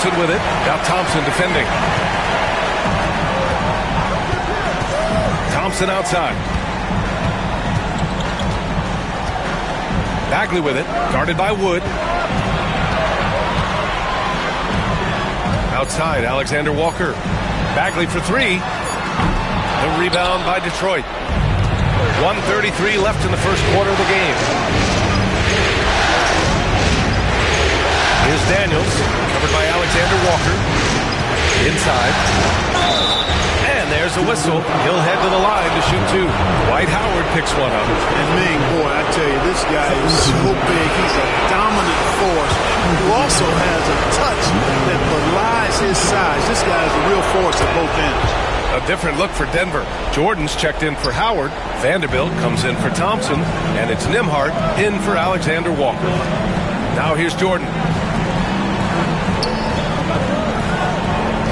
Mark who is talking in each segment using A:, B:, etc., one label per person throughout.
A: Thompson with it. Now Thompson defending. Thompson outside. Bagley with it. Guarded by Wood. Outside, Alexander Walker. Bagley for three. The rebound by Detroit. 1:33 left in the first quarter of the game. Here's Daniels, covered by Alexander Walker. Inside. And there's a whistle. He'll head to the line to shoot two. Dwight Howard picks one up.
B: And Ming, boy, I tell you, this guy is so big. He's a dominant force who also has a touch that belies his size. This guy is a real force at both ends.
A: A different look for Denver. Jordan's checked in for Howard. Vanderbilt comes in for Thompson. And it's Nembhard in for Alexander Walker. Now here's Jordan.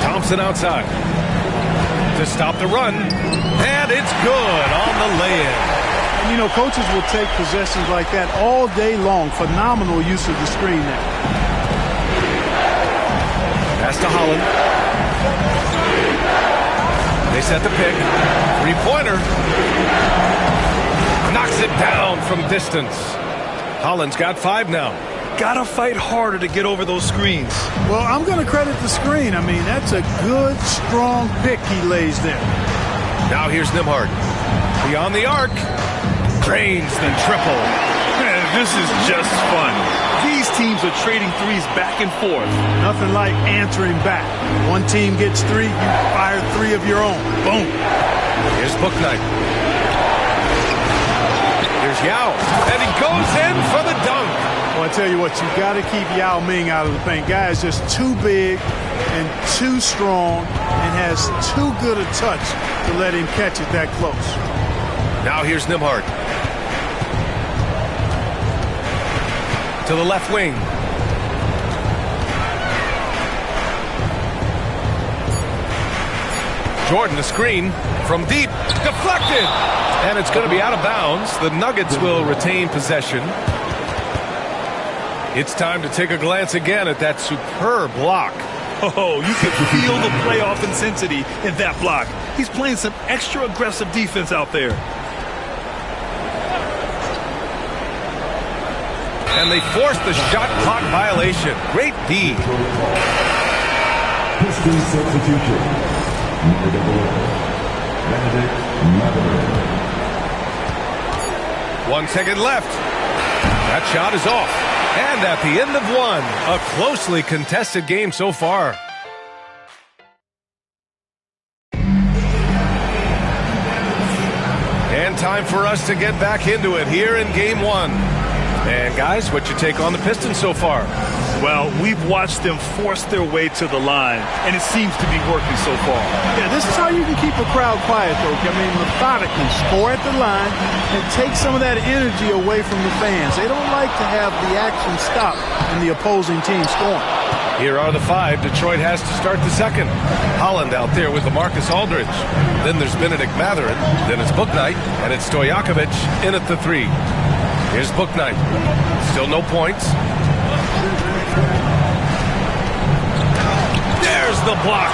A: Thompson outside. To stop the run. And it's good on the lay-in.
B: And, you know, coaches will take possessions like that all day long. Phenomenal use of the screen there.
A: Pass to Holland. They set the pick. Three-pointer. Knocks it down from distance. Holland's got 5 now.
C: Gotta fight harder to get over those screens.
B: Well, I'm going to credit the screen. I mean, that's a good, strong pick he lays there.
A: Now here's Nembhard. Beyond the arc. Drains the triple.
C: Man, this is just fun. These teams are trading threes back and forth.
B: Nothing like answering back. One team gets 3, you fire 3 of your own. Boom.
A: Here's Bouknight. Here's Yao. And he goes in for the dunk.
B: Well, I tell you what, you got to keep Yao Ming out of the paint. Guy is just too big and too strong and has too good a touch to let him catch it that close.
A: Now here's Nembhard. To the left wing. Jordan, the screen from deep. Deflected. And it's going to be out of bounds. The Nuggets will retain possession. It's time to take a glance again at that superb block.
C: Oh, you can feel the playoff intensity in that block. He's playing some extra aggressive defense out there.
A: And they forced the shot clock violation. Great D.
D: Pistol substitution. Benedict Mathurin.
A: 1 second left. That shot is off. And at the end of one, a closely contested game so far. And time for us to get back into it here in game one. And guys, what's your take on the Pistons so far?
C: Well, we've watched them force their way to the line, and it seems to be working so far.
B: Yeah, this is how you can keep a crowd quiet, though. I mean, methodically score at the line and take some of that energy away from the fans. They don't like to have the action stop and the opposing team scoring.
A: Here are the 5 Detroit has to start the second. Holland out there with LaMarcus Aldridge. Then there's Benedict Mathurin. Then it's Bouknight, and it's Stojakovic in at the 3. Here's Bouknight. Still no points. There's the block.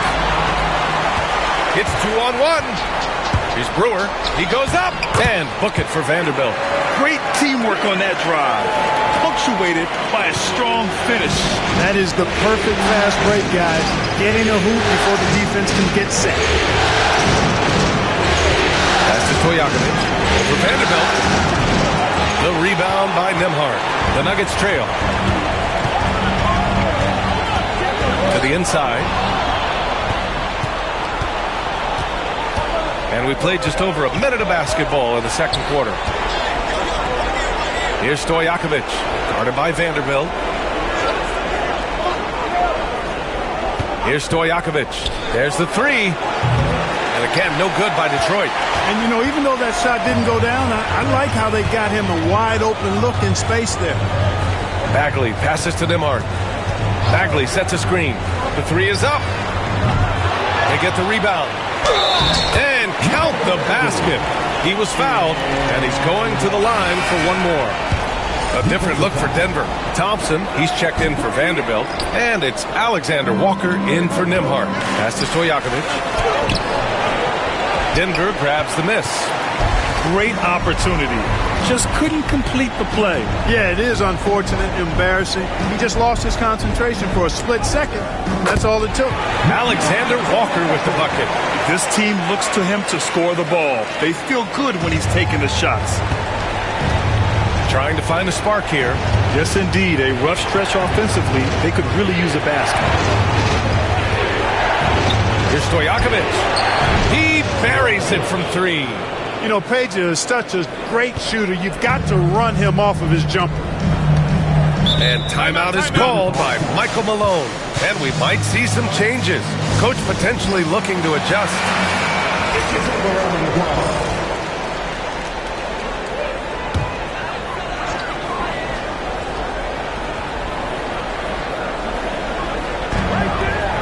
A: It's 2-on-1. Here's Brewer. He goes up and book it for Vanderbilt.
C: Great teamwork on that drive. Punctuated by a strong finish.
B: That is the perfect fast break, guys. Getting a hoop before the defense can get set.
A: Pass to Stojakovic. Over Vanderbilt. The rebound by Nembhard. The Nuggets trail. To the inside. And we played just over a minute of basketball in the second quarter. Here's Stojakovic, guarded by Vanderbilt. Here's Stojakovic. There's the 3. And again, no good by Detroit.
B: And, you know, even though that shot didn't go down, I like how they got him a wide open look in space there.
A: Bagley passes to Nembhard. Bagley sets a screen. The 3 is up. They get the rebound. And count the basket. He was fouled, and he's going to the line for one more. A different look for Denver. Thompson, he's checked in for Vanderbilt. And it's Alexander Walker in for Nembhard. Pass to Stojakovic. Denver grabs the miss.
C: Great opportunity. Just couldn't complete the play.
B: Yeah, it is unfortunate, embarrassing. He just lost his concentration for a split second. That's all it took.
A: Alexander Walker with the bucket.
C: This team looks to him to score the ball. They feel good when he's taking the shots.
A: Trying to find a spark here.
C: Yes, indeed. A rough stretch offensively. They could really use a basket.
A: Here's Stojakovic. He buries it from three.
B: You know, Page is such a great shooter. You've got to run him off of his jumper.
A: And timeout is called by Michael Malone. And we might see some changes. Coach potentially looking to adjust.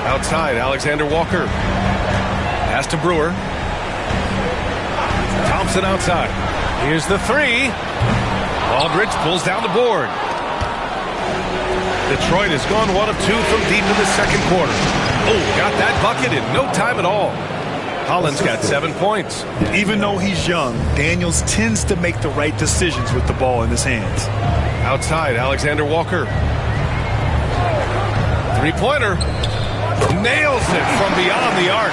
A: Outside, Alexander Walker. Pass to Brewer. Thompson outside. Here's the three. Aldridge pulls down the board. Detroit has gone 1 of 2 from deep in the second quarter. Oh, got that bucket in no time at all. Holland's got 7 points.
C: Even though he's young, Daniels tends to make the right decisions with the ball in his hands.
A: Outside, Alexander Walker. Three-pointer. Nails it from beyond the arc.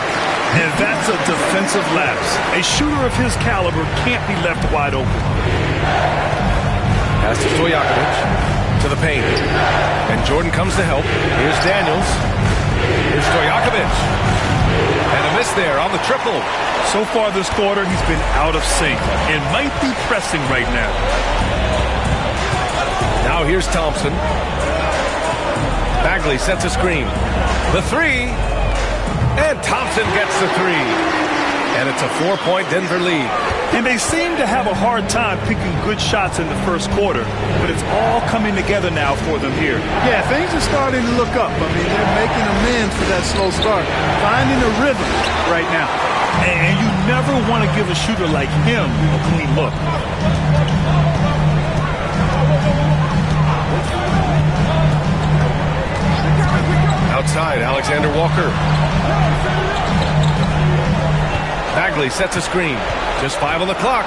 C: And that's a defensive lapse. A shooter of his caliber can't be left wide open.
A: Pass to Stojakovic. To the paint. And Jordan comes to help. Here's Daniels. Here's Stojakovic. And a miss there on the triple.
C: So far this quarter, he's been out of sync and might be pressing right now.
A: Now here's Thompson. Bagley sets a screen. The three. And Thompson gets the three. And it's a 4-point Denver lead.
C: And they seem to have a hard time picking good shots in the first quarter, but it's all coming together now for them here.
B: Yeah, things are starting to look up. I mean, they're making amends for that slow start. Finding a rhythm right now.
C: And you never want to give a shooter like him a clean look.
A: Outside, Alexander Walker. Bagley sets a screen. Just 5 on the clock.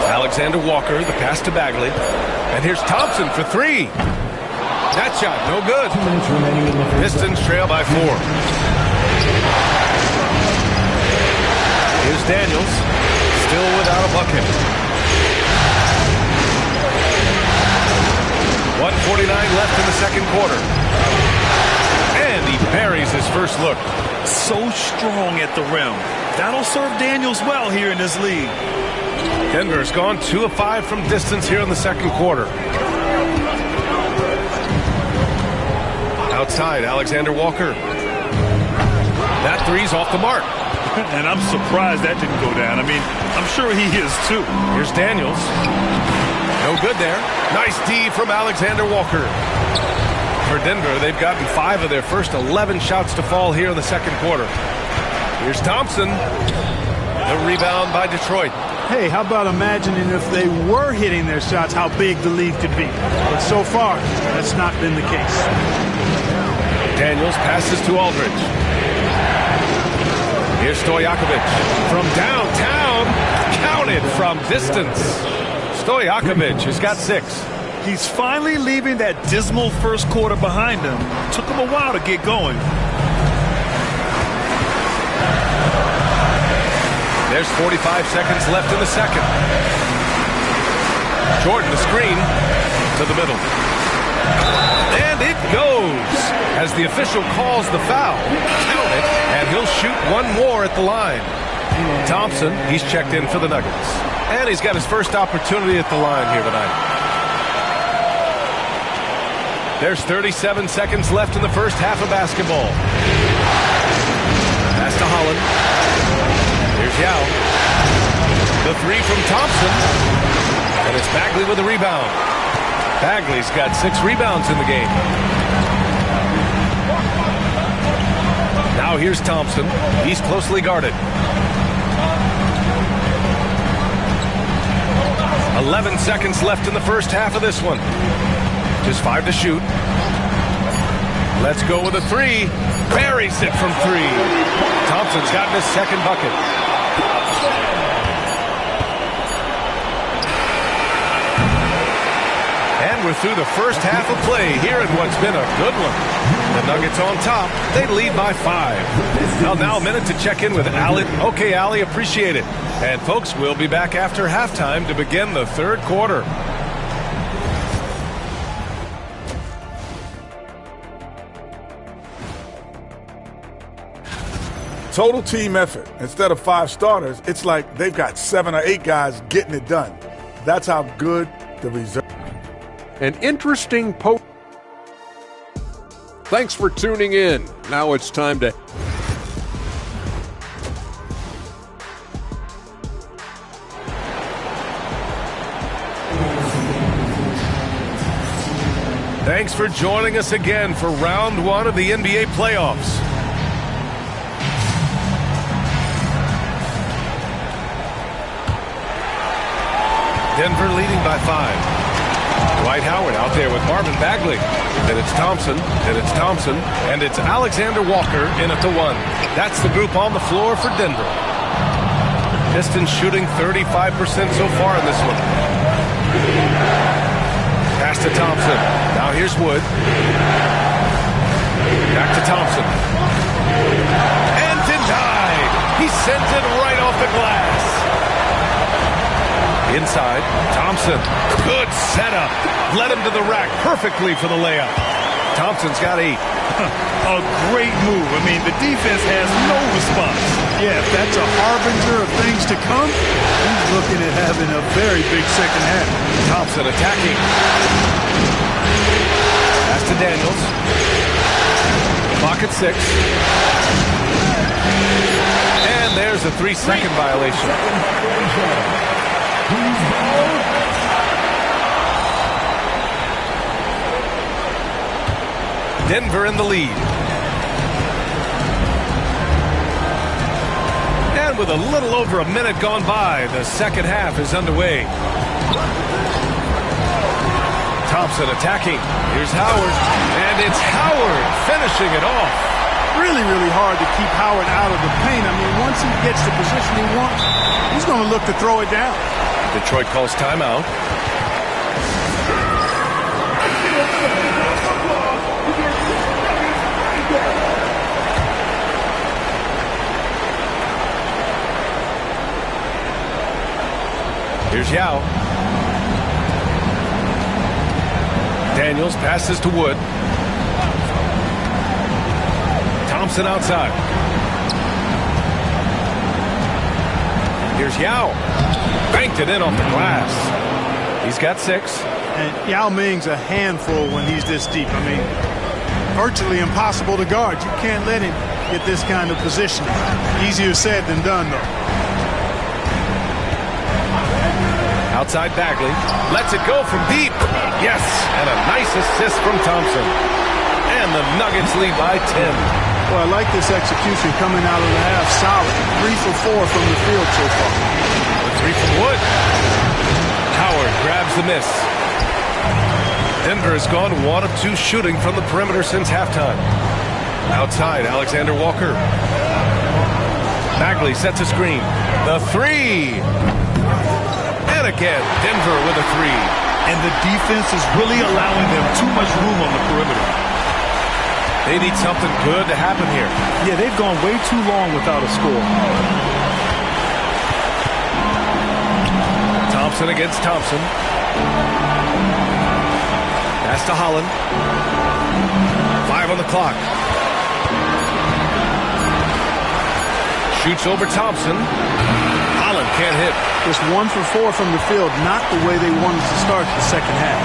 A: Alexander Walker, the pass to Bagley. And here's Thompson for three. That shot, no good. Pistons trail by 4. Here's Daniels. Still without a bucket. 1:49 left in the second quarter. And he buries his first look.
C: So strong at the rim. That'll serve Daniels well here in this league.
A: Denver's gone 2 of 5 from distance here in the second quarter. Outside, Alexander Walker. That three's off the mark.
C: And I'm surprised that didn't go down. I mean, I'm sure he is too.
A: Here's Daniels. No good there. Nice D from Alexander Walker. For Denver, they've gotten 5 of their first 11 shots to fall here in the second quarter. Here's Thompson. The rebound by Detroit.
B: Hey, how about imagining if they were hitting their shots, how big the lead could be. But so far, that's not been the case.
A: Daniels passes to Aldridge. Here's Stojakovic. From downtown, counted from distance. Stojakovic has got 6.
C: He's finally leaving that dismal first quarter behind him. Took him a while to get going.
A: There's 45 seconds left in the second. Jordan, the screen to the middle. And it goes as the official calls the foul. Count it, and he'll shoot one more at the line. Thompson, he's checked in for the Nuggets. And he's got his first opportunity at the line here tonight. There's 37 seconds left in the first half of basketball. Pass to Holland. Here's Yao. The three from Thompson. And it's Bagley with the rebound. Bagley's got 6 rebounds in the game. Now here's Thompson. He's closely guarded. 11 seconds left in the first half of this one. Just 5 to shoot. Let's go with a 3. Buries it from 3. Thompson's gotten his second bucket. And we're through the first half of play here in what's been a good one. The Nuggets on top. They lead by 5. Now a minute to check in with Allie. Okay, Allie, appreciate it. And folks, we'll be back after halftime to begin the third quarter.
E: Total team effort. Instead of 5 starters, it's like they've got 7 or 8 guys getting it done. That's how good the reserve.
F: An interesting post. Thanks for tuning in. Now it's time to.
A: Thanks for joining us again for round 1 of the NBA playoffs. Denver leading by 5. Dwight Howard out there with Marvin Bagley. Then it's Thompson, and it's Alexander Walker in at the 1. That's the group on the floor for Denver. Pistons shooting 35% so far in this one. Pass to Thompson. Now here's Wood. Back to Thompson. And denied. He sends it right off the glass. Inside, Thompson. Good setup. Led him to the rack perfectly for the layup. Thompson's got 8.
C: A great move. I mean, the defense has no response.
B: Yeah, if that's a harbinger of things to come, he's looking at having a very big second half.
A: Thompson attacking. Pass to Daniels. Clock at 6. And there's a 3-second violation. Denver in the lead. And with a little over a minute gone by, the second half is underway. Thompson attacking. Here's Howard. And it's Howard finishing it off.
B: Really, really hard to keep Howard out of the paint. I mean, once he gets the position he wants, he's going to look to throw it down.
A: Detroit calls timeout. Here's Yao. Daniels passes to Wood. Thompson outside. Here's Yao. Banked it in off the glass. He's got 6.
B: And Yao Ming's a handful when he's this deep. I mean, virtually impossible to guard. You can't let him get this kind of position. Easier said than done, though.
A: Outside Bagley. Lets it go from deep. Yes, and a nice assist from Thompson. And the Nuggets lead by 10.
B: Well, I like this execution coming out of the half. Solid. 3 for 4 from the field so far.
A: 3 from Wood. Howard grabs the miss. Denver has gone 1 of 2 shooting from the perimeter since halftime. Outside, Alexander Walker. Bagley sets a screen. The 3. And again, Denver with a 3.
C: And the defense is really allowing them too much room on the perimeter.
A: They need something good to happen here.
C: Yeah, they've gone way too long without a score.
A: Thompson against Thompson. Pass to Holland. 5 on the clock. Shoots over Thompson. Holland can't hit.
B: Just 1 for 4 from the field, not the way they wanted to start the second half.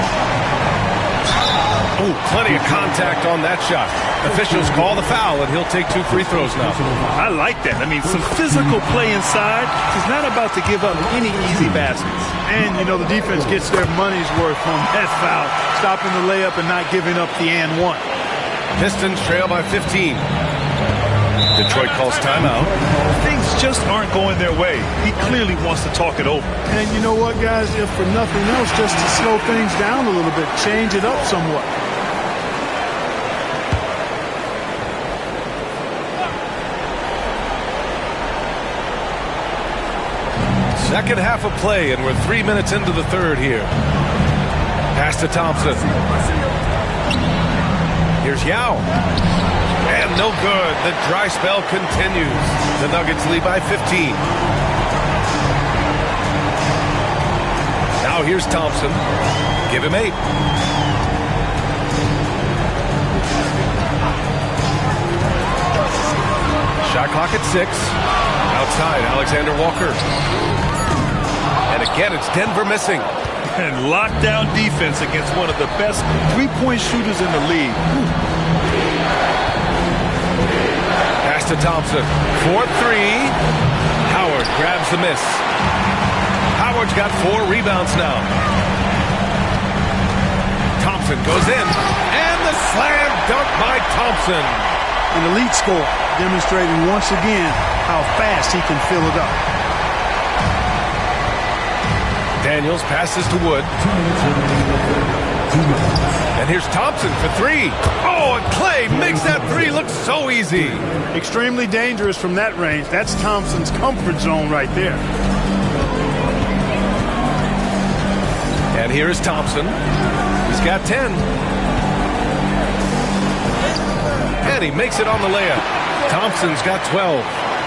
A: Oh, plenty of contact on that shot. Officials call the foul, and he'll take 2 free throws now.
C: I like that. I mean, some physical play inside. He's not about to give up any easy baskets.
B: And, you know, the defense gets their money's worth on that foul, stopping the layup and not giving up the and one.
A: Pistons trail by 15. Detroit calls timeout.
C: Things just aren't going their way. He clearly wants to talk it over.
B: And you know what, guys? If for nothing else, just to slow things down a little bit, change it up somewhat.
A: Second half of play, and we're 3 minutes into the third here. Pass to Thompson. Here's Yao. And no good. The dry spell continues. The Nuggets lead by 15. Now here's Thompson. Give him 8. Shot clock at 6. Outside, Alexander Walker. And again, it's Denver missing.
C: And lockdown defense against one of the best three-point shooters in the league.
A: Pass to Thompson. 4-3. Howard grabs the miss. Howard's got 4 rebounds now. Thompson goes in. And the slam dunk by Thompson.
B: An elite score, demonstrating once again how fast he can fill it up.
A: Daniels passes to Wood. And here's Thompson for 3. Oh, and Clay makes that 3 look so easy.
B: Extremely dangerous from that range. That's Thompson's comfort zone right there.
A: And here is Thompson. He's got 10. And he makes it on the layup. Thompson's got 12.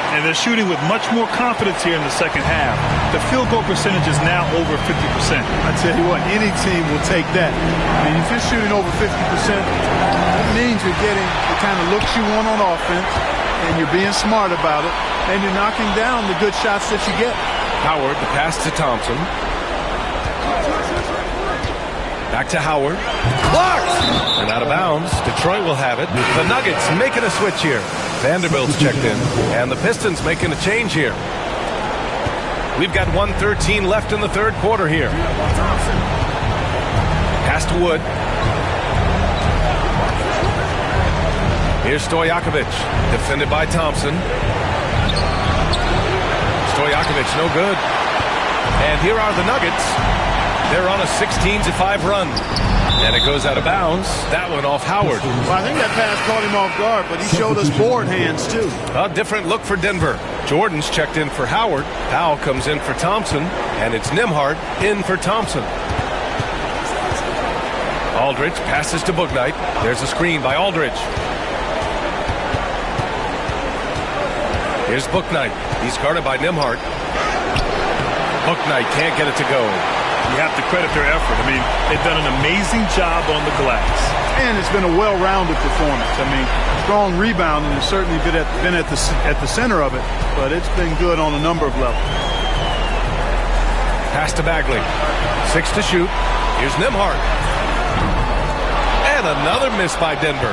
C: And they're shooting with much more confidence here in the second half. The field goal percentage is now over 50%.
B: I tell you what, any team will take that. I mean, if you're shooting over 50%, that means you're getting the kind of looks you want on offense, and you're being smart about it, and you're knocking down the good shots that you get.
A: Howard, the pass to Thompson. Back to Howard. Clark! And out of bounds. Detroit will have it. The Nuggets making a switch here. Vanderbilt's checked in. And the Pistons making a change here. We've got 1:13 left in the third quarter here. Pass to Wood. Here's Stojakovic. Defended by Thompson. Stojakovic no good. And here are the Nuggets. They're on a 16-5 run. And it goes out of bounds. That one off Howard.
B: Well, I think that pass caught him off guard, but he showed us board hands, too.
A: A different look for Denver. Jordan's checked in for Howard. Powell comes in for Thompson. And it's Nembhard in for Thompson. Aldridge passes to Bouknight. There's a screen by Aldridge. Here's Bouknight. He's guarded by Nembhard. Bouknight can't get it to go.
C: You have to credit their effort. I mean, they've done an amazing job on the glass.
B: And it's been a well-rounded performance. I mean, strong rebounding has certainly been at the center of it, but it's been good on a number of levels.
A: Pass to Bagley. 6 to shoot. Here's Nembhard. And another miss by Denver.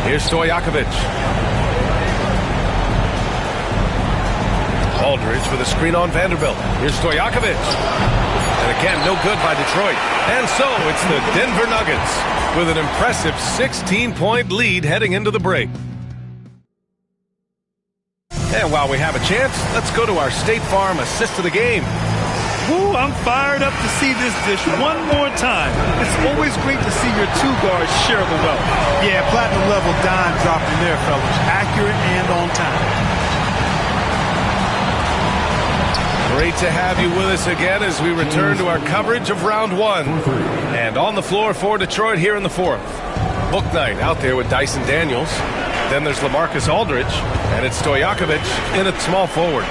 A: Here's Stojakovic. Aldridge with a screen on Vanderbilt. Here's Stojakovic. And again, no good by Detroit. And so it's the Denver Nuggets with an impressive 16-point lead heading into the break. And while we have a chance, let's go to our State Farm assist of the game.
C: Woo, I'm fired up to see this dish one more time. It's always great to see your two guards share the wealth.
B: Yeah, platinum level dime dropping there, fellas. Accurate and on time.
A: Great to have you with us again as we return to our coverage of round 1. And on the floor for Detroit here in the 4th. Bouknight out there with Dyson Daniels. Then there's LaMarcus Aldridge. And it's Stojakovic in at small forward.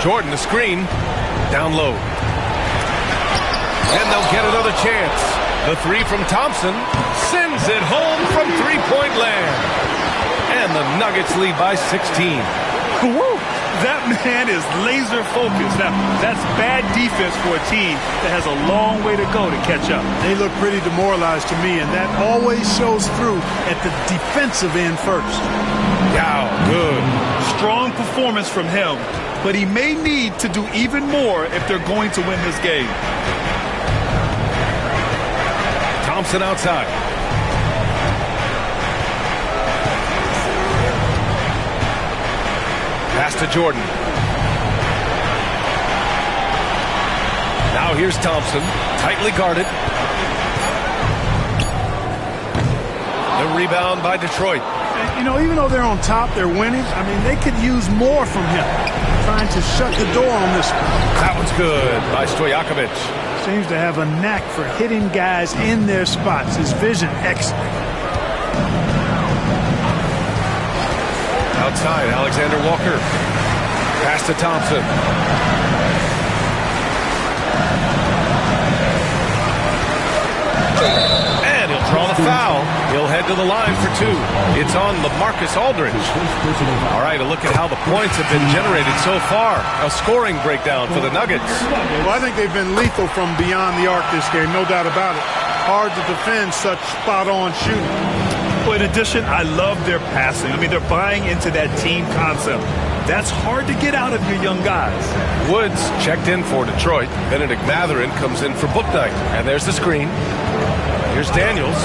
A: Jordan, the screen. Down low. And they'll get another chance. The 3 from Thompson sends it home from three-point land. And the Nuggets lead by 16.
C: Woo! That man is laser focused. Now, that's bad defense for a team that has a long way to go to catch up.
B: They look pretty demoralized to me, and that always shows through at the defensive end first.
A: Wow, good.
C: Strong performance from him, but he may need to do even more if they're going to win this game.
A: Thompson outside. to Jordan. Now here's Thompson, tightly guarded. The rebound by Detroit.
B: You know, even though they're on top, they're winning. I mean, they could use more from him. Trying to shut the door on this one.
A: That one's good by Stojakovic.
B: Seems to have a knack for hitting guys in their spots. His vision, excellent.
A: Outside, Alexander Walker. Pass to Thompson. And he'll draw the foul. He'll head to the line for two. It's on LaMarcus Aldridge. All right, a look at how the points have been generated so far. A scoring breakdown for the Nuggets.
B: Well, I think they've been lethal from beyond the arc this game, no doubt about it. Hard to defend such spot-on shooting.
C: Well, in addition, I love their passing. I mean, they're buying into that team concept. That's hard to get out of your young guys.
A: Woods checked in for Detroit. Benedict Mathurin comes in for book night. And there's the screen. Here's Daniels.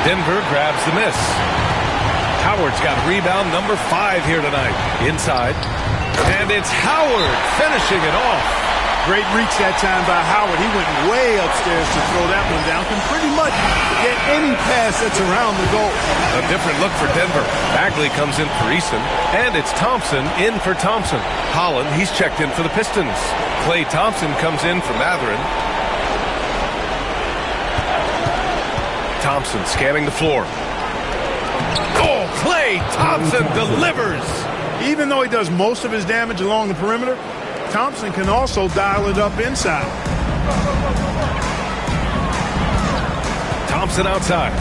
A: Denver grabs the miss. Howard's got rebound number 5 here tonight. Inside. And it's Howard finishing it off.
B: Great reach that time by Howard. He went way upstairs to throw that one down. Can pretty much get any pass that's around the goal.
A: A different look for Denver. Bagley comes in for Eason. And it's Thompson in for Thompson. Holland, he's checked in for the Pistons. Klay Thompson comes in for Mathurin. Thompson scanning the floor. Oh, Klay Thompson delivers.
B: Even though he does most of his damage along the perimeter, Thompson can also dial it up inside.
A: Thompson outside.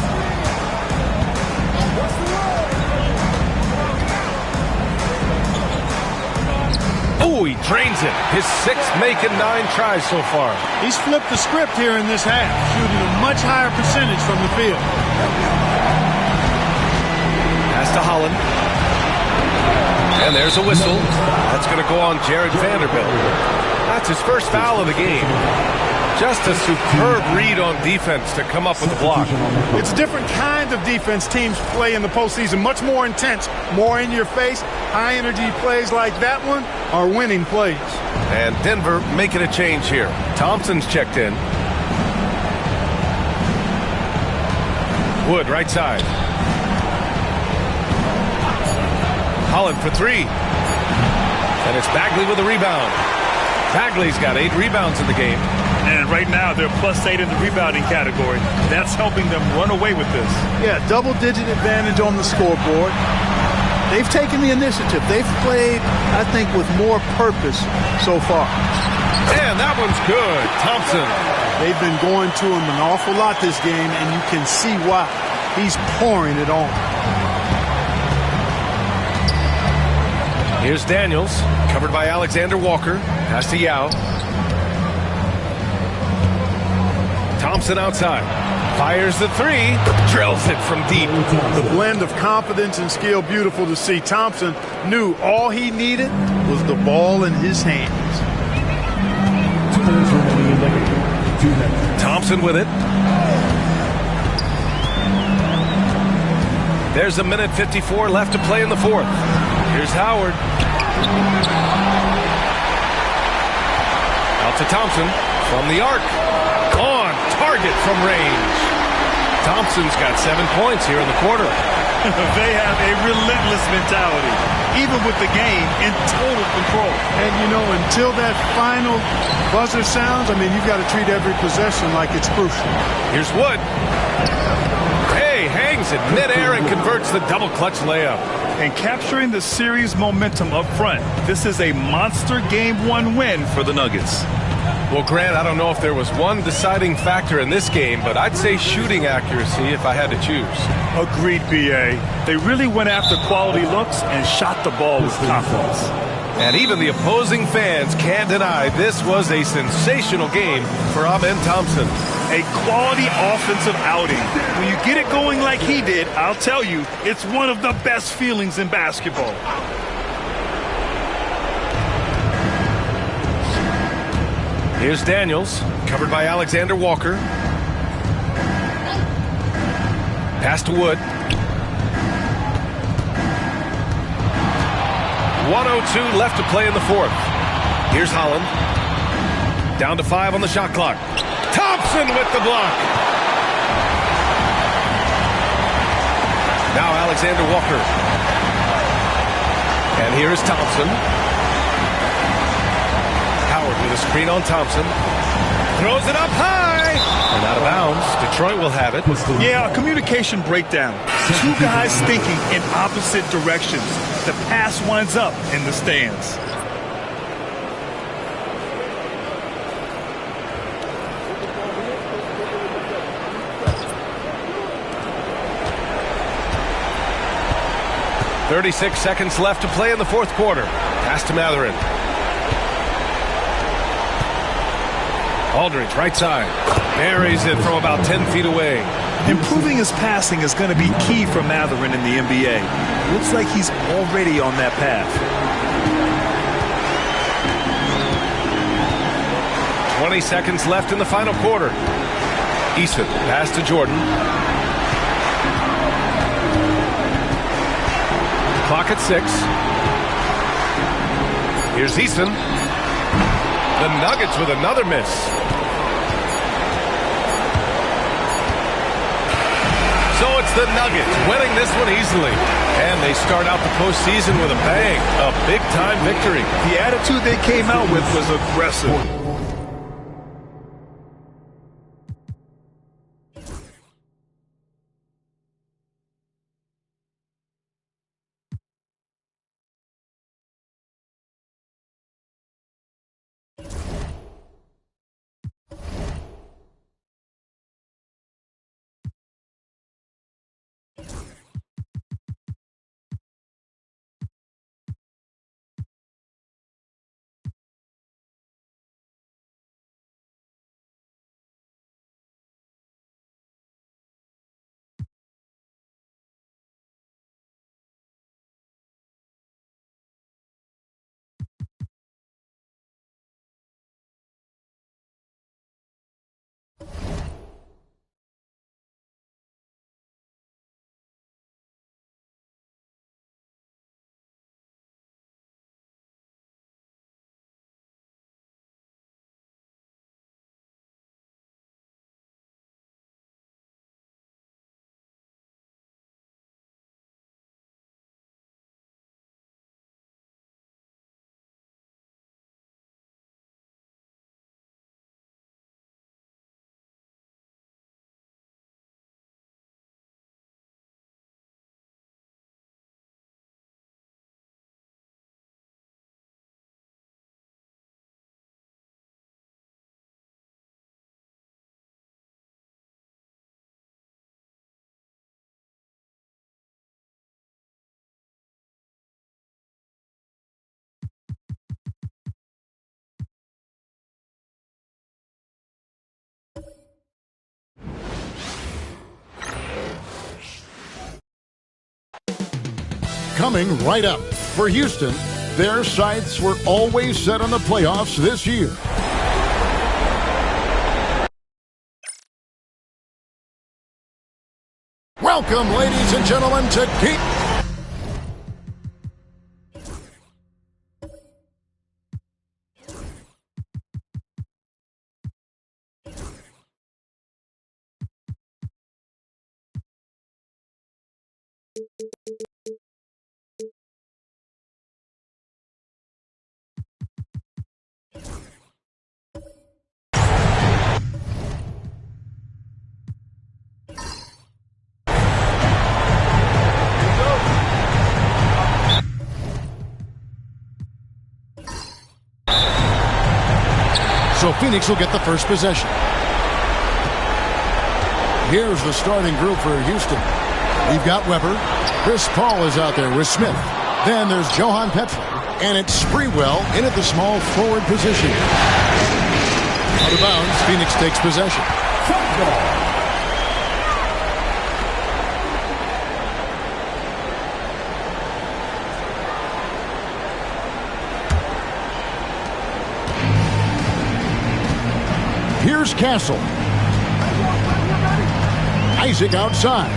A: Oh, he drains it. His 6th make in 9 tries so far.
B: He's flipped the script here in this half, shooting a much higher percentage from the field.
A: Pass to Holland. And there's a whistle. That's going to go on Jared Vanderbilt. That's his first foul of the game. Just a superb read on defense to come up with the block.
B: It's a different kind of defense teams play in the postseason. Much more intense, more in your face. High energy plays like that one are winning plays.
A: And Denver making a change here. Thompson's checked in. Wood right side. Holland for 3. And it's Bagley with a rebound. Bagley's got 8 rebounds in the game.
C: And right now, they're +8 in the rebounding category. That's helping them run away with this.
B: Yeah, double-digit advantage on the scoreboard. They've taken the initiative. They've played, I think, with more purpose so far.
A: And that one's good. Thompson.
B: They've been going to him an awful lot this game, and you can see why. He's pouring it on.
A: Here's Daniels, covered by Alexander Walker. Pass to Yao. Thompson outside. Fires the 3. Drills it from deep.
B: The blend of confidence and skill, beautiful to see. Thompson knew all he needed was the ball in his hands.
D: 2 minutes remaining in the game. 2 minutes.
A: Thompson with it. There's a minute 54 left to play in the 4th. Here's Howard. Out to Thompson from the arc. On target from range. Thompson's got 7 points here in the quarter.
C: They have a relentless mentality, even with the game in total control.
B: And, you know, until that final buzzer sounds, I mean, you've got to treat every possession like it's crucial.
A: Here's Wood. Hey, hangs it midair and converts the double clutch layup.
C: And capturing the series momentum up front. This is a monster Game 1 win for the Nuggets.
A: Well, Grant, I don't know if there was one deciding factor in this game, but I'd say shooting accuracy if I had to choose.
C: Agreed, BA. They really went after quality looks and shot the ball with confidence.
A: And even the opposing fans can't deny this was a sensational game for Amen Thompson.
C: A quality offensive outing. When you get it going like he did, I'll tell you, it's one of the best feelings in basketball.
A: Here's Daniels, covered by Alexander Walker. Pass to Wood. 1:02 left to play in the fourth. Here's Holland. Down to 5 on the shot clock. Thompson with the block. Now Alexander Walker. And here's Thompson. Howard with a screen on Thompson. Throws it up high. And out of bounds. Detroit will have it.
C: Yeah, a communication breakdown. Two guys thinking in opposite directions. The pass winds up in the stands.
A: .36 seconds left to play in the fourth quarter. Pass to Matherin. Aldridge, right side. Buries it from about 10 feet away.
C: Improving his passing is going to be key for Matherin in the NBA. Looks like he's already on that path.
A: 20 seconds left in the final quarter. Eason, pass to Jordan. Clock at 6. Here's Eason. The Nuggets with another miss. So it's the Nuggets winning this one easily. And they start out the postseason with a bang. A big-time victory.
C: The attitude they came out with was aggressive.
G: Coming right up. For Houston, their sights were always set on the playoffs this year. Welcome, ladies and gentlemen, to Keep. So Phoenix will get the first possession. Here's the starting group for Houston. We've got Weber. Chris Paul is out there with Smith. Then there's Johan Petra. And it's Sprewell in at the small forward position. Out of bounds, Phoenix takes possession. Here's Castle. Isaac outside.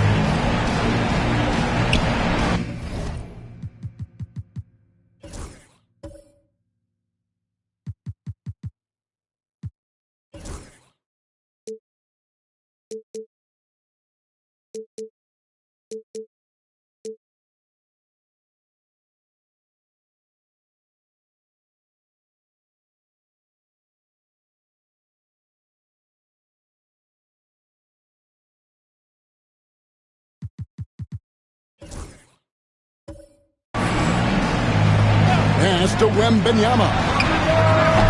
G: Pass to Wembanyama.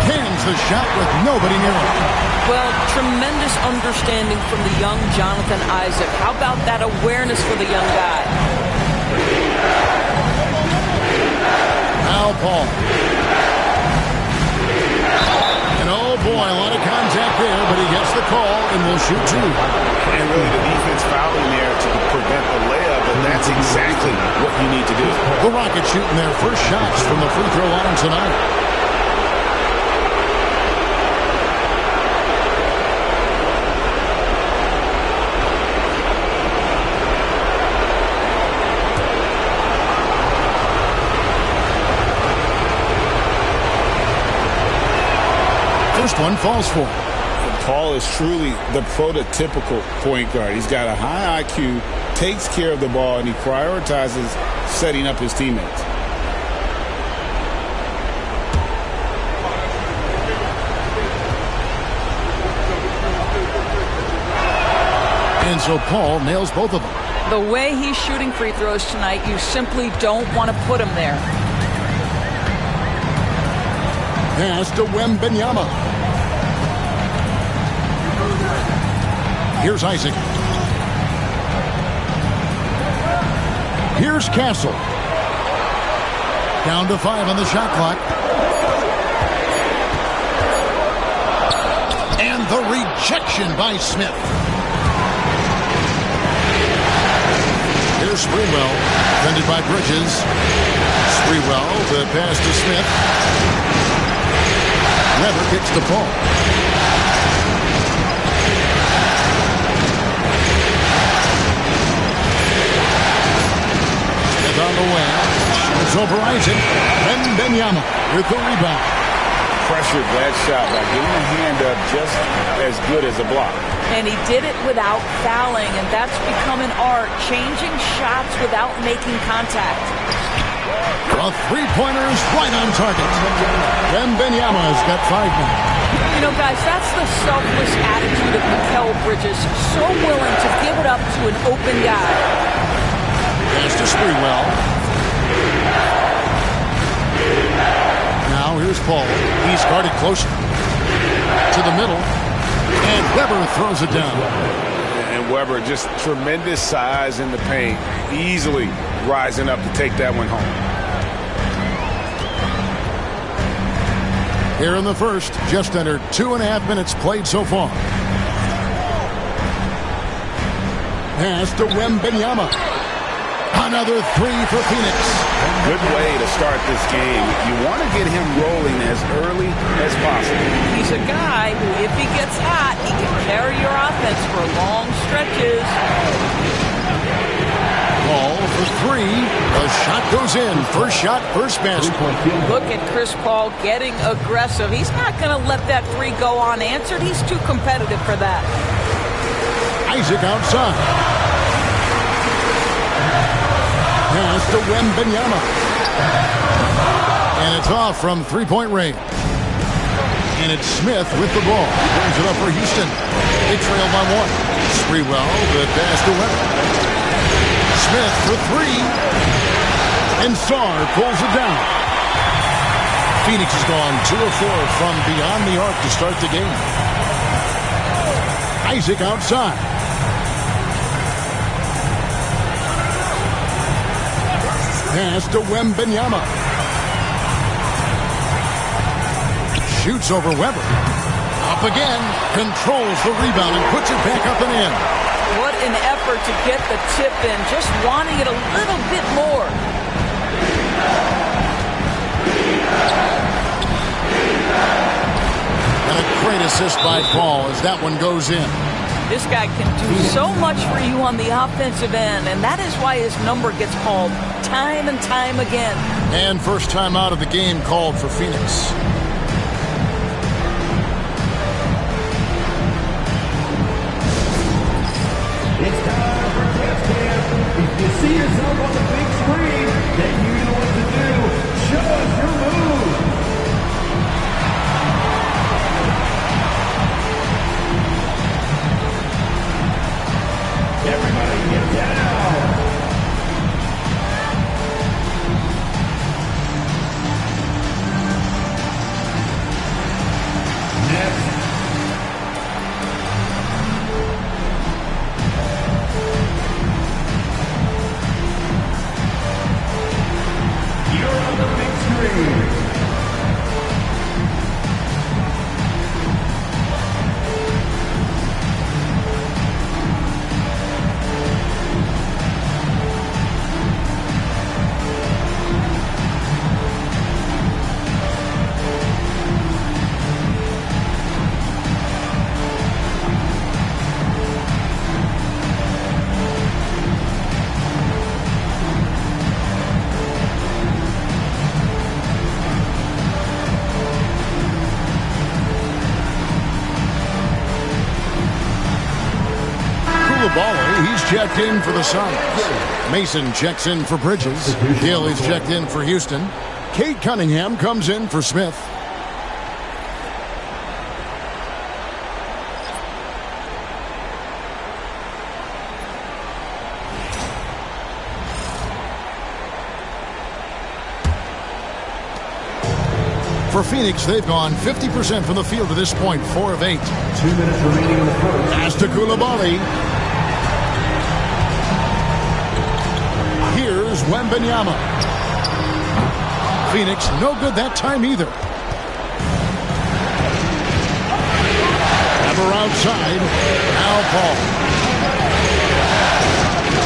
G: Cans the shot with nobody near him.
H: Well, tremendous understanding from the young Jonathan Isaac. How about that awareness for the young guy?
G: Now Paul. And oh boy, a lot of contact there, but he gets the call and will shoot two.
I: And really the defense fouling there to prevent the layup, and that's exactly what you need to do.
G: The Rockets shooting their first shots from the free throw line tonight. First one falls for him.
I: Paul is truly the prototypical point guard. He's got a high IQ, takes care of the ball, and he prioritizes setting up his teammates.
G: And so Paul nails both of them.
H: The way he's shooting free throws tonight, you simply don't want to put him there.
G: Pass to Wembanyama. Here's Isaac. Here's Castle. Down to 5 on the shot clock. And the rejection by Smith. Here's Sprewell. Defended by Bridges. Sprewell, the pass to Smith. Weber gets the ball. On the wing. It's over Isaac. Wembanyama with the rebound.
I: Pressured that shot by getting a hand up just as good as a block.
H: And he did it without fouling, and that's become an art, changing shots without making contact.
G: The three-pointers right on target. Wembanyama's got 5 now.
H: You know, guys, that's the selfless attitude of Mikal Bridges. So willing to give it up to an open guy.
G: Pass to Sprewell. Now here's Paul. He's guarded closer. To the middle. And Weber throws it down.
I: And Weber, just tremendous size in the paint. Easily rising up to take that one home.
G: Here in the first, just under 2.5 minutes played so far. Pass to Wembanyama. Another 3 for Phoenix.
I: Good way to start this game. You want to get him rolling as early as possible.
H: He's a guy who, if he gets hot, he can carry your offense for long stretches.
G: Paul for 3. The shot goes in. First shot, first basket.
H: Look at Chris Paul getting aggressive. He's not going to let that 3 go unanswered. He's too competitive for that.
G: Isaac outside. Pass to Wembanyama. And it's off from three-point range. And it's Smith with the ball. He brings it up for Houston. They trail by 1. Sprewell, the pass to Weber. Smith for 3. And Sarr pulls it down. Phoenix has gone 2 of 4 from beyond the arc to start the game. Isaac outside. Pass to Wembanyama. Shoots over Weber. Up again. Controls the rebound and puts it back up and in.
H: What an effort to get the tip in. Just wanting it a little bit more.
G: And a great assist by Paul as that one goes in.
H: This guy can do so much for you on the offensive end, and that is why his number gets called time and time again.
G: And first time out of the game called for Phoenix.
D: It's time for test cam. If you see yourself on the big screen, then you know what to do. Show us your move. Everybody get down.
G: checked in for the Suns. Mason checks in for Bridges. Hill is checked in for Houston. Cade Cunningham comes in for Smith. For Phoenix, they've gone 50% from the field to this point, 4 of 8.
D: 2 minutes remaining in the first.
G: Pass to Coulibaly. Here's Wembanyama. Phoenix, no good that time either. Ever outside. Now Paul.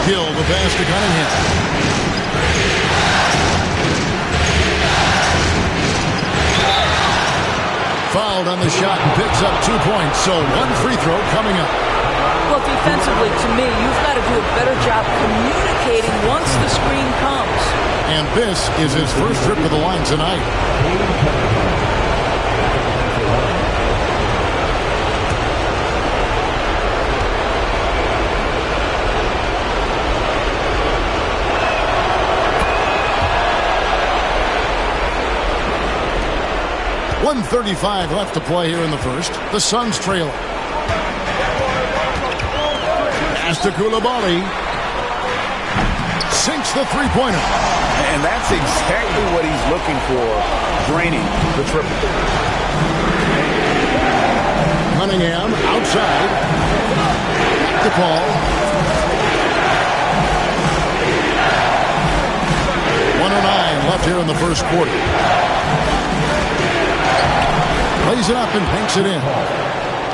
G: Hill, the pass to Cunningham. Fouled on the shot and picks up 2 points. So 1 free throw coming up.
H: Well, defensively, to me, you've got to do a better job communicating once the screen comes.
G: And this is his first trip to the line tonight. .135 left to play here in the first. The Suns trail. Pass to Coulibaly. Sinks the three-pointer.
I: And that's exactly what he's looking for, draining the triple.
G: Cunningham outside. Back to Paul. 1:09 left here in the first quarter. Lays it up and banks it in.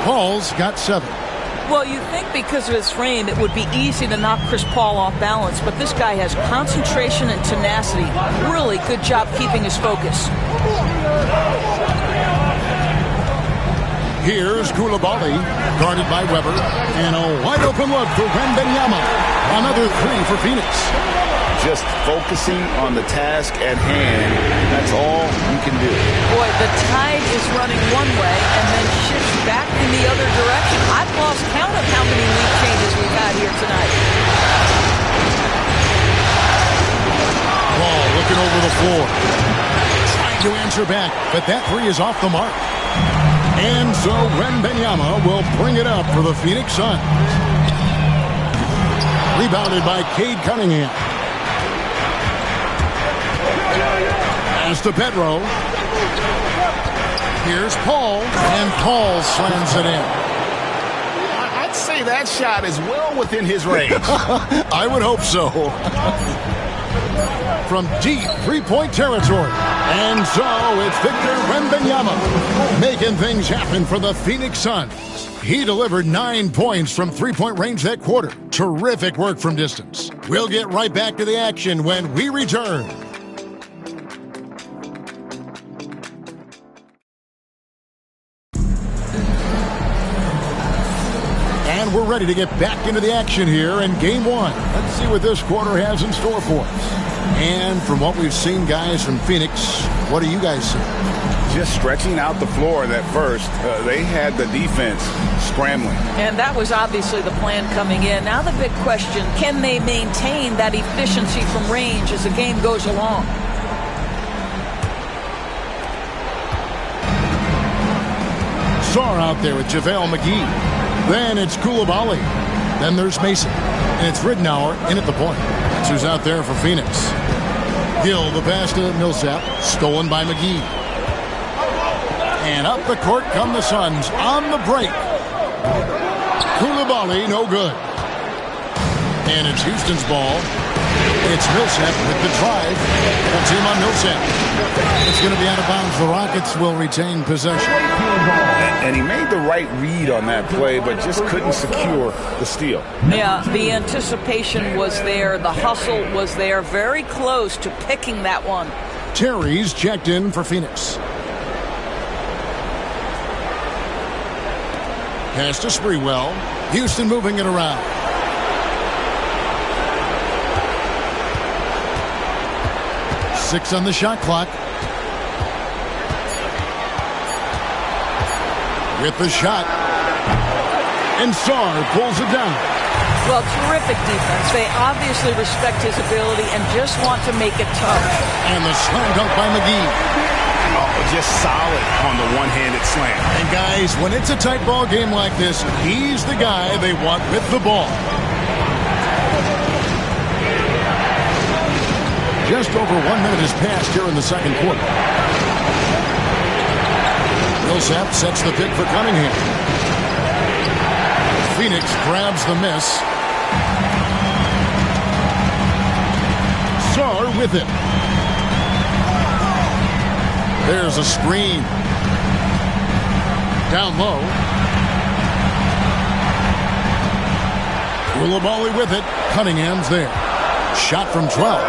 G: Paul's got 7.
H: Well, you think because of his frame, it would be easy to knock Chris Paul off balance, but this guy has concentration and tenacity. Really good job keeping his focus.
G: Here's Coulibaly, guarded by Weber, and a wide-open look for Wembanyama. Another 3 for Phoenix.
I: Just focusing on the task at hand, that's all you can do.
H: Boy, the tide is running one way and then shifts back in the other direction. I've lost count of how many lead changes we've had here tonight.
G: Ball looking over the floor. Trying to answer back, but that 3 is off the mark. And so Wembanyama will bring it up for the Phoenix Suns. Rebounded by Cade Cunningham. Pass to Pedro. Here's Paul, and Paul slams it in.
I: I'd say that shot is well within his range.
G: I would hope so. From deep three-point territory. And so it's Victor Wembanyama making things happen for the Phoenix Suns. He delivered 9 points from three-point range that quarter. Terrific work from distance. We'll get right back to the action when we return. And we're ready to get back into the action here in Game 1. Let's see what this quarter has in store for us. And from what we've seen, guys, from Phoenix, what do you guys see?
I: Just stretching out the floor at first. They had the defense scrambling.
H: And that was obviously the plan coming in. Now the big question, can they maintain that efficiency from range as the game goes along?
G: Sarr out there with JaVale McGee. Then it's Coulibaly. Then there's Mason. And it's Ridnour in at the point. That's who's out there for Phoenix. Hill, the pass to Millsap. Stolen by McGee. And up the court come the Suns on the break. Coulibaly, no good. And it's Houston's ball. It's Millsap with the drive. Full team on Millsap. It's going to be out of bounds. The Rockets will retain possession.
I: And he made the right read on that play, but just couldn't secure the steal.
H: Yeah, the anticipation was there. The hustle was there. Very close to picking that one.
G: Terry's checked in for Phoenix. Pass to Sprewell. Houston moving it around. Six on the shot clock. With the shot. And Sarr pulls it down.
H: Well, terrific defense. They obviously respect his ability and just want to make it tough.
G: And the slam dunk by McGee.
I: Oh, just solid on the one-handed slam.
G: And guys, when it's a tight ball game like this, he's the guy they want with the ball. Just over 1 minute has passed here in the second quarter. Millsap sets the pick for Cunningham. Phoenix grabs the miss. Sarr with it. There's a screen. Down low. Koulibaly with it. Cunningham's there. Shot from 12.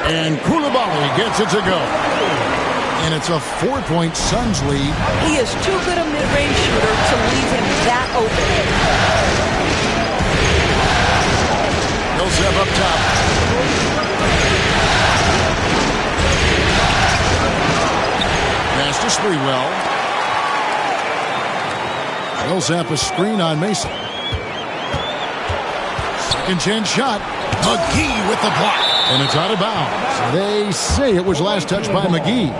G: And Koulibaly gets it to go. And it's a 4-point Suns lead.
H: He is too good a mid-range shooter to leave him that open.
G: Millsap up top. Pass to Sprewell. Millsap a screen on Mason. Second chance shot. McGee with the block. And it's out of bounds. They say it was last touched by McGee.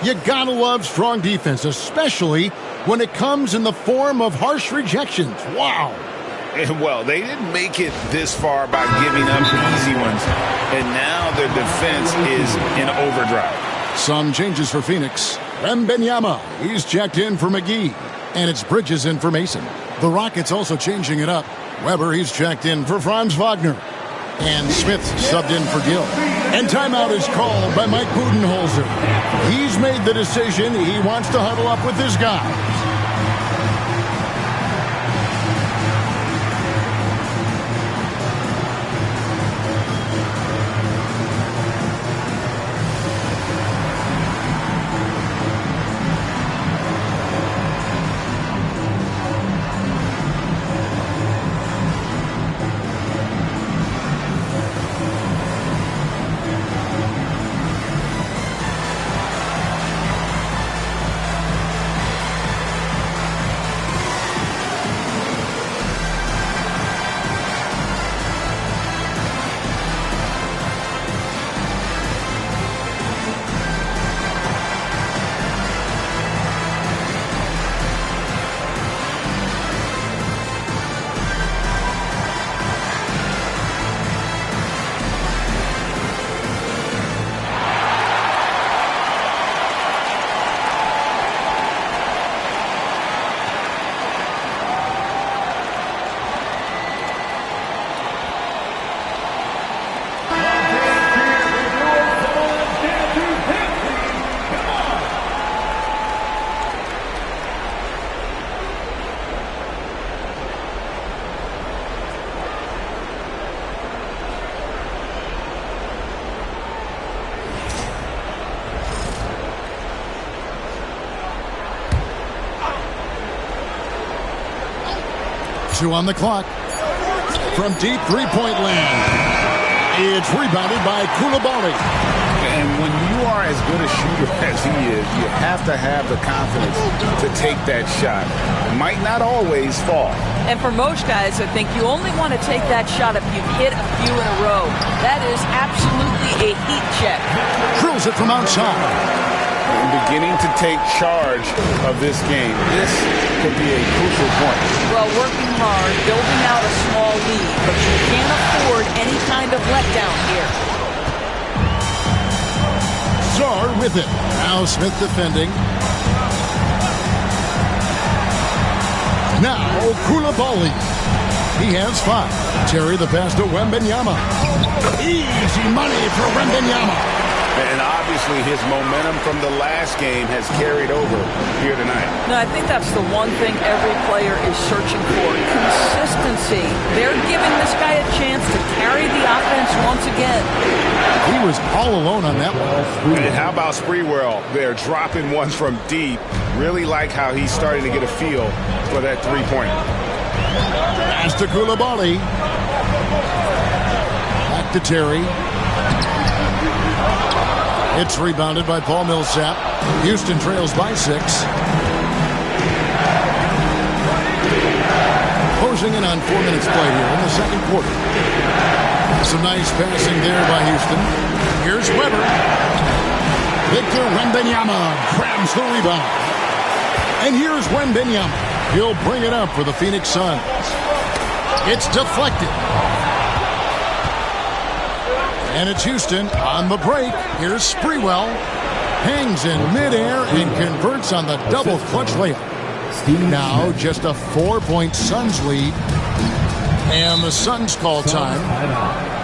G: You gotta love strong defense, especially when it comes in the form of harsh rejections. Wow.
I: Well, they didn't make it this far by giving up easy ones. And now their defense is in overdrive.
G: Some changes for Phoenix. Wembanyama, he's checked in for McGee. And it's Bridges in for Mason. The Rockets also changing it up. Weber, he's checked in for Franz Wagner. And Smith subbed in for Gill. And timeout is called by Mike Budenholzer. He's made the decision. He wants to huddle up with his guys. Two on the clock. From deep three-point land. It's rebounded by Koulibaly.
I: And when you are as good a shooter as he is, you have to have the confidence to take that shot. It might not always fall.
H: And for most guys, I think you only want to take that shot if you've hit a few in a row. That is absolutely a heat check.
G: Drills it from outside.
I: And beginning to take charge of this game. This could be a crucial point.
H: Well, working hard, building out a small lead, but you can't afford any kind of letdown here.
G: Sarr with it. Now Smith defending. Now Koulibaly. He has 5. Terry the pass to Wembanyama. Easy money for Wembanyama.
I: And obviously his momentum from the last game has carried over here tonight.
H: No, I think that's the one thing every player is searching for. Consistency. They're giving this guy a chance to carry the offense once again.
G: He was all alone on that one.
I: And how about Sprewell? They're dropping ones from deep. Really like how he's starting to get a feel for that three-point.
G: Pass to Koulibaly. Back to Terry. It's rebounded by Paul Millsap. Houston trails by 6. closing in on 4 minutes played here in the second quarter. Some nice passing there by Houston. Here's Weber. Victor Wembanyama grabs the rebound. And here's Wembanyama. He'll bring it up for the Phoenix Suns. It's deflected. And it's Houston on the break. Here's Sprewell. Hangs in midair and converts on the double clutch layup. Now just a 4-point Suns lead. And the Suns call time.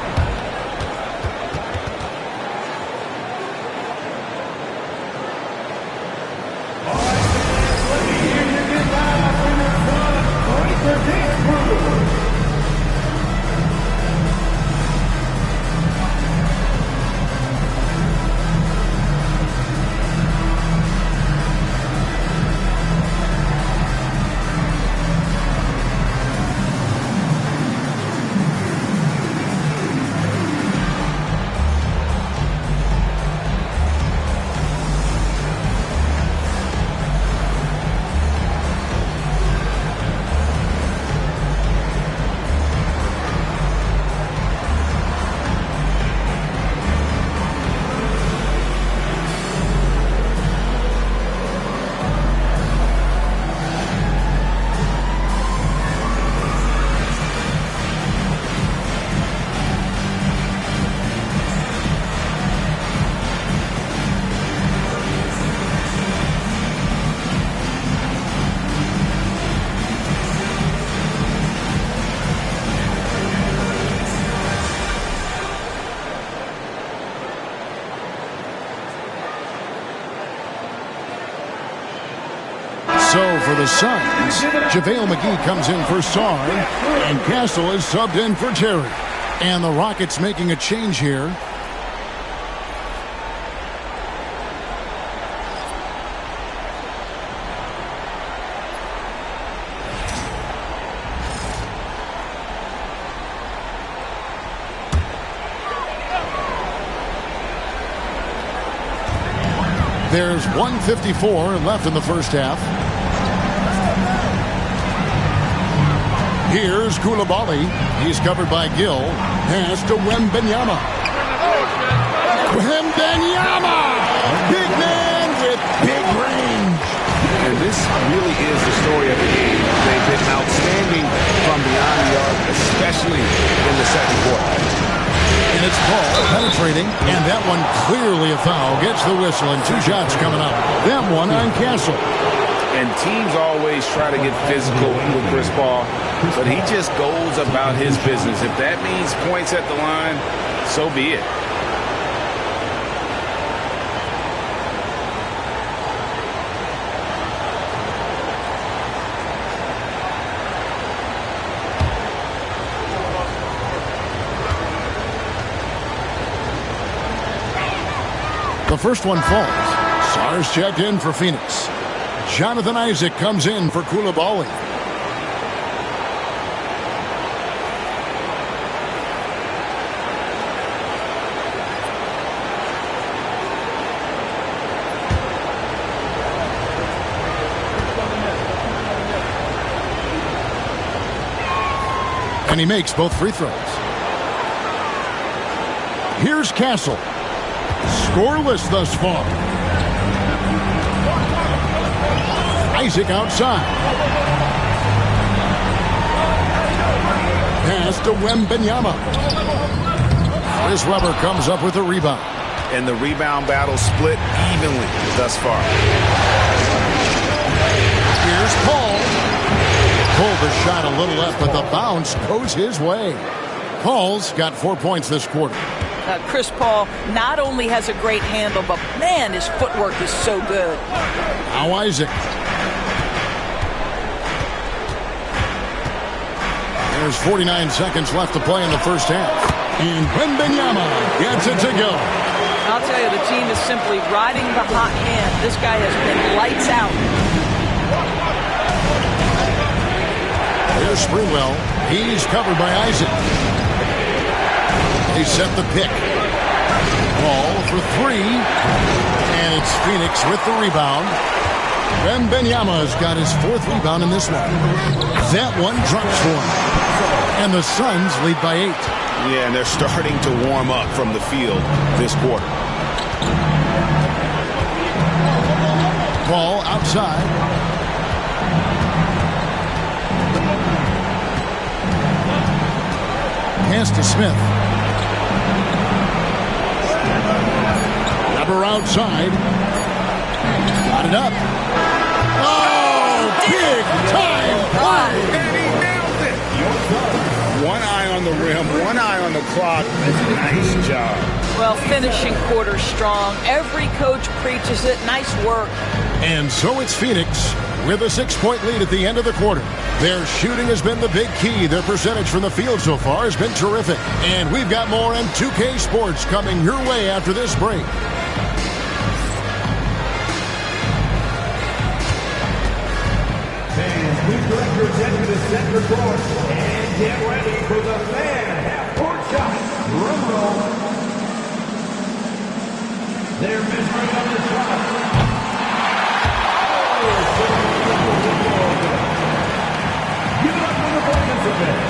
G: So for the Suns, JaVale McGee comes in for Sarr, and Castle is subbed in for Terry. And the Rockets making a change here. There's 1:54 left in the first half. Here's Coulibaly. He's covered by Gill. Pass to Wembanyama. Wembanyama! Big man with big range.
I: And this really is the story of the game. They've been outstanding from beyond the arc, especially in the second quarter.
G: And it's Paul penetrating, and that one clearly a foul. Gets the whistle, and 2 shots coming up. That one on Castle.
I: And teams always try to get physical with Chris Paul, but he just goes about his business. If that means points at the line, so be it.
G: The first one falls. Sarr's checked in for Phoenix. Jonathan Isaac comes in for Coulibaly. And he makes both free throws. Here's Castle. Scoreless thus far. Isaac outside. Pass to Wembanyama. Chris Webber comes up with a rebound.
I: And the rebound battle split evenly thus far.
G: Here's Paul. Pulled the shot a little left, but the bounce goes his way. Paul's got 4 points this quarter.
H: Chris Paul not only has a great handle, but man, his footwork is so good.
G: Now Isaac. There's 49 seconds left to play in the first half. And Wembanyama gets it to go.
H: I'll tell you, the team is simply riding the hot hand. This guy has been lights out.
G: Here's Sprewell. He's covered by Isaac. They set the pick. Ball for 3. And it's Phoenix with the rebound. Wembanyama's got his 4th rebound in this one. That one drops for him. And the Suns lead by 8.
I: Yeah, and they're starting to warm up from the field this quarter.
G: Ball outside. Pass to Smith. Weber outside. Got it up. Oh, big time play!
I: And he nailed it. One eye on the rim, one eye on the clock. Nice job.
H: Well, finishing quarter strong. Every coach preaches it. Nice work.
G: And so it's Phoenix with a 6-point lead at the end of the quarter. Their shooting has been the big key. Their percentage from the field so far has been terrific. And we've got more M2K Sports coming your way after this break.
D: Fans, please direct your attention to center court and get ready for the fan half-court shot. Drum roll. They're measuring on the shot. Give it up for the participants.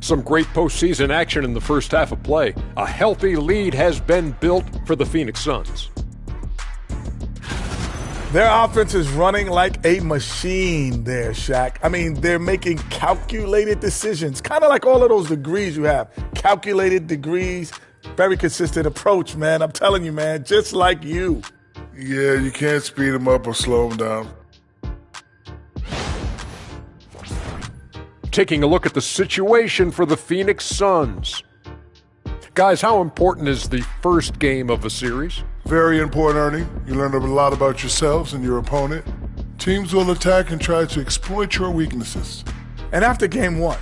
F: Some great postseason action in the first half of play. A healthy lead has been built for the Phoenix Suns.
E: Their offense is running like a machine there, Shaq. I mean, they're making calculated decisions, kind of like all of those degrees you have. Calculated degrees, very consistent approach, man. I'm telling you, man, just like you.
J: Yeah, you can't speed them up or slow them down.
F: Taking a look at the situation for the Phoenix Suns. Guys, how important is the first game of a series?
J: Very important, Ernie. You learn a lot about yourselves and your opponent. Teams will attack and try to exploit your weaknesses.
E: And after game one,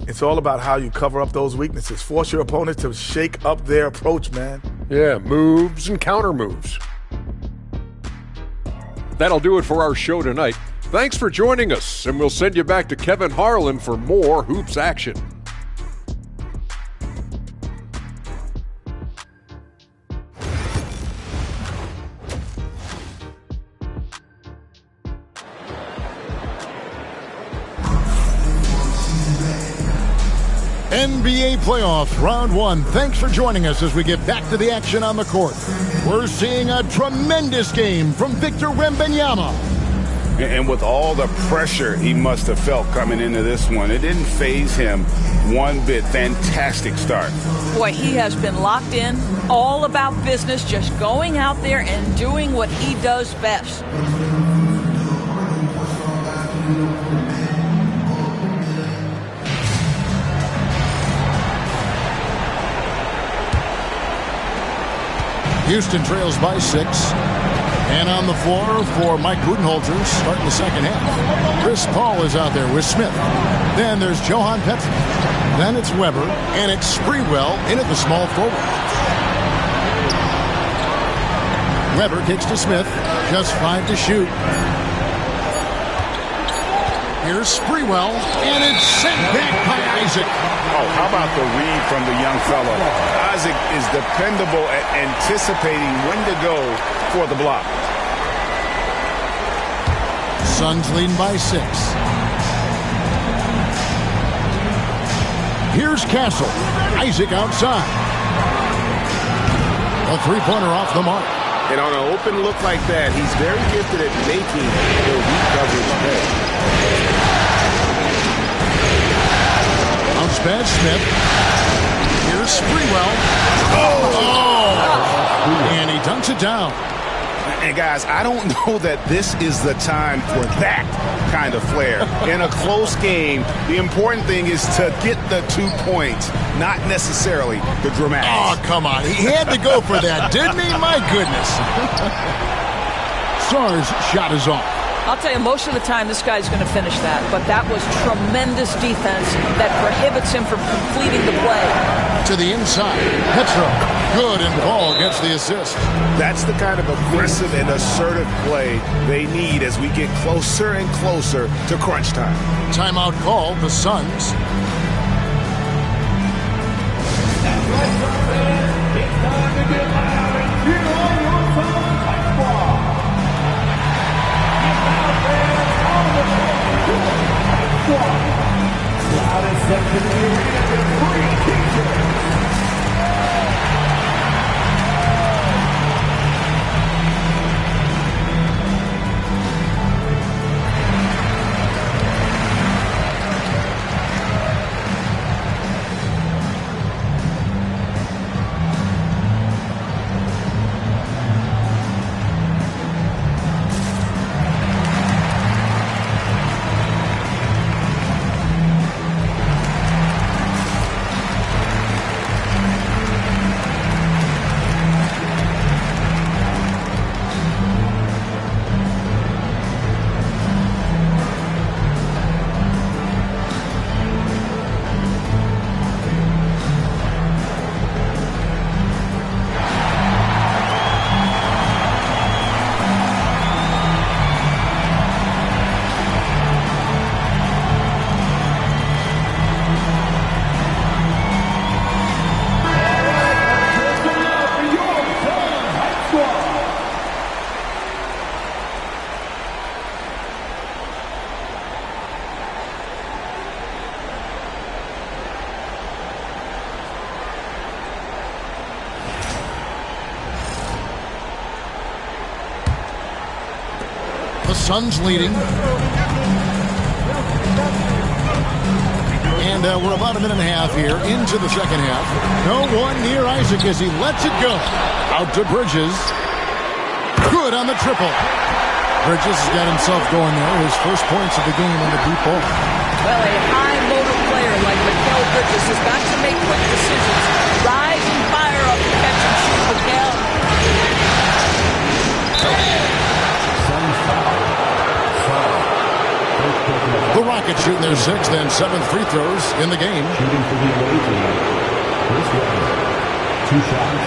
E: it's all about how you cover up those weaknesses. Force your opponent to shake up their approach, man.
F: Yeah, moves and counter moves. That'll do it for our show tonight. Thanks for joining us, and we'll send you back to Kevin Harlan for more hoops action.
G: NBA Playoffs Round 1. Thanks for joining us as we get back to the action on the court. We're seeing a tremendous game from Victor Wembanyama.
I: And with all the pressure he must have felt coming into this one, it didn't faze him one bit. Fantastic start.
H: Boy, he has been locked in, all about business, just going out there and doing what he does best.
G: Houston trails by 6. And on the floor for Mike Budenholzer starting the second half. Chris Paul is out there with Smith. Then there's Johan Petrik. Then it's Weber. And it's Sprewell in at the small forward. Weber kicks to Smith. Just 5 to shoot. Here's Sprewell. And it's sent back by Isaac.
I: Oh, how about the read from the young fellow? Isaac is dependable at anticipating when to go for the block.
G: Suns leading by 6. Here's Castle. Isaac outside. A three-pointer off the mark.
I: And on an open look like that, he's very gifted at making the weak coverage play.
G: Bounce pass Smith. Here's Sprewell. Oh! And he dunks it down.
I: And guys, I don't know that this is the time for that kind of flair. In a close game, the important thing is to get the 2 points, not necessarily the dramatics.
G: Oh, come on. He had to go for that, didn't he? My goodness. Sarr's shot is off.
H: I'll tell you, most of the time this guy's going to finish that, but that was tremendous defense that prohibits him from completing the play.
G: To the inside. Petro. Good, and Paul gets the assist.
I: That's the kind of aggressive and assertive play they need as we get closer and closer to crunch time.
G: Timeout call, the Suns.
D: It's time to get loud and cheer on your Suns basketball. And now fans on the basketball. Loudest section in the arena with free t-shirts.
G: The Suns leading. And we're about a minute and a half here into the second half. No one near Isaac as he lets it go. Out to Bridges. Good on the triple. Bridges has got himself going there. His first points of the game on the deep ball.
H: Well, a high-motor player like Mikal Bridges has got to make quick decisions. Rise and fire up the catch and shoot Mikal.
G: The Rockets shooting their sixth and seventh free throws in the game.
D: Shooting for the away team. Chris Webber. 2 shots.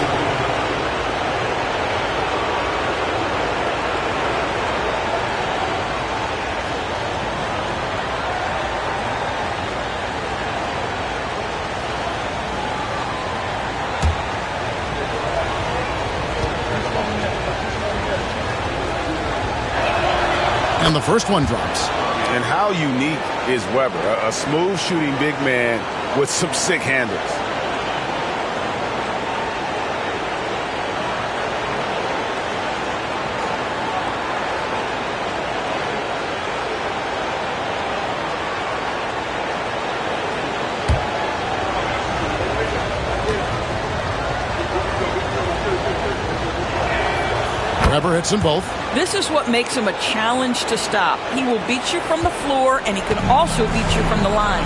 G: And the first one drops.
I: And how unique is Webber? A smooth shooting big man with some sick handles.
G: Webber hits them both.
H: This is what makes him a challenge to stop. He will beat you from the floor, and he can also beat you from the line.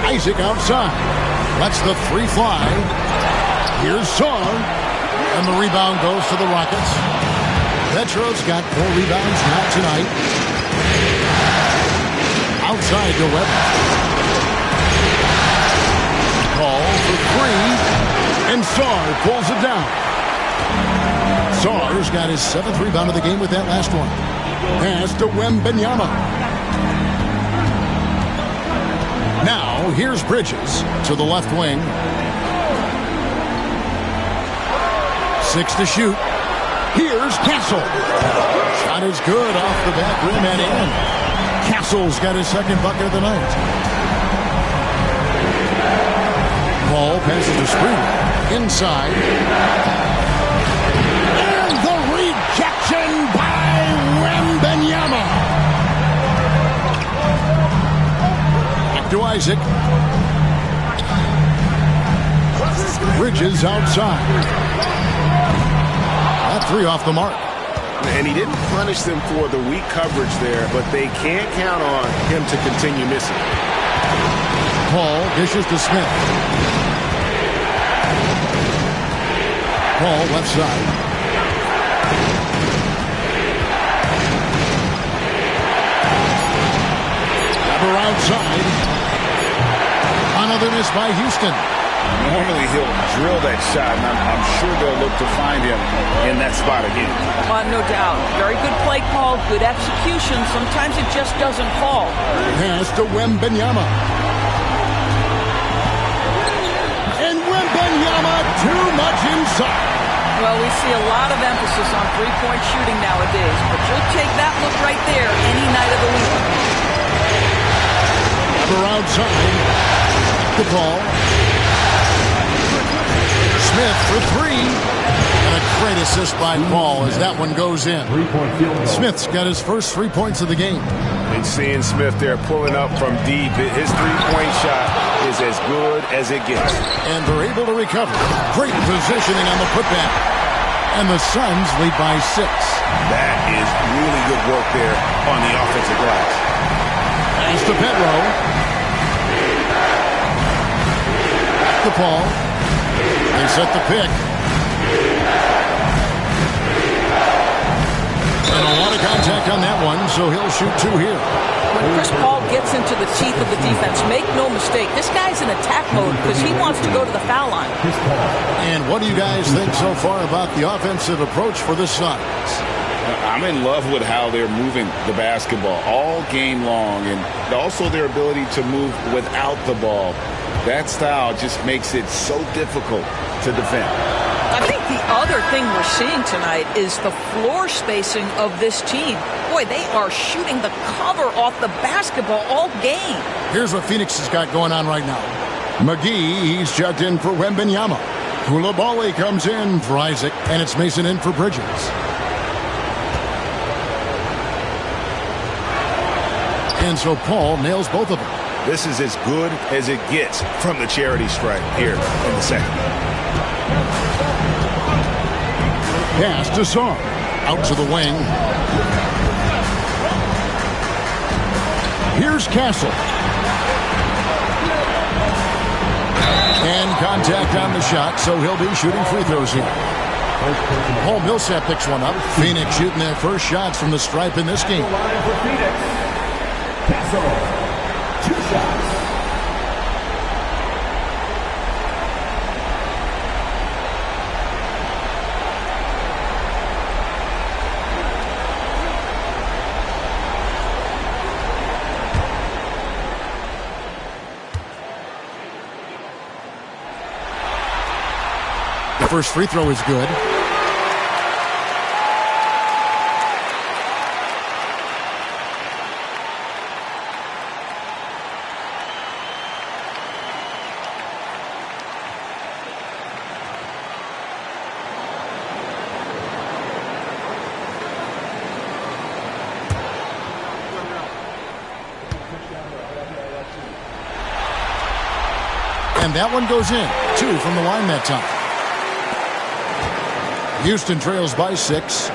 G: Isaac outside. Lets the three fly. Here's Song. And the rebound goes to the Rockets. Petro's got 4 rebounds now tonight. Outside to Webber. Call for 3. And Sarr pulls it down. Sarr's got his 7th rebound of the game with that last one. Pass to Wembanyama. Now, here's Bridges to the left wing. 6 to shoot. Here's Castle. Shot is good off the back rim and in. Castle's got his 2nd bucket of the night. Ball passes to Springer. Inside. And the rejection by Wembanyama. Back to Isaac. Bridges outside. That 3 off the mark.
I: And he didn't punish them for the weak coverage there, but they can't count on him to continue missing.
G: Paul dishes to Smith. Paul left side. Webber outside. Another miss by Houston.
I: Normally he'll drill that shot, and I'm sure they'll look to find him in that spot again.
H: No doubt. Very good play call, good execution. Sometimes it just doesn't fall.
G: Pass to Wembanyama. And Wembanyama too much inside.
H: Well, we see a lot of emphasis on three-point shooting nowadays, but you'll take that look right there any night of the week.
G: Weber outside. The ball. Smith for three. And a great assist by Paul as that one goes in. Smith's got his first 3 points of the game.
I: And seeing Smith there pulling up from deep, his three-point shot is as good as it gets.
G: And they're able to recover. Great positioning on the putback. And the Suns lead by 6.
I: That is really good work there on the offensive glass.
G: Pass to Pedro. DePaul. They set the pick. And a lot of contact on that one, so he'll shoot 2 here.
H: When Chris Paul gets into the teeth of the defense, make no mistake, this guy's in attack mode because he wants to go to the foul line.
G: And what do you guys think so far about the offensive approach for the Suns?
I: I'm in love with how they're moving the basketball all game long, and also their ability to move without the ball. That style just makes it so difficult to defend.
H: I think the other thing we're seeing tonight is the floor spacing of this team. Boy, they are shooting the cover off the basketball all game.
G: Here's what Phoenix has got going on right now. McGee, he's checked in for Wembanyama. Koulibaly comes in for Isaac, and it's Mason in for Bridges. And so Paul nails both of them.
I: This is as good as it gets from the charity stripe here in the second.
G: Pass to Song. Out to the wing. Here's Castle. And contact on the shot, so he'll be shooting free throws here. Paul Millsap picks one up. Phoenix shooting their first shots from the stripe in this game.
D: Castle, 2 shots.
G: The first free throw is good. And that one goes in. 2 from the line that time. Houston trails by 6.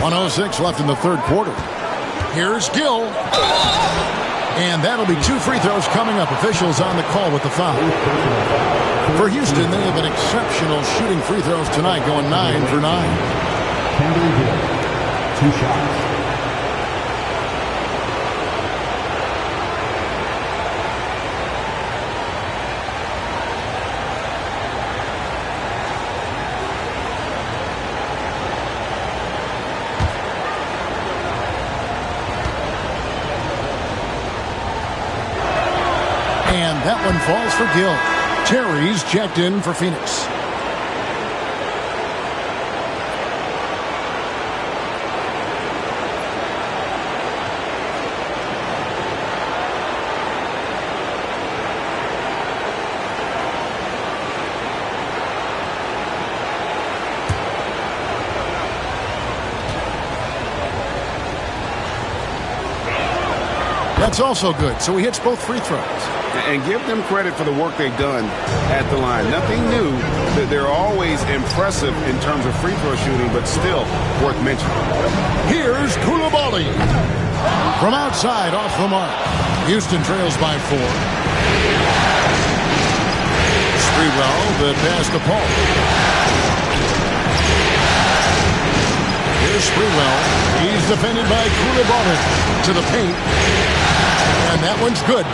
G: 1:06 left in the third quarter. Here's Gill. And that'll be 2 free throws coming up. Officials on the call with the foul. For Houston, they have been exceptional shooting free throws tonight, going 9 for 9.
D: Kendall Gill, 2 shots.
G: And that one falls for Gill. Terry's checked in for Phoenix. That's also good, so he hits both free throws.
I: And give them credit for the work they've done at the line. Nothing new. They're always impressive in terms of free throw shooting, but still worth mentioning.
G: Here's Koulibaly. From outside, off the mark. Houston trails by 4. Sprewell, the pass to Paul. Here's Sprewell. He's defended by Koulibaly. To the paint. And that one's good.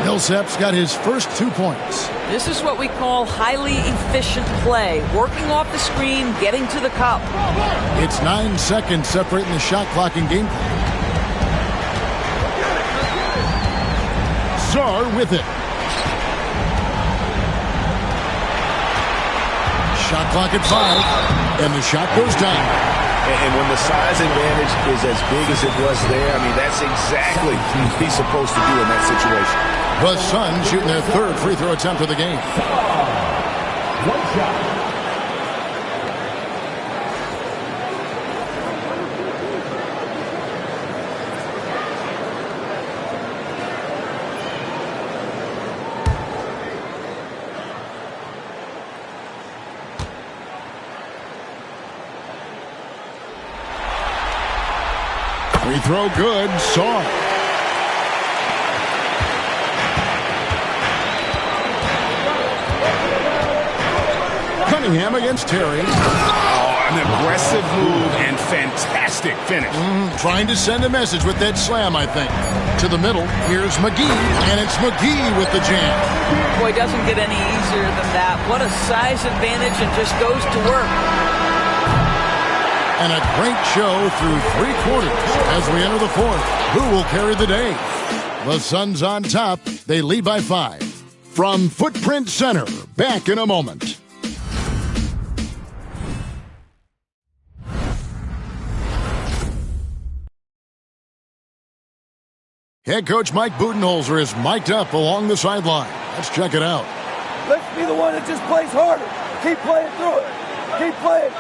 G: Millsap's got his first 2 points.
H: This is what we call highly efficient play. Working off the screen, getting to the cup.
G: It's 9 seconds separating the shot clock and game clock. Czar with it. Shot clock at 5, and the shot goes down.
I: And when the size advantage is as big as it was there, I mean, that's exactly what he's supposed to do in that situation.
G: The Suns shooting their third free throw attempt of the game.
D: One shot.
G: Free throw good. Saw. Cunningham against Terry.
I: Oh, an aggressive move and fantastic finish.
G: Trying to send a message with that slam, I think. To the middle. Here's McGee, and it's McGee with the jam.
H: Boy, doesn't get any easier than that. What a size advantage, and just goes to work.
G: And a great show through 3 quarters as we enter the fourth. Who will carry the day? The Suns on top. They lead by 5. From Footprint Center, back in a moment. Head coach Mike Budenholzer is mic'd up along the sideline. Let's check it out.
K: Let's be the one that just plays harder. Keep playing through it. Keep playing.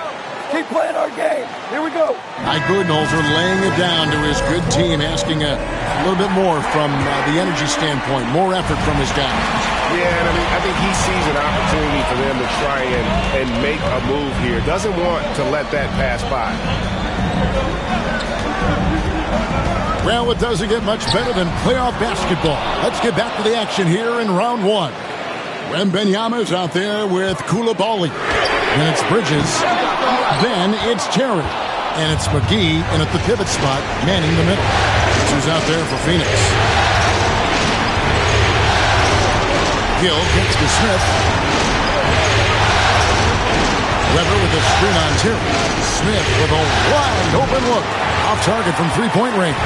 K: Keep playing our game. Here we go.
G: Mike Budenholzer laying it down to his good team, asking a little bit more from the energy standpoint, more effort from his guys.
I: Yeah, and I think he sees an opportunity for them to try and make a move here. Doesn't want to let that pass by.
G: Well, it doesn't get much better than playoff basketball. Let's get back to the action here in round 1. Wembanyama's out there with Coulibaly. And it's Bridges. Then it's Terry. And it's McGee, and at the pivot spot, manning the middle. Who's out there for Phoenix. Gill kicks to Smith. Weber with a screen on Terry. Smith with a wide open look. Off target from 3-point range.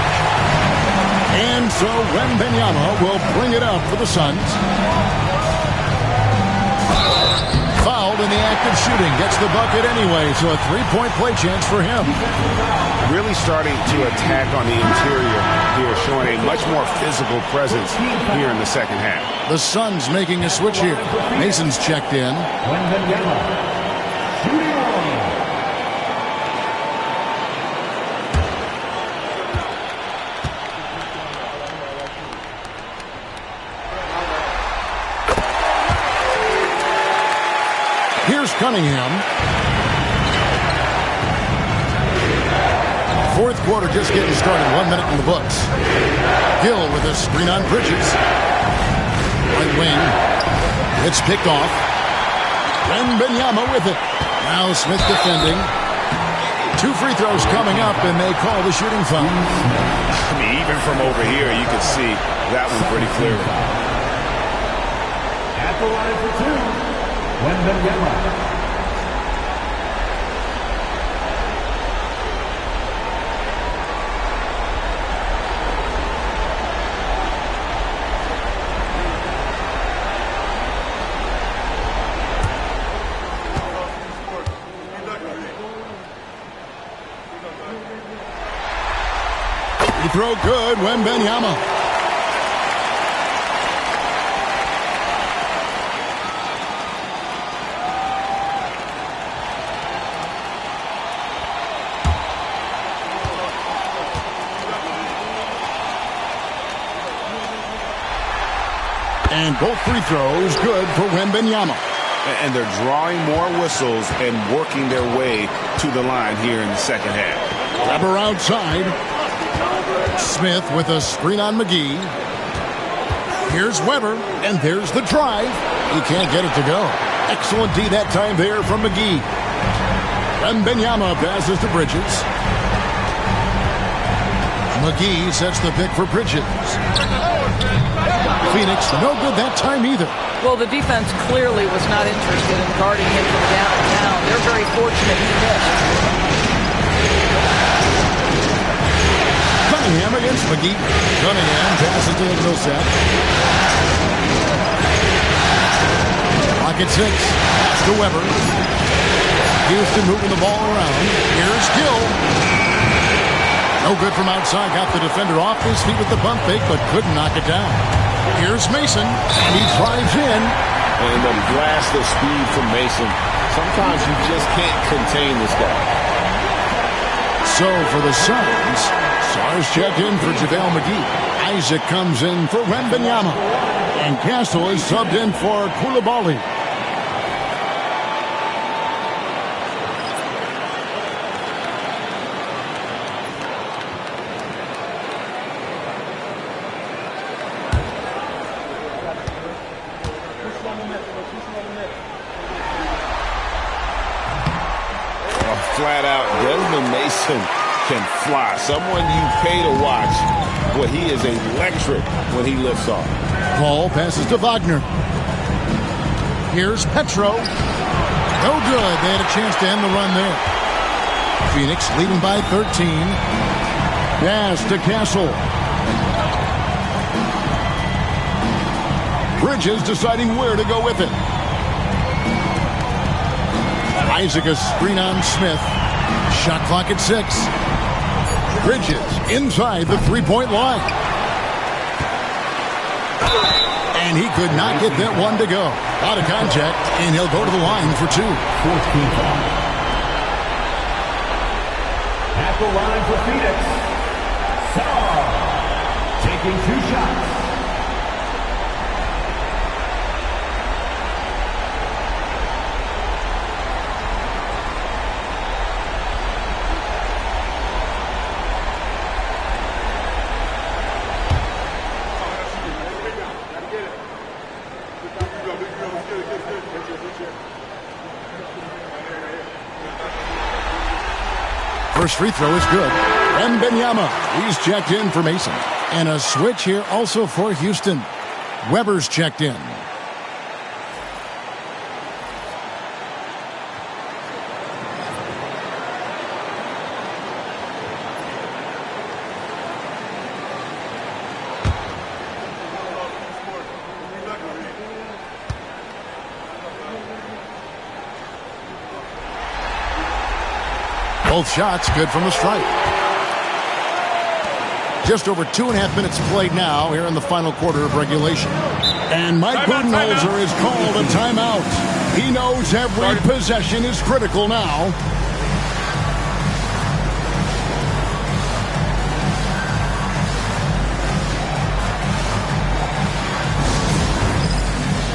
G: And so Wembanyama will bring it out for the Suns. Fouled in the act of shooting. Gets the bucket anyway, so a 3-point play chance for him.
I: Really starting to attack on the interior here, showing a much more physical presence here in the second half.
G: The Suns making a switch here. Mason's checked in. Here's Cunningham. Fourth quarter just getting started. 1 minute in the books. Gill with a screen on Bridges. Right wing. It's picked off. Wembanyama with it. Now Smith defending. 2 free throws coming up, and they call the shooting foul.
I: I mean, even from over here, you can see that one pretty clearly.
D: At the line for 2. Wembanyama.
G: Free throw good, Wembanyama. And both free throws good for Wembanyama.
I: And they're drawing more whistles and working their way to the line here in the second half.
G: Weber outside. Smith with a screen on McGee. Here's Weber, and there's the drive. He can't get it to go. Excellent D that time there from McGee. Wembanyama passes to Bridges. McGee sets the pick for Bridges. Phoenix no good that time either.
H: Well, the defense clearly was not interested in guarding him from downtown. They're very fortunate he missed.
G: Cunningham against McGee. Cunningham passes to Millsap. Clock at 6. Pass to Weber. Houston moving the ball around. Here's Gill. No good from outside. Got the defender off his feet with the bump fake, but couldn't knock it down. Here's Mason. He drives in.
L: And a blast of speed from Mason. Sometimes you just can't contain this guy.
G: So for the Suns, Stars check in for JaVale McGee. Isaac comes in for Wembanyama. And Castle is subbed in for Coulibaly.
L: Flat out, Desmond Mason can fly. Someone you pay to watch. Boy, he is electric when he lifts off.
G: Ball passes to Wagner. Here's Petro. No good. They had a chance to end the run there. Phoenix leading by 13. Pass to Castle. Bridges deciding where to go with it. Isaac a screen on Smith. Shot clock at 6. Bridges inside the three-point line. And he could not get that one to go. Out of contact, and he'll go to the line for 2.
D: 14 foul. At the line for Phoenix, Sarr taking 2 shots.
G: First free throw is good. And Wembanyama, he's checked in for Mason. And a switch here also for Houston. Weber's checked in. Both shots good from the stripe. Just over 2.5 minutes played now here in the final quarter of regulation. And Mike Budenholzer has called a timeout. He knows every possession is critical now.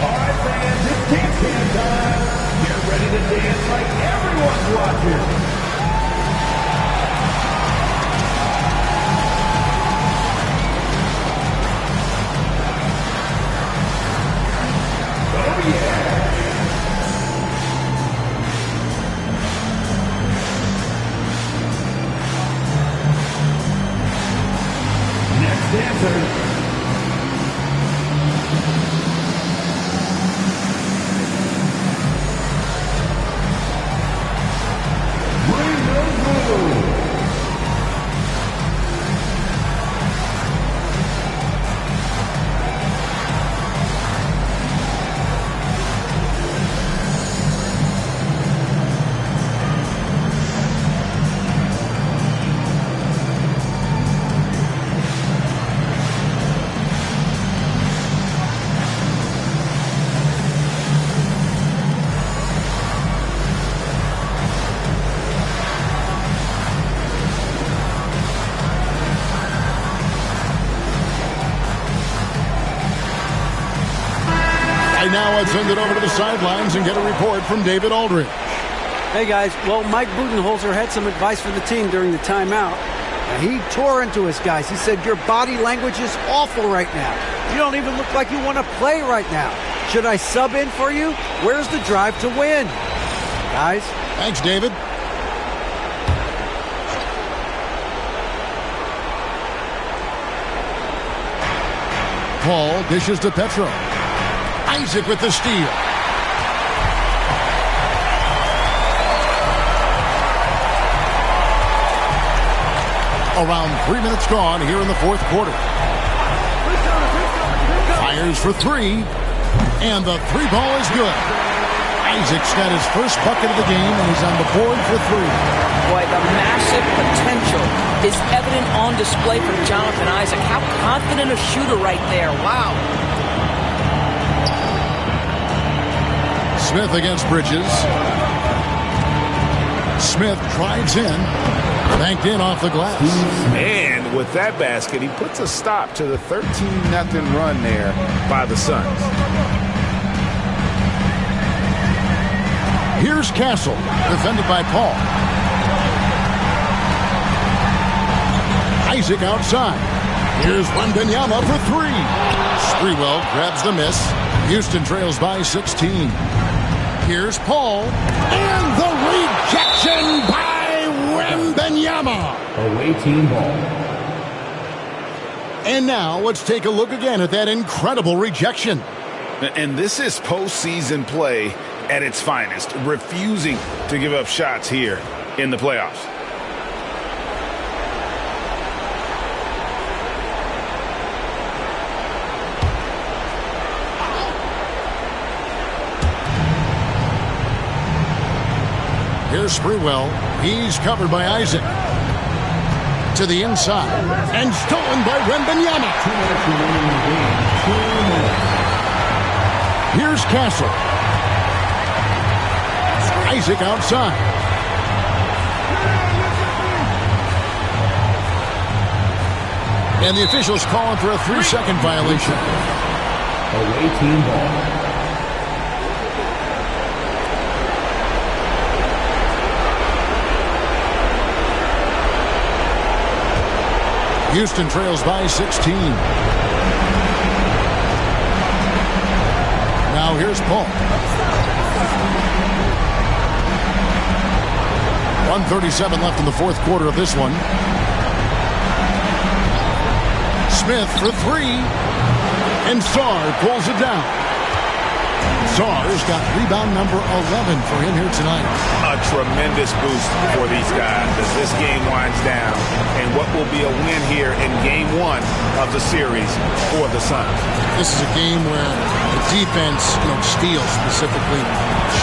D: All right, fans, it's dance time. Get ready to dance like everyone's watching.
G: Now let's send it over to the sidelines and get a report from David Aldridge.
M: Hey guys, well, Mike Budenholzer had some advice for the team during the timeout. He tore into his guys. He said, your body language is awful right now. You don't even look like you want to play right now. Should I sub in for you? Where's the drive to win? Guys?
G: Thanks, David. Paul dishes to Petro. Isaac with the steal. Around 3 minutes gone here in the fourth quarter. Fires for three, and the three ball is good. Isaac's got his first bucket of the game, and he's on the board for three.
H: Boy, the massive potential is evident on display from Jonathan Isaac. How confident a shooter right there. Wow.
G: Smith against Bridges. Smith drives in. Banked in off the glass.
I: And with that basket, he puts a stop to the 13-0 run there by the Suns.
G: Here's Castle, defended by Paul. Isaac outside. Here's Wembanyama for three. Sprewell grabs the miss. Houston trails by 16. Here's Paul. And the rejection by Wembanyama.
D: Away team ball.
G: And now let's take a look again at that incredible rejection.
I: And this is postseason play at its finest, refusing to give up shots here in the playoffs.
G: Here's Sprewell. He's covered by Isaac. To the inside. And stolen by Wembanyama. Here's Castle. Isaac outside. And the officials calling for a 3-second violation.
D: Away team ball.
G: Houston trails by 16. Now here's Paul. 1:37 left in the fourth quarter of this one. Smith for three. And Sarr pulls it down. Sarr's got rebound number 11 for him here tonight.
I: A tremendous boost for these guys as this game winds down, and what will be a win here in game one of the series for the Suns.
G: This is a game where the defense, steals specifically,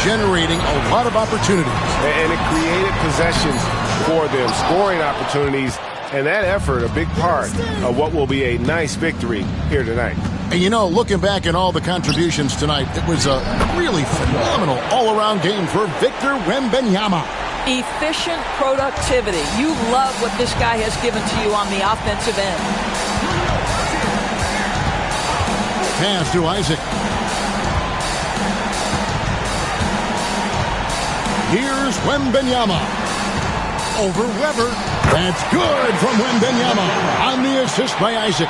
G: generating a lot of opportunities.
A: And it created possessions for them, scoring opportunities, and that effort a big part of what will be a nice victory here tonight.
G: And looking back at all the contributions tonight, it was a really phenomenal all-around game for Victor Wembanyama.
H: Efficient productivity. You love what this guy has given to you on the offensive end.
G: Pass to Isaac. Here's Wembanyama. Over Weber. That's good from Wembanyama on the assist by Isaac.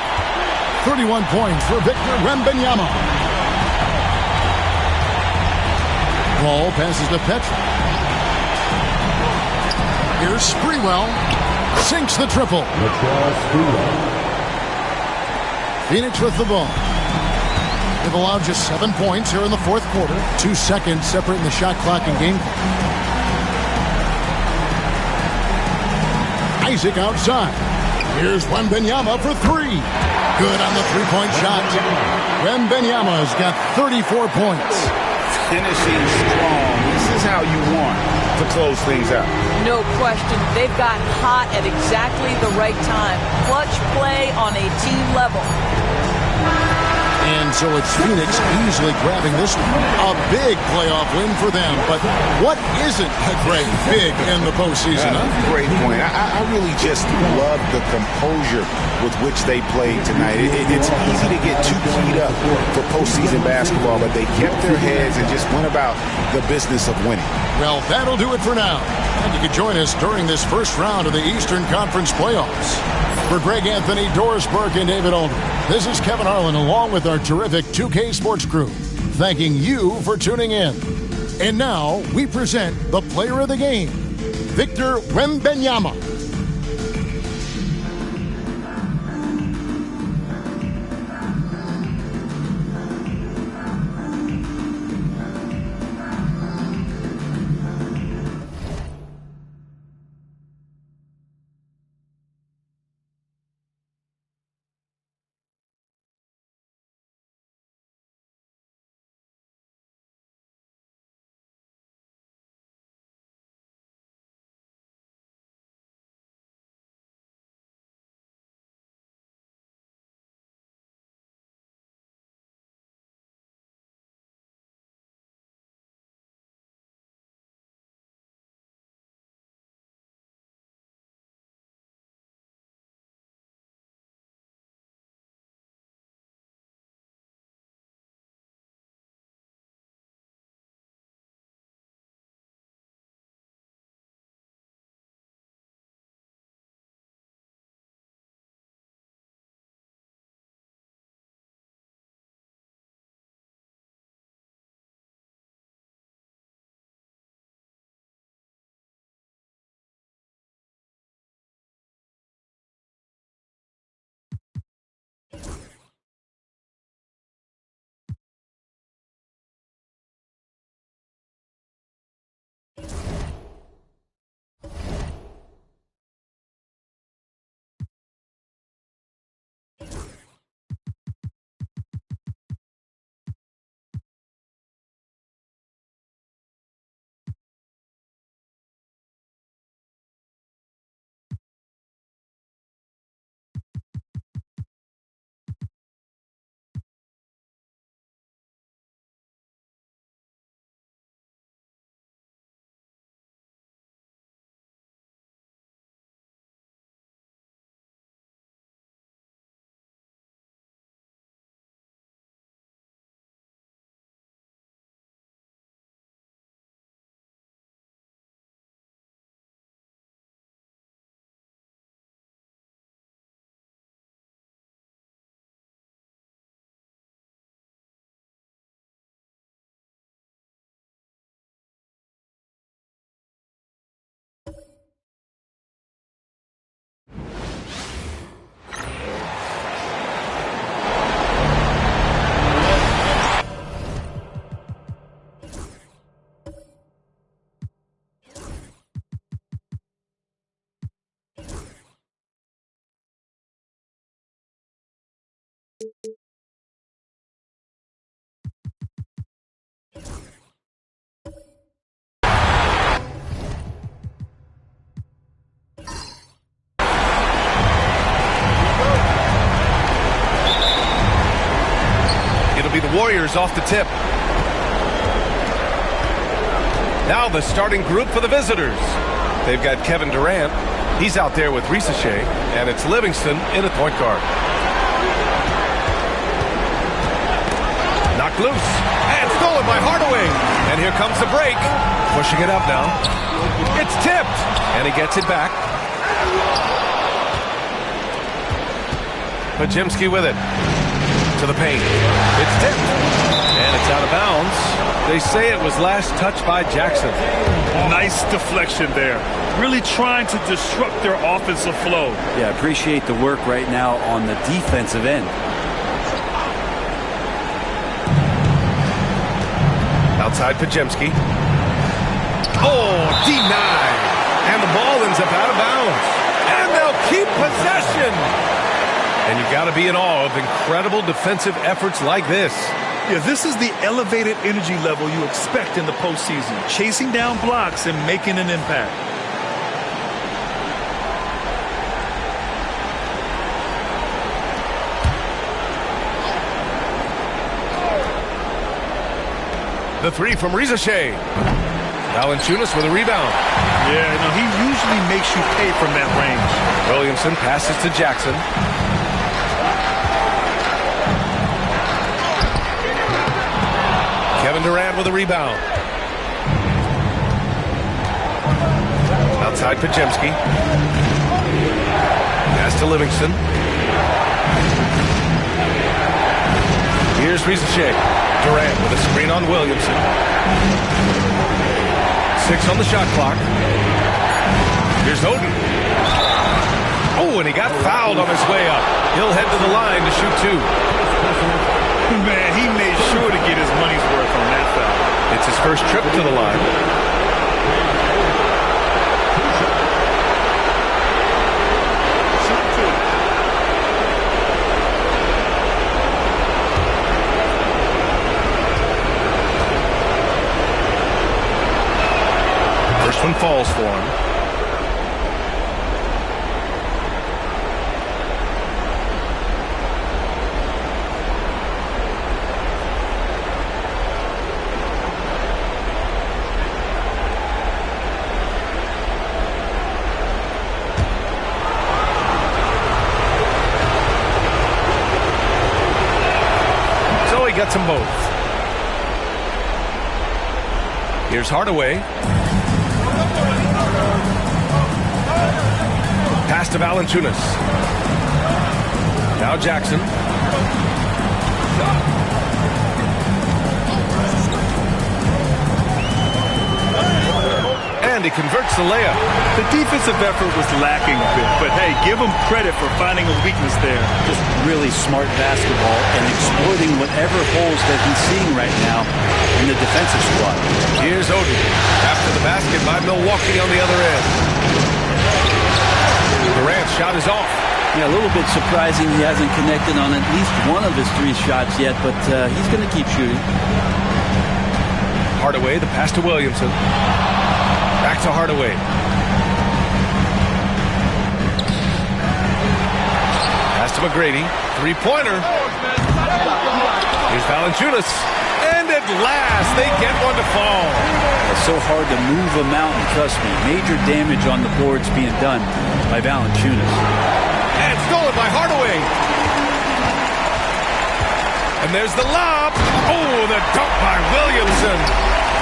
G: 31 points for Victor Wembanyama. Ball passes to Petra. Here's Sprewell. Sinks the triple. Phoenix with the ball. They've allowed just 7 points here in the fourth quarter. 2 seconds separating the shot clock and game clock. Isaac outside. Here's Wembanyama for three. Good on the three-point shot. Wembanyama's got 34 points.
I: Finishing strong. This is how you want to close things out.
H: No question. They've got hot at exactly the right time. Clutch play on a team level.
G: And so it's Phoenix easily grabbing this one. A big playoff win for them. But what isn't a great big in the postseason?
I: Great point. I really just love the composure with which they played tonight. It's easy to get too keyed up for postseason basketball, but they kept their heads and just went about the business of winning.
G: Well, that'll do it for now. And you can join us during this first round of the Eastern Conference playoffs. For Greg Anthony, Doris Burke, and David Aldridge, this is Kevin Harlan along with our terrific 2K Sports crew, thanking you for tuning in. And now we present the player of the game, Victor Wembanyama.
A: It'll be the Warriors off the tip. Now the starting group for the visitors. They've got Kevin Durant. He's out there with Ricochet, and it's Livingston in at point guard. Knocked loose, and stolen by Hardaway. And here comes the break. Pushing it up now. It's tipped, and he gets it back. Pajimski with it. To the paint. It's tipped, and it's out of bounds. They say it was last touched by Jackson.
C: Nice deflection there. Really trying to disrupt their offensive flow.
N: Yeah, appreciate the work right now on the defensive end.
A: Outside Pajemski. Oh, denied. And the ball ends up out of bounds. And they'll keep possession. And you've got to be in awe of incredible defensive efforts like this.
C: Yeah, this is the elevated energy level you expect in the postseason. Chasing down blocks and making an impact.
A: The three from Ricochet. Valanciunas with a rebound.
C: Yeah, no, he usually makes you pay from that range.
A: Williamson passes to Jackson. Kevin Durant with a rebound. Outside Pajemski. Pass to Livingston. Here's Ricochet. Durant with a screen on Williamson. 6 on the shot clock. Here's Oden. Oh, and he got fouled on his way up. He'll head to the line to shoot 2.
C: Man, he made sure to get his money's worth on that foul.
A: It's his first trip to the line. First one falls for him. Gets them both. Here's Hardaway. Pass to Valanciunas. Now Jackson. And he converts the layup.
C: The defensive effort was lacking a bit, but hey, give him credit for finding a weakness there.
N: Just really smart basketball and exploiting whatever holes that he's seeing right now in the defensive squad.
A: Here's Oden. After the basket by Milwaukee on the other end. Durant's shot is off.
N: Yeah, a little bit surprising he hasn't connected on at least one of his 3 shots yet, but he's going to keep shooting.
A: Hardaway, the pass to Williamson. Back to Hardaway. Pass to McGrady. 3-pointer. Here's Valanciunas. And at last, they get one to fall.
N: It's so hard to move a mountain, trust me. Major damage on the boards being done by Valanciunas.
A: And stolen by Hardaway. And there's the lob. Oh, the dunk by Williamson.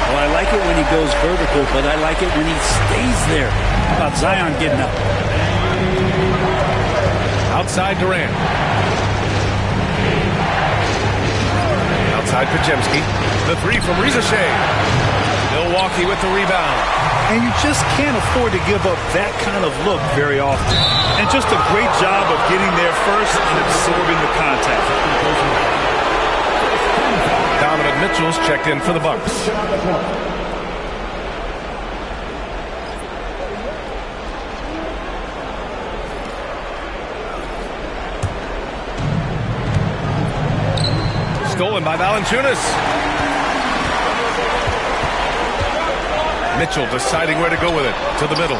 N: Well, I like it when he goes vertical, but I like it when he stays there. How about Zion getting up?
A: Outside Durant. Outside Pajemski. The 3 from Ricochet. Milwaukee with the rebound.
C: And you just can't afford to give up that kind of look very often. And just a great job of getting there first and absorbing the contact.
A: Donovan Mitchell's checked in for the Bucks. stolen by Valanciunas. Mitchell deciding where to go with it. To the middle.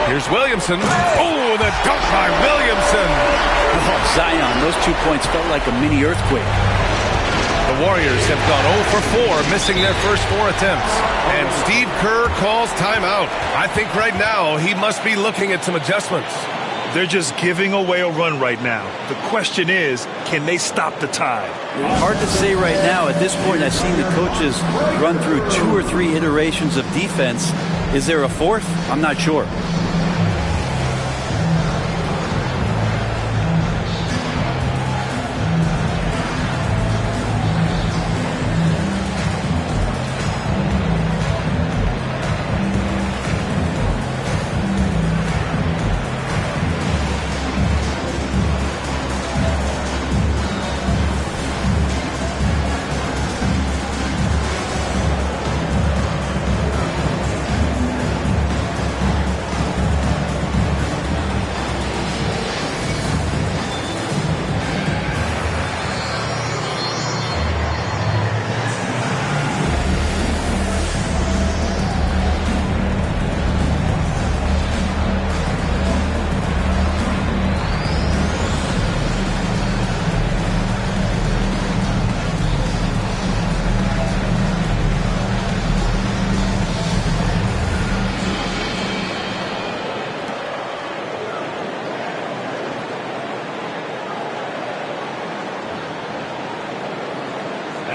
A: Here's Williamson. Oh, the dunk by Williamson.
N: Oh, Zion, those 2 points felt like a mini earthquake.
A: The Warriors have gone 0 for 4, missing their first 4 attempts. And Steve Kerr calls timeout. I think right now he must be looking at some adjustments.
C: They're just giving away a run right now. The question is, can they stop the tide?
N: Hard to say right now. At this point, I've seen the coaches run through 2 or 3 iterations of defense. Is there a fourth? I'm not sure.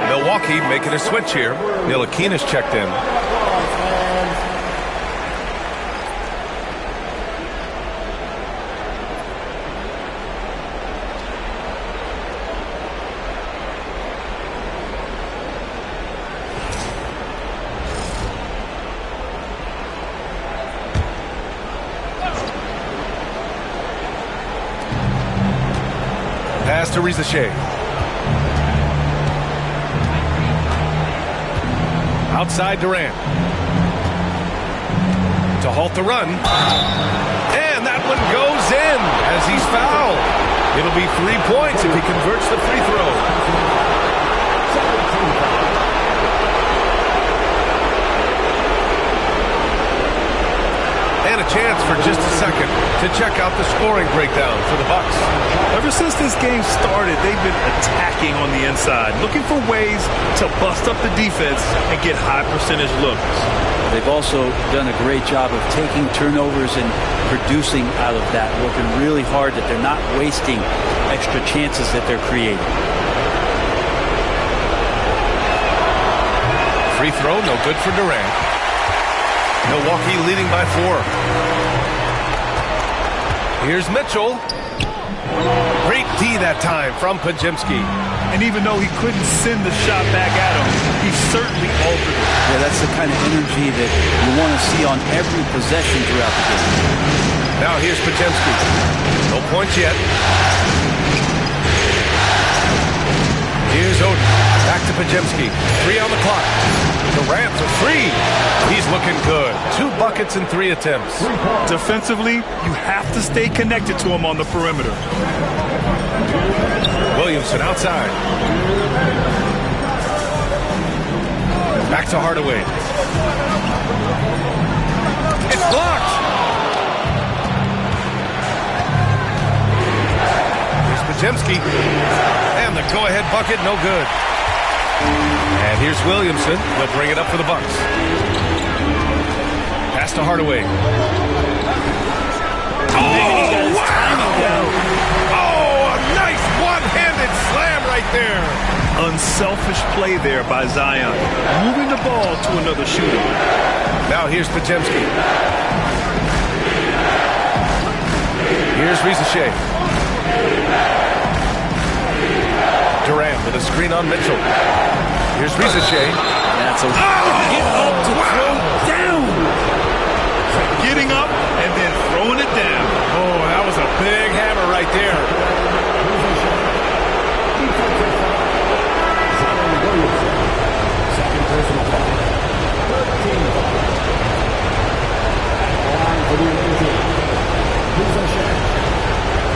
A: Milwaukee making a switch here. Ntilikina's checked in. Pass to Rizachet. Outside Durant. To halt the run. And that one goes in as he's fouled. It'll be 3 points if he converts the free throw. And a chance for just a second to check out the scoring breakdown for the Bucks.
C: Ever since this game started, they've been attacking on the inside, looking for ways to bust up the defense and get high percentage looks.
N: They've also done a great job of taking turnovers and producing out of that, working really hard that they're not wasting extra chances that they're creating.
A: Free throw, no good for Durant. Milwaukee leading by 4. Here's Mitchell. Great D that time from Podziemski.
C: And even though he couldn't send the shot back at him, he certainly altered it.
N: Yeah, that's the kind of energy that you want to see on every possession throughout the game.
A: Now here's Podziemski. No points yet. Here's Oden. Back to Podziemski. 3 on the clock. Durant for 3. He's looking good. 2 buckets in 3 attempts.
C: Defensively, you have to stay connected to him on the perimeter.
A: Williamson outside. Back to Hardaway. It's blocked. Here's Podziemski. And the go-ahead bucket, no good. And here's Williamson. He'll bring it up for the Bucks. Pass to Hardaway. Oh, wow! Oh, a nice one-handed slam right there.
C: Unselfish play there by Zion, moving the ball to another shooter.
A: Now here's Podziemski. Here's Rizachet. Durant with a screen on Mitchell. Here's Rizachet.
N: That's a
C: get up to throw down. Getting up and then throwing it down.
A: Oh, that was a big hammer right there.
D: Second personal foul. 13 foul. Line for the away team. Rizachet.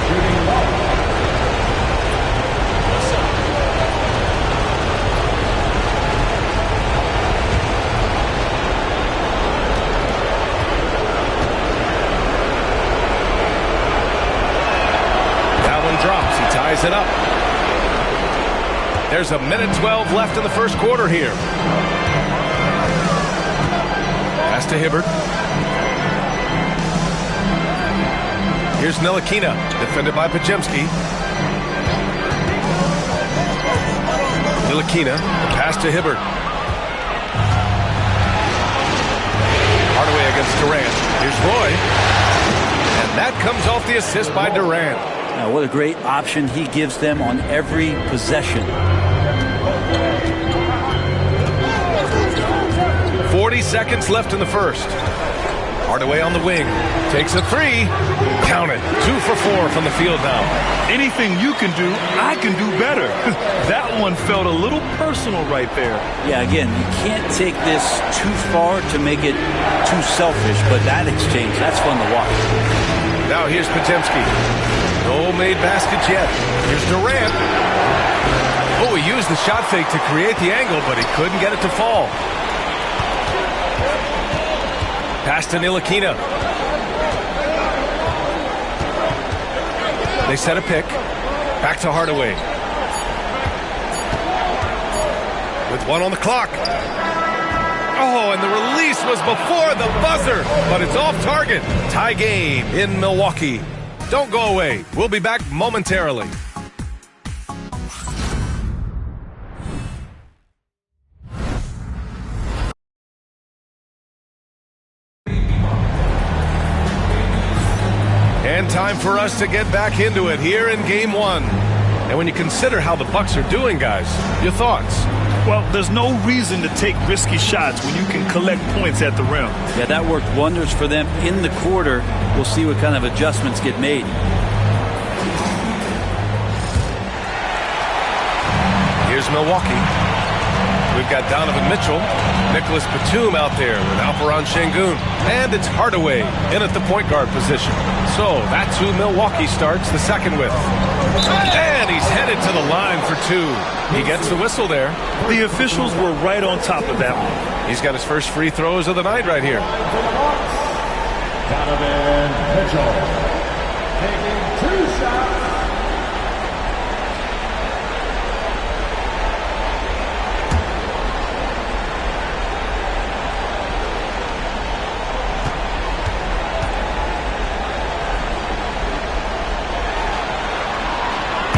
D: Shooting low.
A: it up. There's a minute 12 left in the first quarter here. Pass to Hibbert. Here's Ntilikina, defended by Podziemski. Ntilikina, pass to Hibbert. Hardaway against Durant. Here's Roy. And that comes off the assist by Durant.
N: Now, what a great option he gives them on every possession.
A: 40 seconds left in the first. Hardaway on the wing. Takes a three. Count it. 2 for 4 from the field now.
C: Anything you can do, I can do better. That one felt a little personal right there.
N: Yeah, again, you can't take this too far to make it too selfish, but that exchange, that's fun to watch.
A: Now here's Podziemski. No made baskets yet. Here's Durant. Oh, he used the shot fake to create the angle, but he couldn't get it to fall. Pass to Ntilikina. They set a pick. Back to Hardaway. With 1 on the clock. Oh, and the release was before the buzzer, but it's off target. Tie game in Milwaukee. Don't go away. We'll be back momentarily. And time for us to get back into it here in Game 1. And when you consider how the Bucks are doing, guys, your thoughts?
C: Well, there's no reason to take risky shots when you can collect points at the rim.
N: Yeah, that worked wonders for them in the quarter. We'll see what kind of adjustments get made.
A: Here's Milwaukee. We've got Donovan Mitchell, Nicholas Batum out there with Alperen Şengün, and it's Hardaway in at the point guard position. So that's who Milwaukee starts the second with. And he's headed to the line for 2. He gets the whistle there.
C: The officials were right on top of that one.
A: He's got his first free throws of the night right here.
D: Donovan Mitchell taking 2 shots.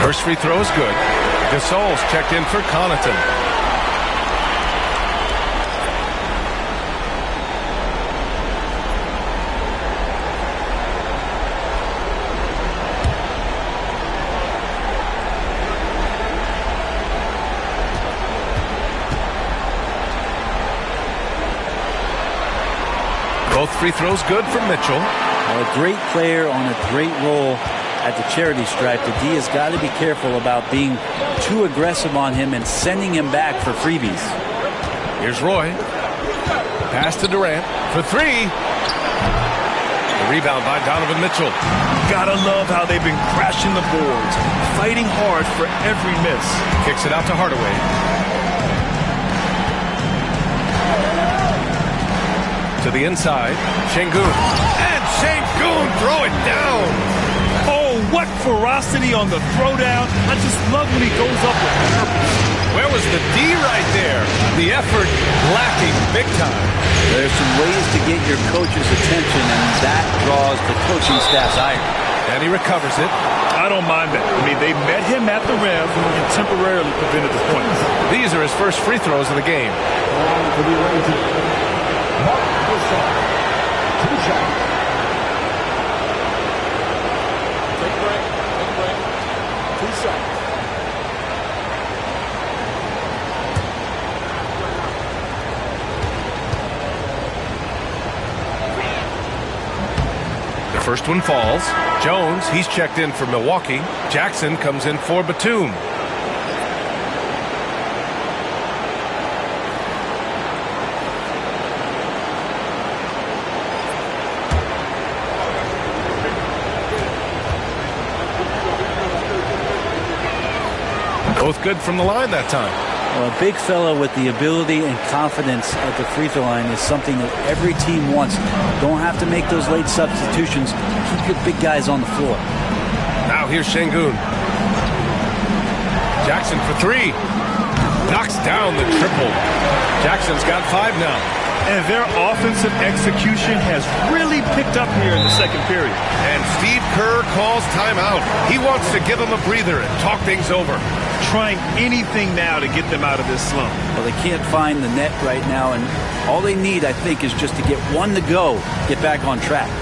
A: First free throw is good. Gasol's checked in for Connaughton. Both free throws good for Mitchell.
N: A great player on a great role at the charity stripe. The D has got to be careful about being too aggressive on him and sending him back for freebies.
A: Here's Roy. Pass to Durant for 3. The rebound by Donovan Mitchell.
C: Gotta love how they've been crashing the boards, fighting hard for every miss.
A: Kicks it out to Hardaway. To the inside, Şengün. And Şengün throw it down.
C: What ferocity on the throwdown. I just love when he goes up with purpose.
A: Where was the D right there? The effort lacking big time.
N: There's some ways to get your coach's attention, and that draws the coaching staff's ire.
A: And he recovers it.
C: I don't mind that. I mean, they met him at the rim and temporarily prevented the points.
A: These are his first free throws of the game.
D: To be rated. Mark Gasol. 2 shots.
A: The first one falls. Jones, he's checked in for Milwaukee. Jackson comes in for Batum. Both good from the line that time.
N: Well, a big fella with the ability and confidence at the free throw line is something that every team wants. Don't have to make those late substitutions. Keep your big guys on the floor.
A: Now here's Şengün. Jackson for three. Knocks down the triple. Jackson's got 5 now.
C: And their offensive execution has really picked up here in the second period.
A: And Steve Kerr calls timeout. He wants to give them a breather and talk things over.
C: Trying anything now to get them out of this slump.
N: Well, they can't find the net right now, and all they need, I think, is just to get one to go, get back on track.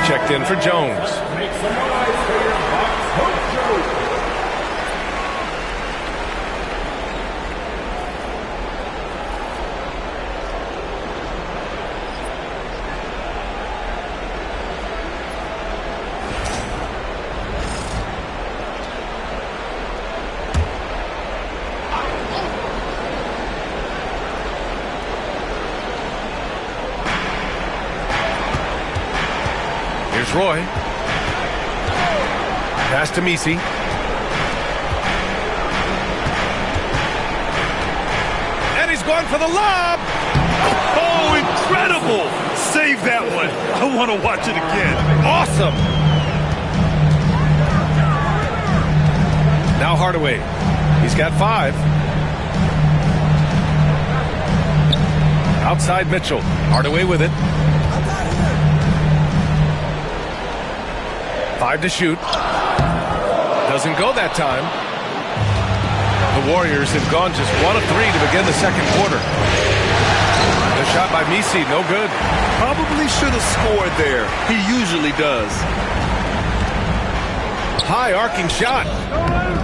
A: Checked in for Jones.
D: Make some noise for your Bucks Hoop Jones.
A: Roy. Pass to Misi. And he's going for the lob.
C: Oh, incredible. Save that one. I want to watch it again.
A: Awesome. Now Hardaway. He's got 5. Outside Mitchell. Hardaway with it. 5 to shoot. Doesn't go that time. The Warriors have gone just 1 of 3 to begin the second quarter. The shot by Misi, no good.
C: Probably should have scored there. He usually does.
A: High arcing shot.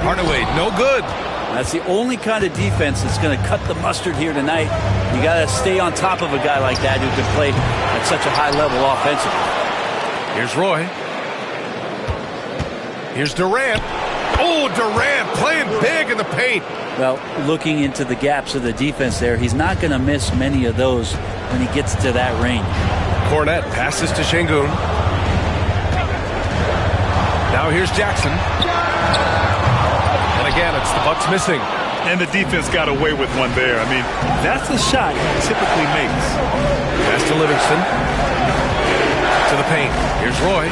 A: Hardaway, no good.
N: That's the only kind of defense that's going to cut the mustard here tonight. You got to stay on top of a guy like that who can play at such a high level offensively.
A: Here's Roy. Here's Durant. Oh, Durant playing big in the paint.
N: Well, looking into the gaps of the defense there, he's not going to miss many of those when he gets to that range.
A: Cornette passes to Şengün. Now here's Jackson. And again, it's the Bucks missing.
C: And the defense got away with one there. I mean, that's a shot he typically makes.
A: Pass to Livingston. To the paint. Here's Roy.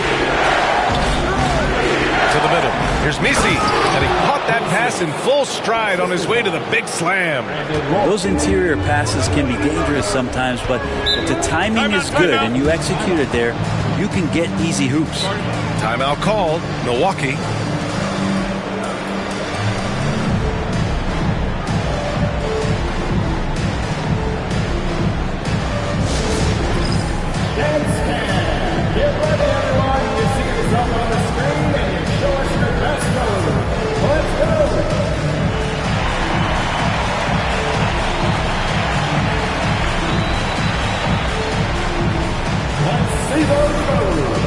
A: To the middle. Here's Misi. And he caught that pass in full stride on his way to the big slam.
N: Those interior passes can be dangerous sometimes, but if the timing is good and you execute it there, you can get easy hoops.
A: Timeout called. Milwaukee.
D: Get ready, everyone. You see yourself on the screen and you show us your best move. Let's go. Let's see those moves.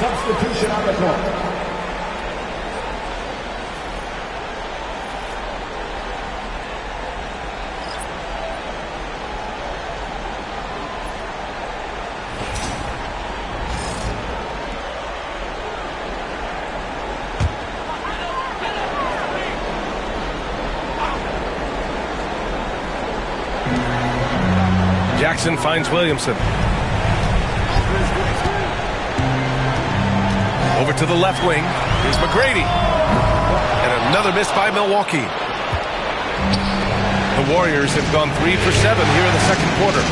D: Substitution on the court.
A: Jackson finds Williamson. Over to the left wing. Here's McGrady. And another miss by Milwaukee. The Warriors have gone 3 for 7 here in the second quarter.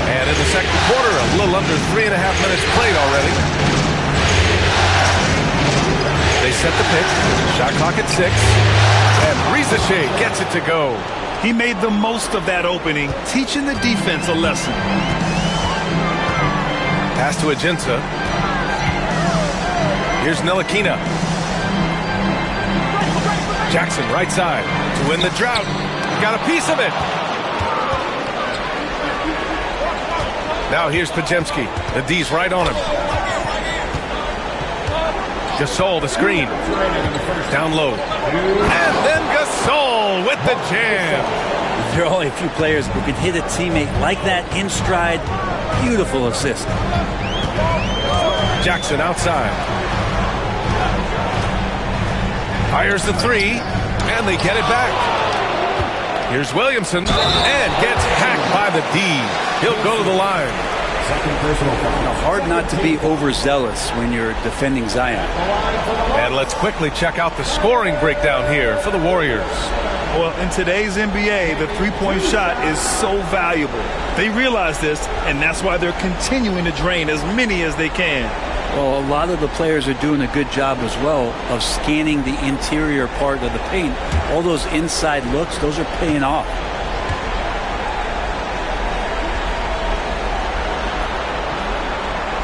A: And in the second quarter, a little under 3.5 minutes played already. They set the pitch. Shot clock at 6. And Rizachet gets it to go.
C: He made the most of that opening, teaching the defense a lesson.
A: Pass to Aginsa. Here's Ntilikina. Jackson right side to win the drought. He got a piece of it. Now here's Pajemski. The D's right on him. Gasol the screen. Down low. And then Gasol with the jam.
N: There are only a few players who can hit a teammate like that in stride. Beautiful assist.
A: Jackson outside. Fires the 3, and they get it back. Here's Williamson, and gets hacked by the D. He'll go to the line.
N: Hard not to be overzealous when you're defending Zion.
A: And let's quickly check out the scoring breakdown here for the Warriors.
C: Well, in today's NBA, the three-point shot is so valuable. They realize this, and that's why they're continuing to drain as many as they can.
N: Well, a lot of the players are doing a good job as well of scanning the interior part of the paint. All those inside looks, those are paying off.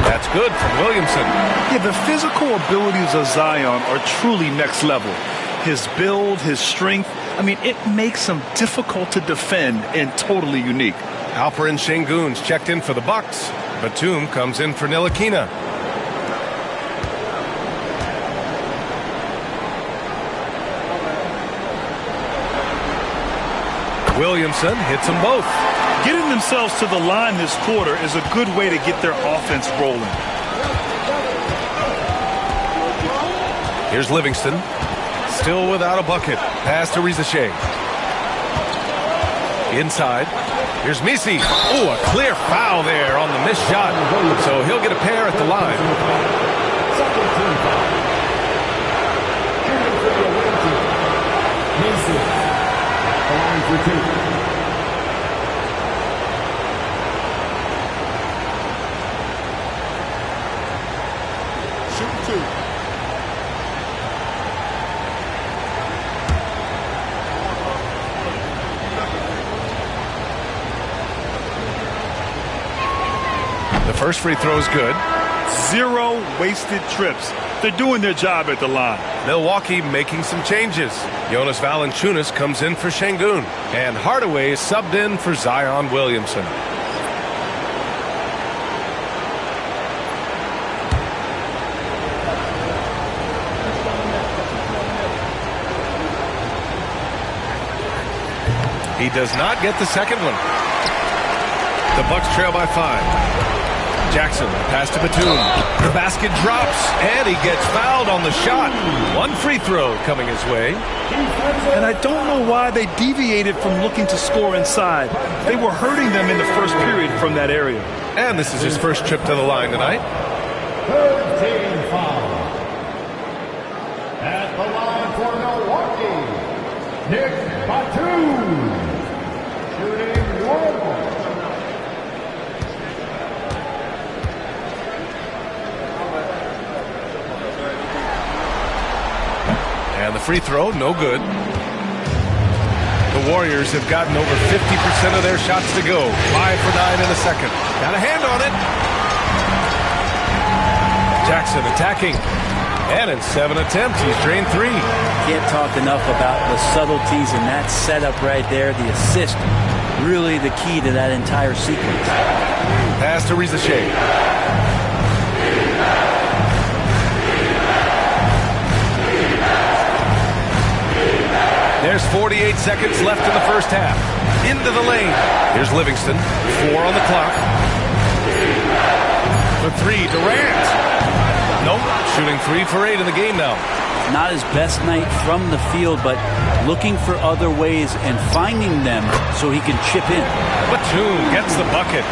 A: That's good from Williamson.
C: Yeah, the physical abilities of Zion are truly next level. His build, his strength, I mean, it makes him difficult to defend and totally unique.
A: Alperen Şengün's checked in for the Bucks. Batum comes in for Ntilikina. Williamson hits them both.
C: Getting themselves to the line this quarter is a good way to get their offense rolling.
A: Here's Livingston. Still without a bucket. Pass to Rizachet. Inside. Here's Misi. Oh, a clear foul there on the missed shot. So he'll get a pair at the line.
G: Shoot 2.
A: The first free throw is good.
C: 0 wasted trips. They're doing their job at the line.
A: Milwaukee making some changes. Jonas Valanciunas comes in for Şengün. And Hardaway is subbed in for Zion Williamson. He does not get the second one. The Bucks trail by 5. Jackson, pass to Batum. The basket drops, and he gets fouled on the shot. One free throw coming his way.
C: And I don't know why they deviated from looking to score inside. They were hurting them in the first period from that area.
A: And this is his first trip to the line tonight.
D: 13 foul. At the line for Milwaukee, Nick Batum. Shooting 1.
A: And the free throw, no good. The Warriors have gotten over 50% of their shots to go. 5 for 9 in the second. Got a hand on it. Jackson attacking. And in 7 attempts, he's drained 3.
N: Can't talk enough about the subtleties in that setup right there. The assist, really the key to that entire sequence.
A: Pass pass to Ricochet. There's 48 seconds left in the first half. Into the lane. Here's Livingston. 4 on the clock. For 3, Durant. Nope. Shooting 3 for 8 in the game now.
N: Not his best night from the field, but looking for other ways and finding them so he can chip in.
A: Batum gets the bucket.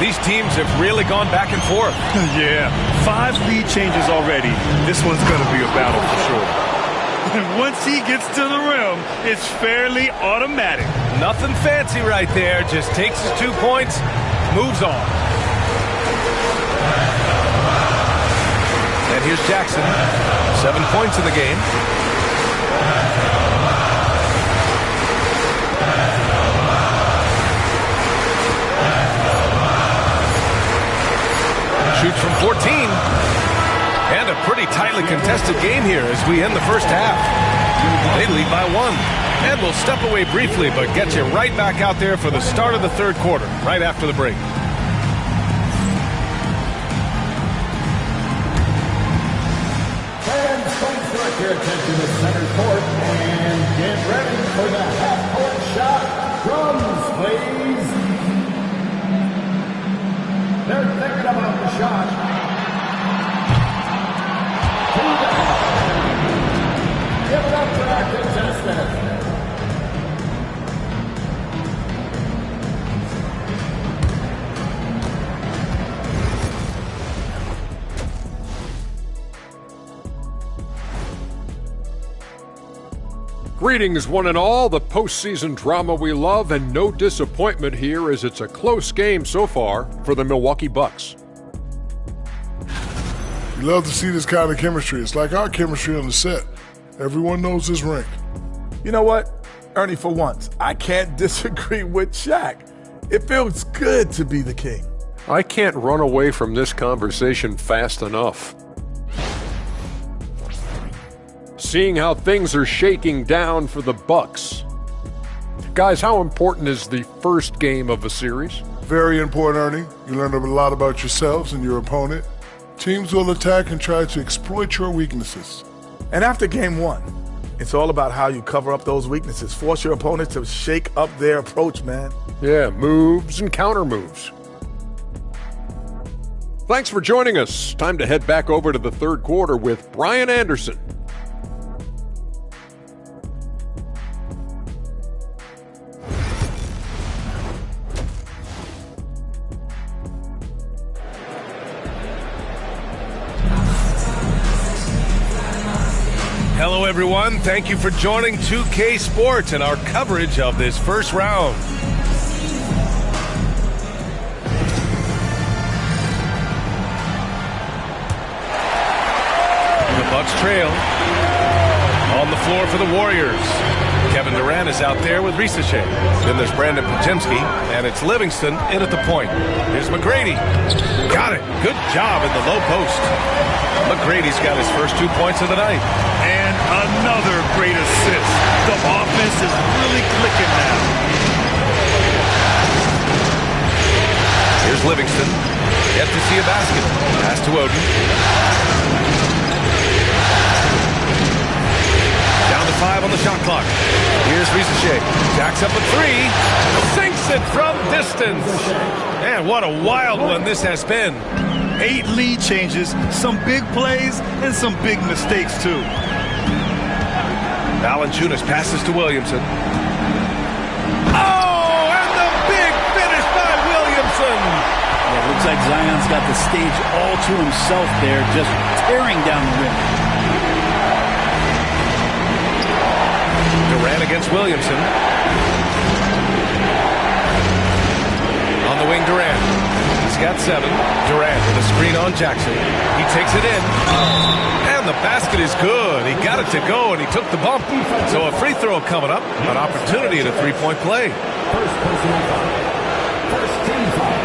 A: These teams have really gone back and forth.
C: Yeah, 5 lead changes already. This one's going to be a battle for sure. And once he gets to the rim, it's fairly automatic.
A: Nothing fancy right there. Just takes his 2 points, moves on. And here's Jackson. 7 points in the game. Shoots from 14. And a pretty tightly contested game here as we end the first half. They lead by 1. And we'll step away briefly, but get you right back out there for the start of the third quarter, right after the break.
D: Your attention to center court and get ready for the half-court shot. Drums, please. They're thinking about the shot. Give it up for our contestant.
F: Greetings, one and all, the postseason drama we love, and no disappointment here as it's a close game so far for the Milwaukee Bucks.
J: You love to see this kind of chemistry. It's like our chemistry on the set. Everyone knows his rank.
E: You know what, Ernie, for once, I can't disagree with Shaq. It feels good to be the king.
F: I can't run away from this conversation fast enough. Seeing how things are shaking down for the Bucks. Guys, how important is the first game of a series?
J: Very important, Ernie. You learn a lot about yourselves and your opponent. Teams will attack and try to exploit your weaknesses.
E: And after game 1, it's all about how you cover up those weaknesses. Force your opponent to shake up their approach, man.
F: Yeah, moves and counter moves. Thanks for joining us. Time to head back over to the third quarter with Brian Anderson.
A: Hello, everyone. Thank you for joining 2K Sports and our coverage of this first round. The Bucks trail. On the floor for the Warriors. Kevin Durant is out there with Ricochet. Then there's Brandon Podziemski, and it's Livingston in at the point. Here's McGrady. Got it. Good job in the low post. McGrady's got his first 2 points of the night.
C: And another great assist. The offense is really clicking now.
A: Here's Livingston. Yet to see a basket. Pass to Oden. Down to 5 on the shot clock. Here's Ricochet. Jacks up a 3. Sinks it from distance. Man, what a wild one this has been.
C: 8 lead changes, some big plays, and some big mistakes, too.
A: Valanciunas passes to Williamson. Oh, and the big finish by Williamson.
N: Yeah, looks like Zion's got the stage all to himself there, just tearing down the rim.
A: Durant against Williamson. On the wing, Durant. He's got 7. Durant with a screen on Jackson. He takes it in. And the basket is good. He got it to go, and he took the bump. So a free throw coming up. An opportunity at a three-point play.
D: First personal foul. First team foul.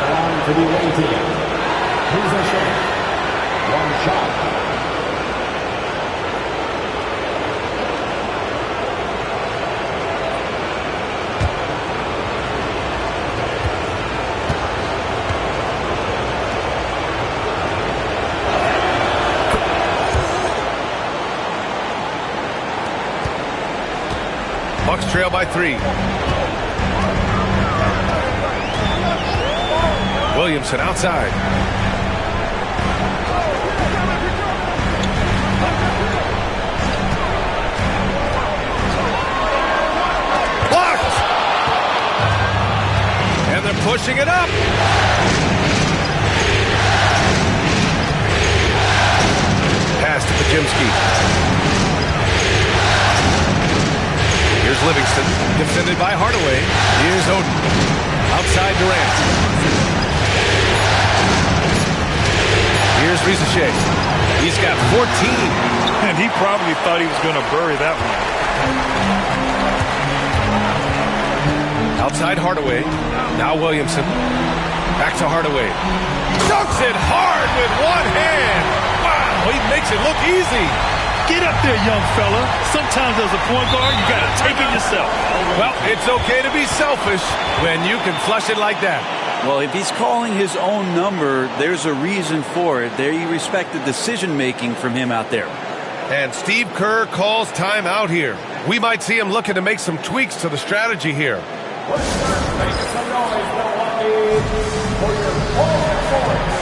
D: On to the away team. Here's a shot. One shot.
A: Bucks trail by 3. Williamson outside. Blocked! And they're pushing it up. Pass to Pajimski. Here's Livingston, defended by Hardaway. Here's Oden. Outside Durant. Here's Rizachet. He's got 14.
C: And he probably thought he was going to bury that one.
A: Outside Hardaway. Now Williamson. Back to Hardaway. Dunks it hard with one hand. Wow, he makes it look easy.
C: Get up there, young fella. Sometimes as a point guard, you got to take it yourself.
A: Well, it's okay to be selfish when you can flush it like that.
N: Well, if he's calling his own number, there's a reason for it. There, you respect the decision-making from him out there.
A: And Steve Kerr calls timeout here. We might see him looking to make some tweaks to the strategy here.
D: Make some noise, Milwaukee, for your home court.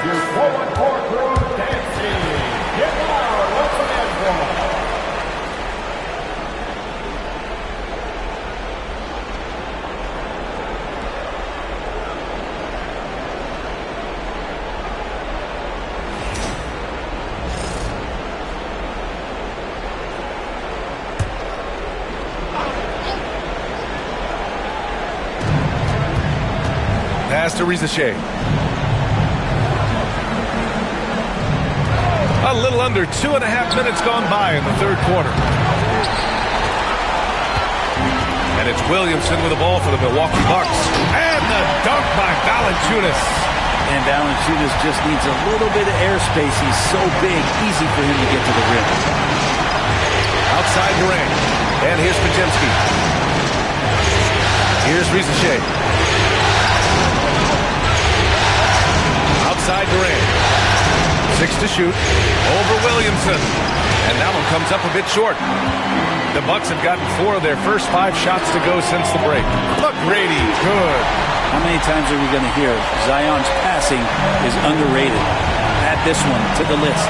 D: Your forward court crew dancing. Get loud. What's the man for?
A: Pass to Rizachet. A little under 2.5 minutes gone by in the third quarter. And it's Williamson with the ball for the Milwaukee Bucks. And the dunk by Valanciunas.
N: And Valanciunas just needs a little bit of airspace. He's so big, easy for him to get to the rim.
A: Outside Durant. And here's Pajimski. Here's Rizachet. Outside Durant. 6 to shoot. Over Williamson. And that one comes up a bit short. The Bucks have gotten 4 of their first 5 shots to go since the break. McGrady, good.
N: How many times are we going to hear Zion's passing is underrated? Add this one to the list.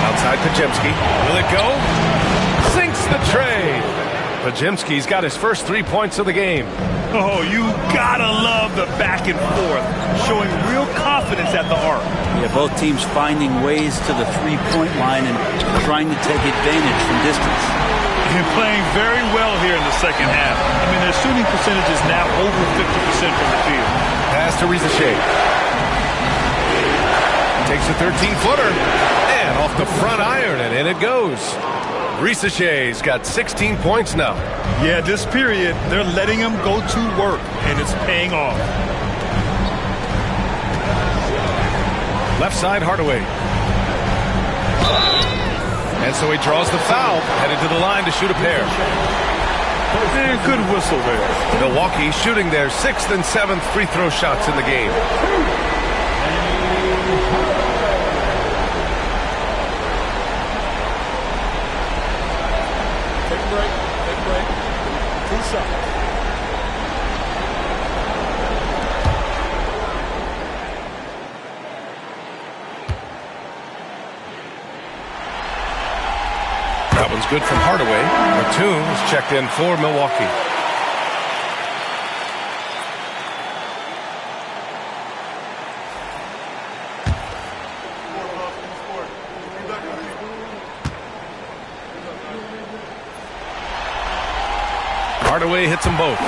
A: Outside Pajimski. Will it go? Sinks the tray. Pajimski's got his first 3 points of the game.
C: Oh, you gotta love the back and forth, showing real confidence at the arc.
N: Yeah, both teams finding ways to the three-point line and trying to take advantage from distance.
C: And playing very well here in the second half. I mean, their shooting percentage is now over 50% from the field.
A: Pass to Rizachet. Takes a 13-footer. And off the front iron, and in it goes. Risachet's got 16 points now.
C: Yeah, this period, they're letting him go to work, and it's paying off.
A: Left side, Hardaway. And so he draws the foul, headed to the line to shoot a pair.
C: And good whistle there.
A: Milwaukee shooting their 6th and 7th free throw shots in the game.
C: Take a break. 2 shots.
A: is good from Hardaway. Batum is checked in for Milwaukee. Hardaway hits them both.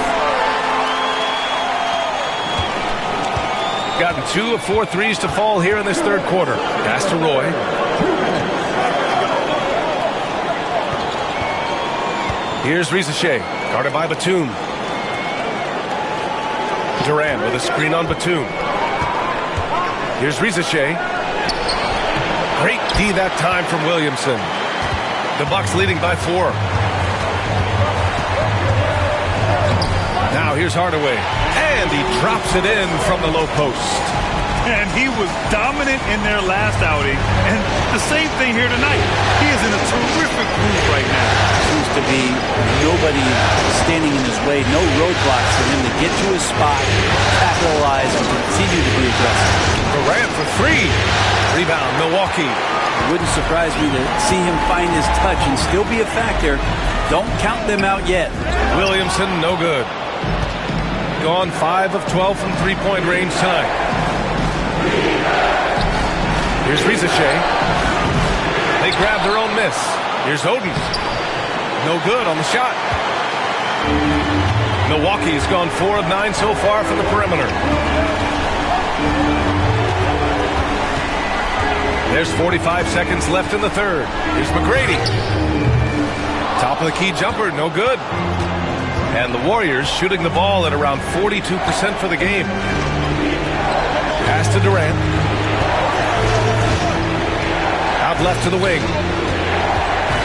A: Gotten 2 of 4 threes to fall here in this third quarter. Pass to Roy. Here's Rizachet, guarded by Batum. Durant with a screen on Batum. Here's Rizachet. Great D that time from Williamson. The Bucks leading by 4. Now here's Hardaway, and he drops it in from the low post.
C: And he was dominant in their last outing, and the same thing here tonight. He is in a terrific groove right now.
N: Seems to be nobody standing in his way, no roadblocks for him to get to his spot, capitalize, and continue to be aggressive.
A: Durant for 3. Rebound, Milwaukee.
N: It wouldn't surprise me to see him find his touch and still be a factor. Don't count them out yet.
A: Williamson, no good. Gone 5 of 12 from three-point range tonight. Here's Rizachet. They grab their own miss. Here's Oden. No good on the shot. Milwaukee has gone 4 of 9 so far from the perimeter. There's 45 seconds left in the third. Here's McGrady. Top of the key jumper, no good. And the Warriors shooting the ball at around 42% for the game. Pass to Durant. Out left to the wing.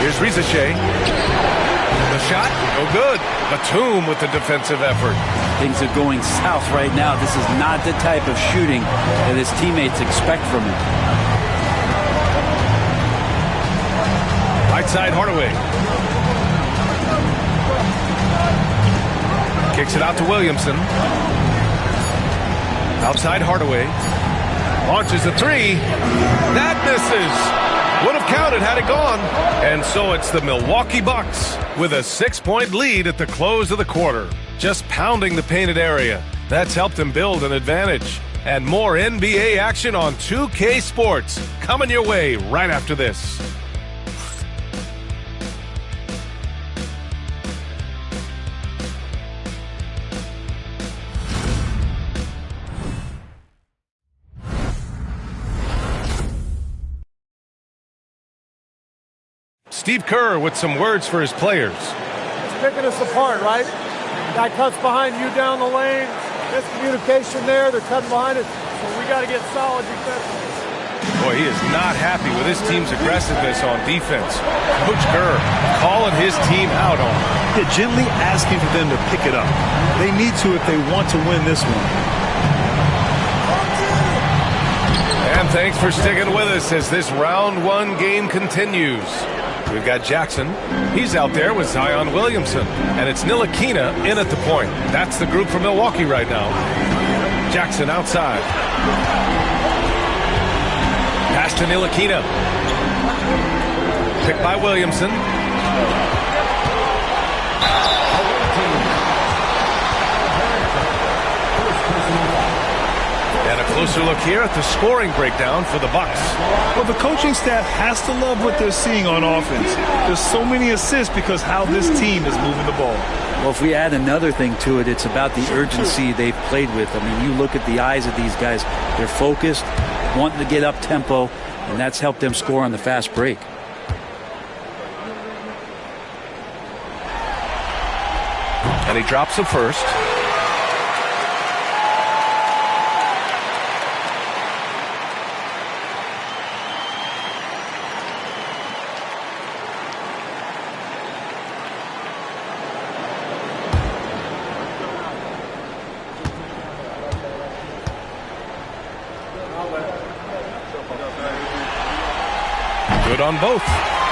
A: Here's Rizachet. The shot, no good. Batum with the defensive effort.
N: Things are going south right now. This is not the type of shooting that his teammates expect from him.
A: Right side, Hardaway. Kicks it out to Williamson. Outside Hardaway. Launches a 3. That misses. Would have counted had it gone. And so it's the Milwaukee Bucks with a 6-point lead at the close of the quarter. Just pounding the painted area. That's helped them build an advantage. And more NBA action on 2K Sports coming your way right after this. Steve Kerr with some words for his players.
O: It's picking us apart, right? Guy cuts behind you down the lane. Miscommunication there. They're cutting behind us. So we got to get solid defensively.
A: Boy, he is not happy with his team's aggressiveness on defense. Coach Kerr calling his team out on it.
C: Yeah, gently asking for them to pick it up. They need to if they want to win this one.
A: And thanks for sticking with us as this round 1 game continues. We've got Jackson. He's out there with Zion Williamson. And it's Ntilikina in at the point. That's the group for Milwaukee right now. Jackson outside. Pass to Ntilikina. Picked by Williamson. And a closer look here at the scoring breakdown for the Bucks.
C: Well, the coaching staff has to love what they're seeing on offense. There's so many assists because how this team is moving the ball.
N: Well, if we add another thing to it, it's about the urgency they've played with. I mean, you look at the eyes of these guys. They're focused, wanting to get up tempo, and that's helped them score on the fast break.
A: And he drops the first. Good on both.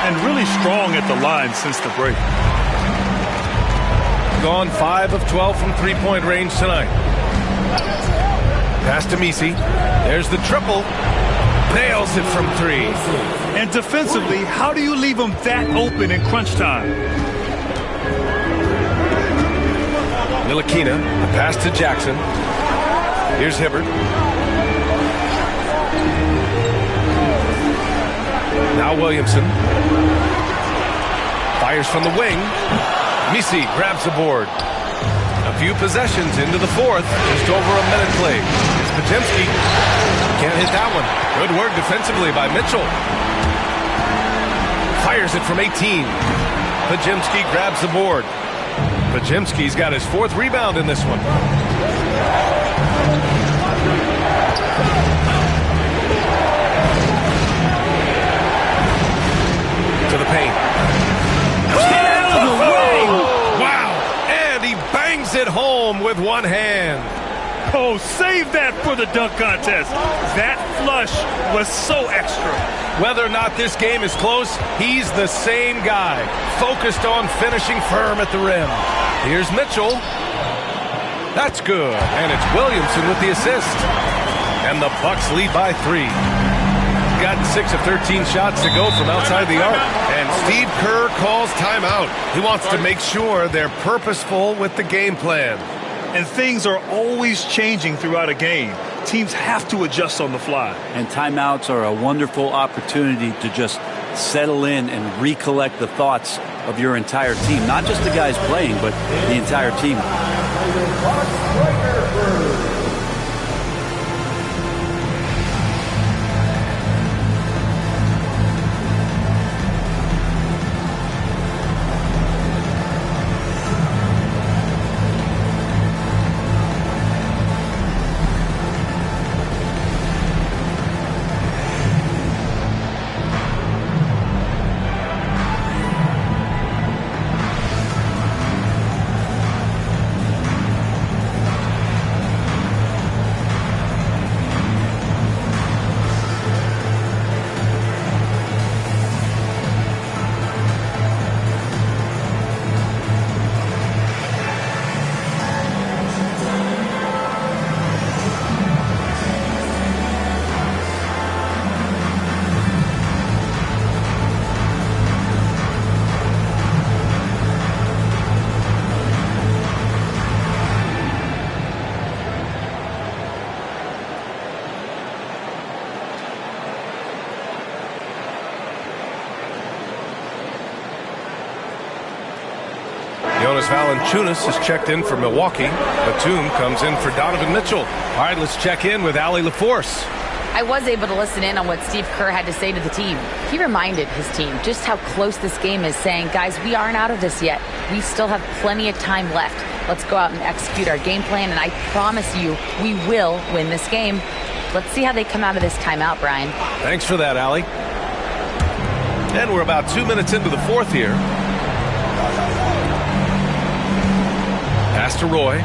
C: And really strong at the line since the break.
A: Gone 5 of 12 from three-point range tonight. Pass to Misi. There's the triple. Nails it from 3.
C: And defensively, how do you leave them that open in crunch time?
A: Ntilikina, the pass to Jackson. Here's Hibbert. Now Williamson. Fires from the wing. Misi grabs the board. A few possessions into the 4th. Just over a minute played. It's Podziemski. Can't hit that one. Good work defensively by Mitchell. Fires it from 18. Podziemski grabs the board. Podziemski's got his 4th rebound in this one. To the paint. Out of the way! Wow! And he bangs it home with one hand.
C: Oh, save that for the dunk contest. That flush was so extra.
A: Whether or not this game is close, he's the same guy, focused on finishing firm at the rim. Here's Mitchell. That's good. And it's Williamson with the assist. And the Bucks lead by 3. Gotten 6 of 13 shots to go from outside the arc. And Steve Kerr calls timeout. He wants to make sure they're purposeful with the game plan.
C: And things are always changing throughout a game. Teams have to adjust on the fly.
N: And timeouts are a wonderful opportunity to just settle in and recollect the thoughts of your entire team. Not just the guys playing, but the entire team.
A: Jonas Valanciunas is checked in for Milwaukee. Batum comes in for Donovan Mitchell. All right, let's check in with Allie LaForce.
P: I was able to listen in on what Steve Kerr had to say to the team. He reminded his team just how close this game is, saying, guys, we aren't out of this yet. We still have plenty of time left. Let's go out and execute our game plan, and I promise you we will win this game. Let's see how they come out of this timeout, Brian.
A: Thanks for that, Allie. And we're about 2 minutes into the 4th here. Pass to Roy.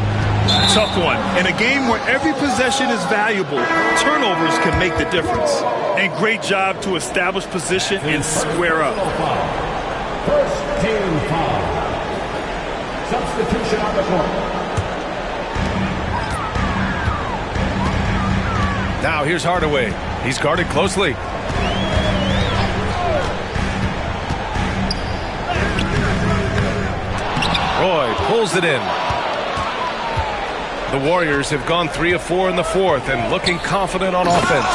C: Tough one. In a game where every possession is valuable, turnovers can make the difference. And great job to establish position and square up.
D: First team foul. Substitution on the court.
A: Now here's Hardaway. He's guarded closely. Roy pulls it in. The Warriors have gone 3 of 4 in the 4th and looking confident on offense.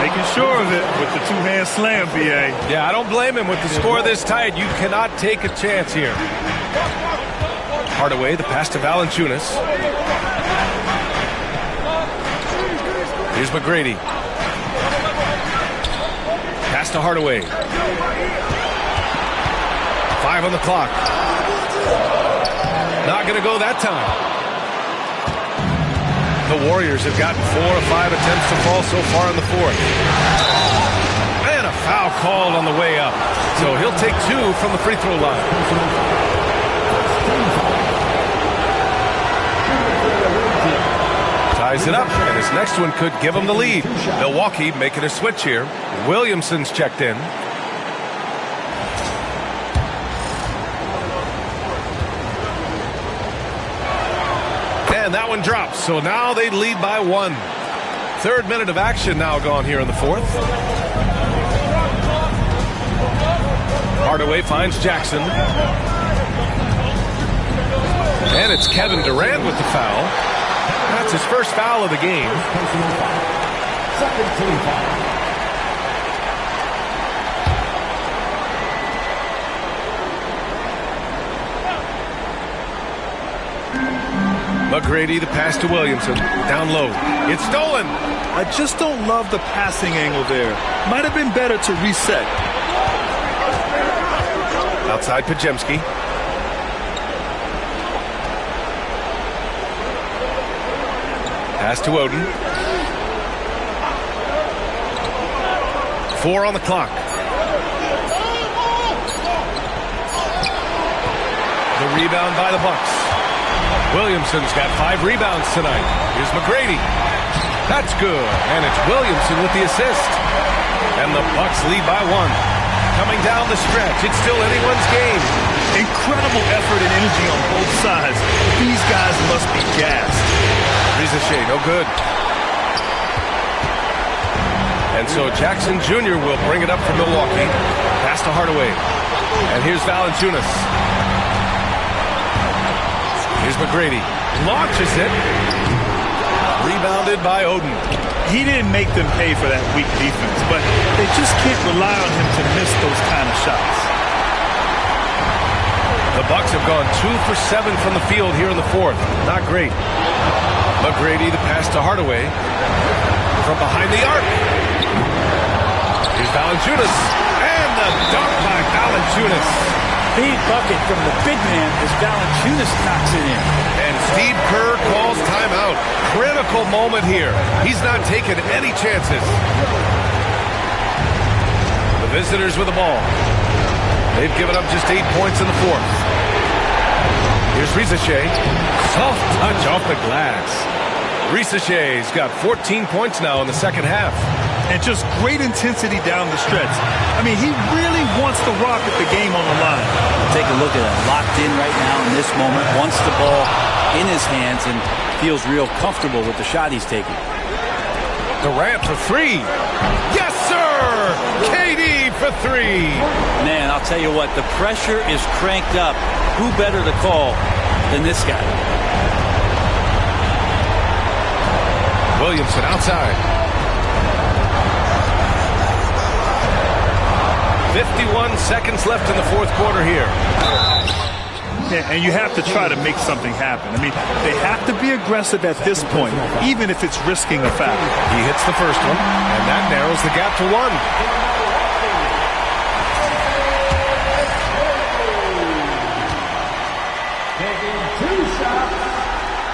C: Making sure of it with the two-hand slam, B.A.
A: Yeah, I don't blame him. With the score this tight, you cannot take a chance here. Hardaway, the pass to Valanciunas. Here's McGrady. Pass to Hardaway. 5 on the clock. Not going to go that time. The Warriors have gotten 4 of 5 attempts to fall so far in the 4th. And a foul called on the way up. So he'll take 2 from the free throw line. Ties it up, and his next one could give him the lead. Milwaukee making a switch here. Williamson's checked in. And that one drops, so now they lead by 1. Third minute of action now gone here in the fourth. Hardaway finds Jackson. And it's Kevin Durant with the foul. That's his first foul of the game.
D: Second team foul.
A: McGrady, the pass to Williamson. Down low. It's stolen.
C: I just don't love the passing angle there. Might have been better to reset.
A: Outside Pajemski. Pass to Oden. 4 on the clock. The rebound by the Bucks. Williamson's got 5 rebounds tonight. Here's McGrady. That's good. And it's Williamson with the assist. And the Bucks lead by 1. Coming down the stretch. It's still anyone's game.
C: Incredible effort and energy on both sides. These guys must be gassed.
A: Rizachet, no good. And so Jackson Jr. will bring it up for Milwaukee. Pass to Hardaway. And here's Valanciunas. Here's McGrady. Launches it. Rebounded by Oden.
C: He didn't make them pay for that weak defense, but they just can't rely on him to miss those kind of shots.
A: The Bucks have gone 2 for 7 from the field here in the fourth. Not great. McGrady, the pass to Hardaway. From behind the arc. Here's Valanciunas. And the dunk by Valanciunas.
N: Big bucket from the big man as Valanciunas knocks it in.
A: And Steve Kerr calls timeout. Critical moment here. He's not taking any chances. The visitors with the ball. They've given up just 8 points in the fourth. Here's Rizachet. Soft touch off the glass. Rizachet's got 14 points now in the second half.
C: And just great intensity down the stretch. I mean, he really wants to rocket the game on the line.
N: Take a look at it. Locked in right now in this moment. Wants the ball in his hands and feels real comfortable with the shot he's taking.
A: Durant for 3. Yes, sir! KD for 3.
N: Man, I'll tell you what. The pressure is cranked up. Who better to call than this guy?
A: Williamson outside. 51 seconds left in the fourth quarter here.
C: Yeah, and you have to try to make something happen. I mean, they have to be aggressive at this point, even if it's risking a foul.
A: He hits the first one, and that narrows the gap to 1.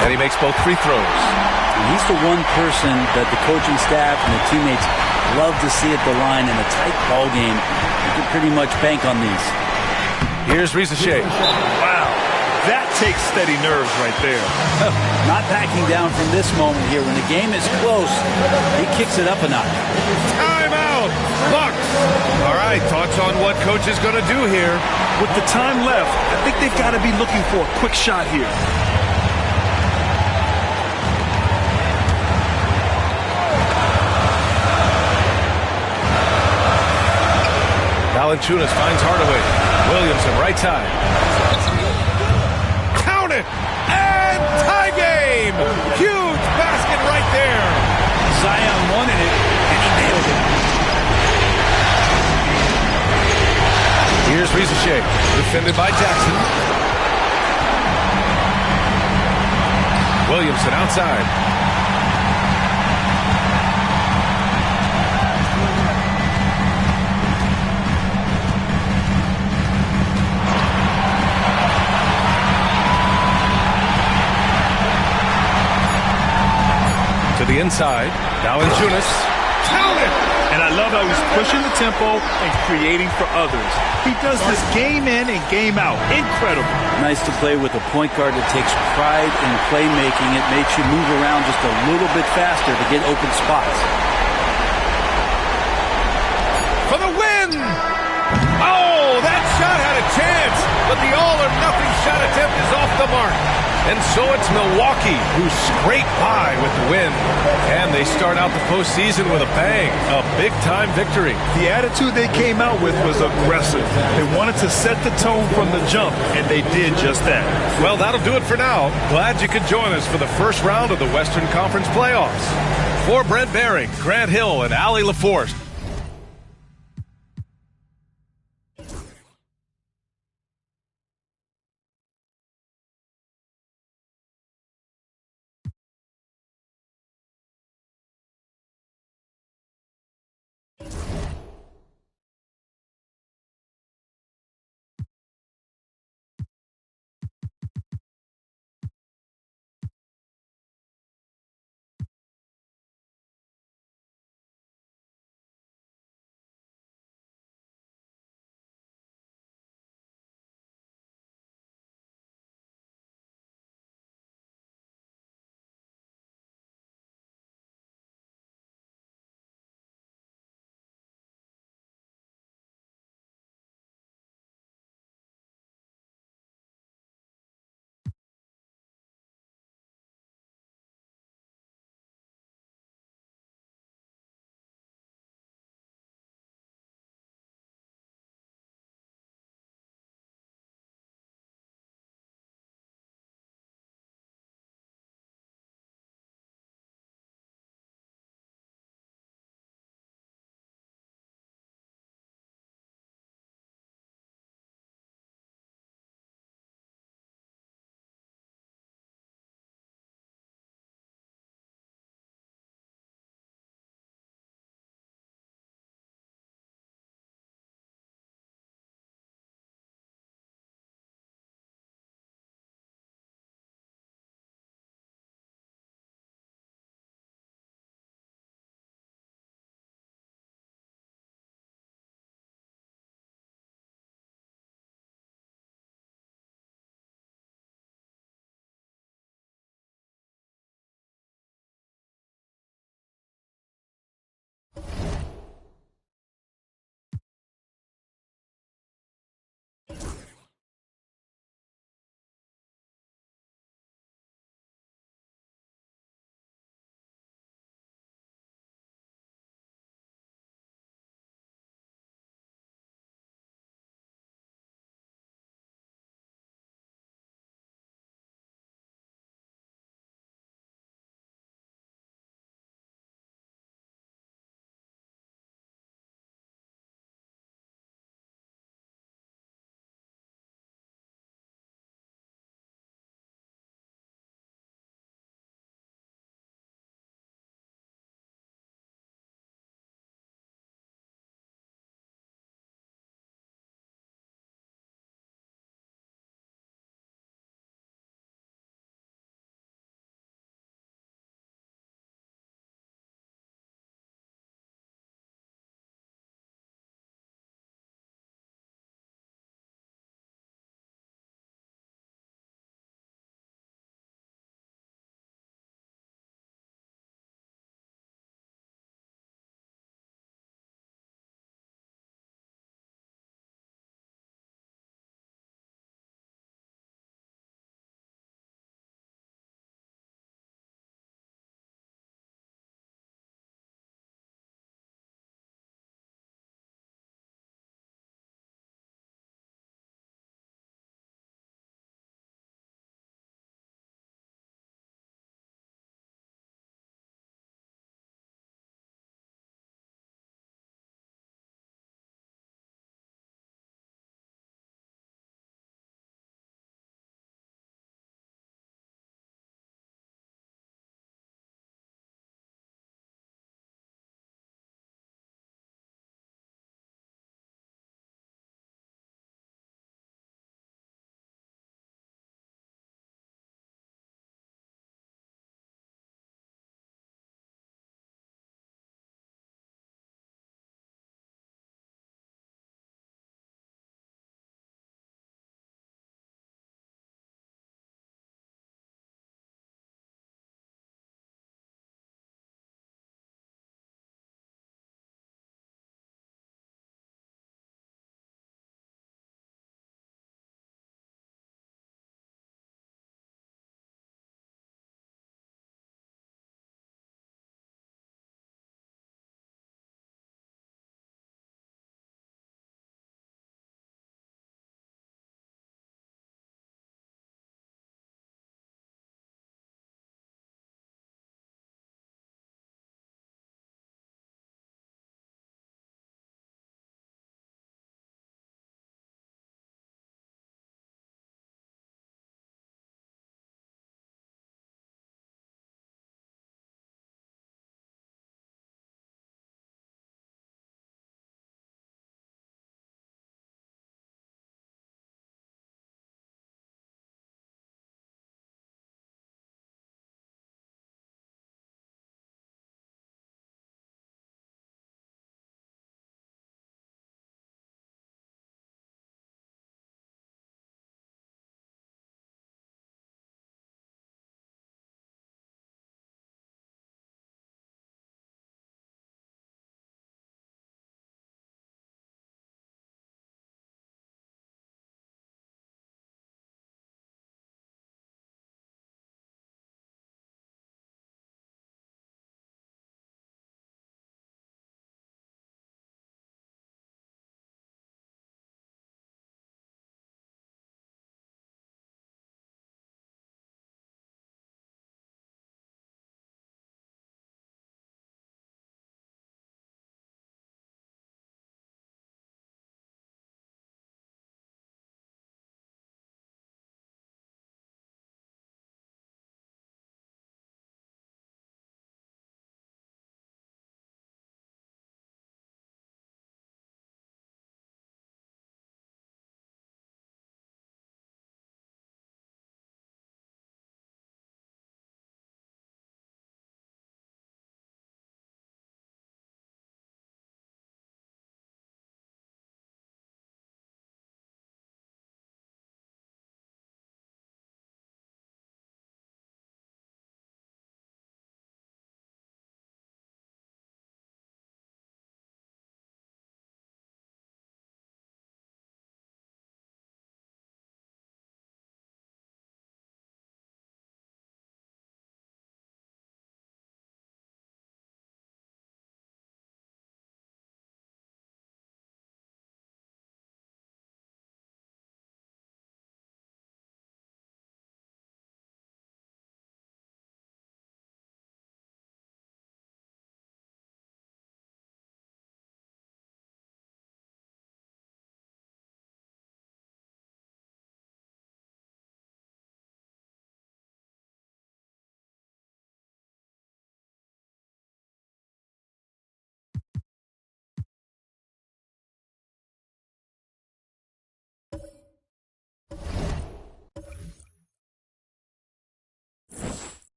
A: And he makes both free throws.
N: And he's the one person that the coaching staff and the teammates love to see at the line in a tight ball game. You can pretty much bank on these.
A: Here's Rizachet.
C: Wow, that takes steady nerves right there.
N: Not backing down from this moment here. When the game is close, he kicks it up a notch.
A: Timeout, Bucks. All right, thoughts on what coach is going to do here?
C: With the time left, I think they've got to be looking for a quick shot here.
A: Valanciunas finds Hardaway. Williamson, right side. Count it! And tie game! Huge basket right there!
N: Zion wanted it, and he nailed it.
A: Here's Rizachet, defended by Jackson. Williamson outside. To the inside, Valanciunas. Count it!
C: And I love how he's pushing the tempo and creating for others. He does this game in and game out. Incredible.
N: Nice to play with a point guard that takes pride in playmaking. It makes you move around just a little bit faster to get open spots.
A: For the win! Oh, that shot had a chance, but the all-or-nothing shot attempt is off the mark. And so it's Milwaukee who scrape by with the win. And they start out the postseason with a bang, a big-time victory.
C: The attitude they came out with was aggressive. They wanted to set the tone from the jump, and they did just that.
A: Well, that'll do it for now. Glad you could join us for the first round of the Western Conference Playoffs. For Brent Behring, Grant Hill, and Allie LaForce,